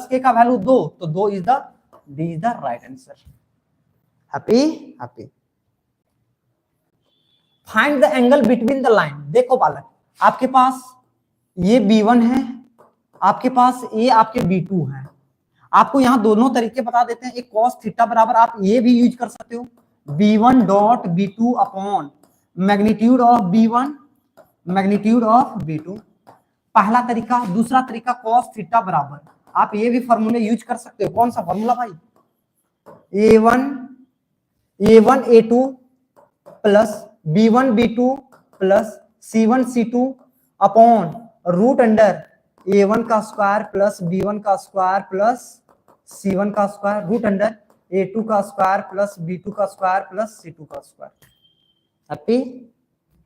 के का वैल्यू 2, तो 2 is the right answer. Happy. Find the angle between the line, देखो बालक, आपके पास ये b1 है, आपके पास ये आपके b2 है, आपको यहां दोनों तरीके बता देते हैं, एक cos थीटा बराबर आप ये भी यूज कर सकते हो, b1 dot b2 upon magnitude of b1 magnitude of b2, पहला तरीका। दूसरा तरीका cos थीटा बराबर आप ये भी फॉर्मूले यूज कर सकते हो। कौन सा फॉर्मूला भाई? A1 A2 plus B1 B2 plus C1 C2 upon root under A1 का स्क्वायर प्लस B1 का स्क्वायर प्लस C1 का स्क्वायर रूट अंडर A2 का स्क्वायर प्लस B2 का स्क्वायर प्लस C2 का स्क्वायर। हैप्पी?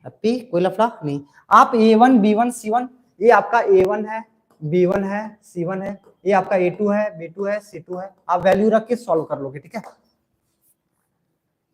हैप्पी? कोई लफड़ा नहीं। आप A1 B1 C1, ये आपका A1 है, B1 है, C1 है, ये आपका A2 है, B2 है, C2 है। आप वैल्यू रख के सॉल्व कर लोगे, ठीक है।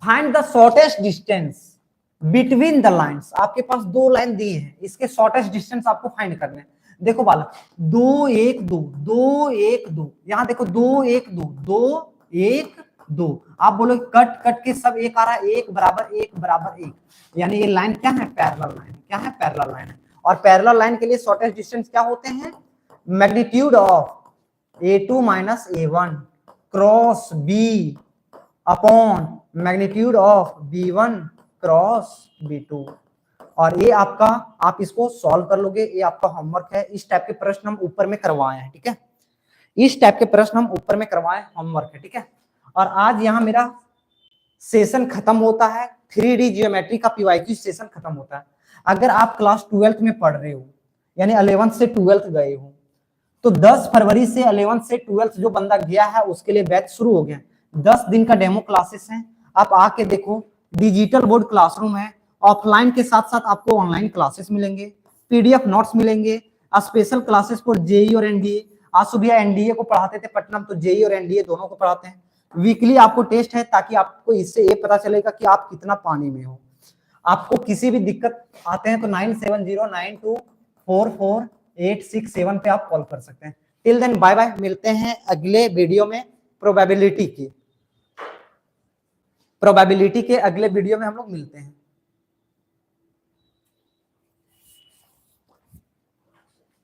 Find the shortest distance between the lines. आपके पास दो लाइन दी है, इसके शॉर्टेस्ट डिस्टेंस आपको फाइंड करने हैं। देखो बालक, 2 1 2 2 1 2, यहां देखो 2 1 2 2 1 2। आप बोलोगे कट कट के सब एक आ रहा है, एक बराबर एक बराबर एक, यानी ये लाइन क्या है? Parallel line. क्या है? पैरेलल लाइन है। और पैरेलल लाइन के लिए शॉर्टेस्ट डिस्टेंस क्या होते हैं? Magnitude of A2 minus A1 cross B upon magnitude of B1 cross B2। और ये आपका, आप इसको सॉल्व कर लोगे, ये आपका होमवर्क है। इस टाइप के प्रश्न हम ऊपर में करवाए हैं, ठीक है। इस टाइप के प्रश्न हम ऊपर में करवाए, होमवर्क है, ठीक है। और आज यहाँ मेरा सेशन खत्म होता है, 3D ज्योमेट्री का PYQ सेशन खत्म होता है। अगर आप क्लास 12th में पढ़ रहे हो, यानी 11th से 12th गए हो, तो 10 फरवरी से 11th से 12th जो बंदा गया है उसके लिए बैच शुरू हो गया। 10 दिन का डेमो क्लासेस हैं, आप आके देखो। डिजिटल बोर्ड क्लासरूम है, ऑफलाइन के साथ साथ आपको ऑनलाइन क्लासेस मिलेंगे, PDF नोट्स मिलेंगे, स्पेशल क्लासेस फॉर JEE और NDA। आज सुबह NDA को पढ़ाते थे पटना, तो JEE और NDA दोनों को पढ़ाते हैं। वीकली आपको टेस्ट है, ताकि आपको इससे ये पता चलेगा कि आप कितना पानी में हो। आपको किसी भी दिक्कत आते हैं तो 9709244867 पे आप कॉल कर सकते हैं। टिल देन बाय बाय, मिलते हैं अगले वीडियो में। प्रोबेबिलिटी के अगले वीडियो में हम लोग मिलते हैं।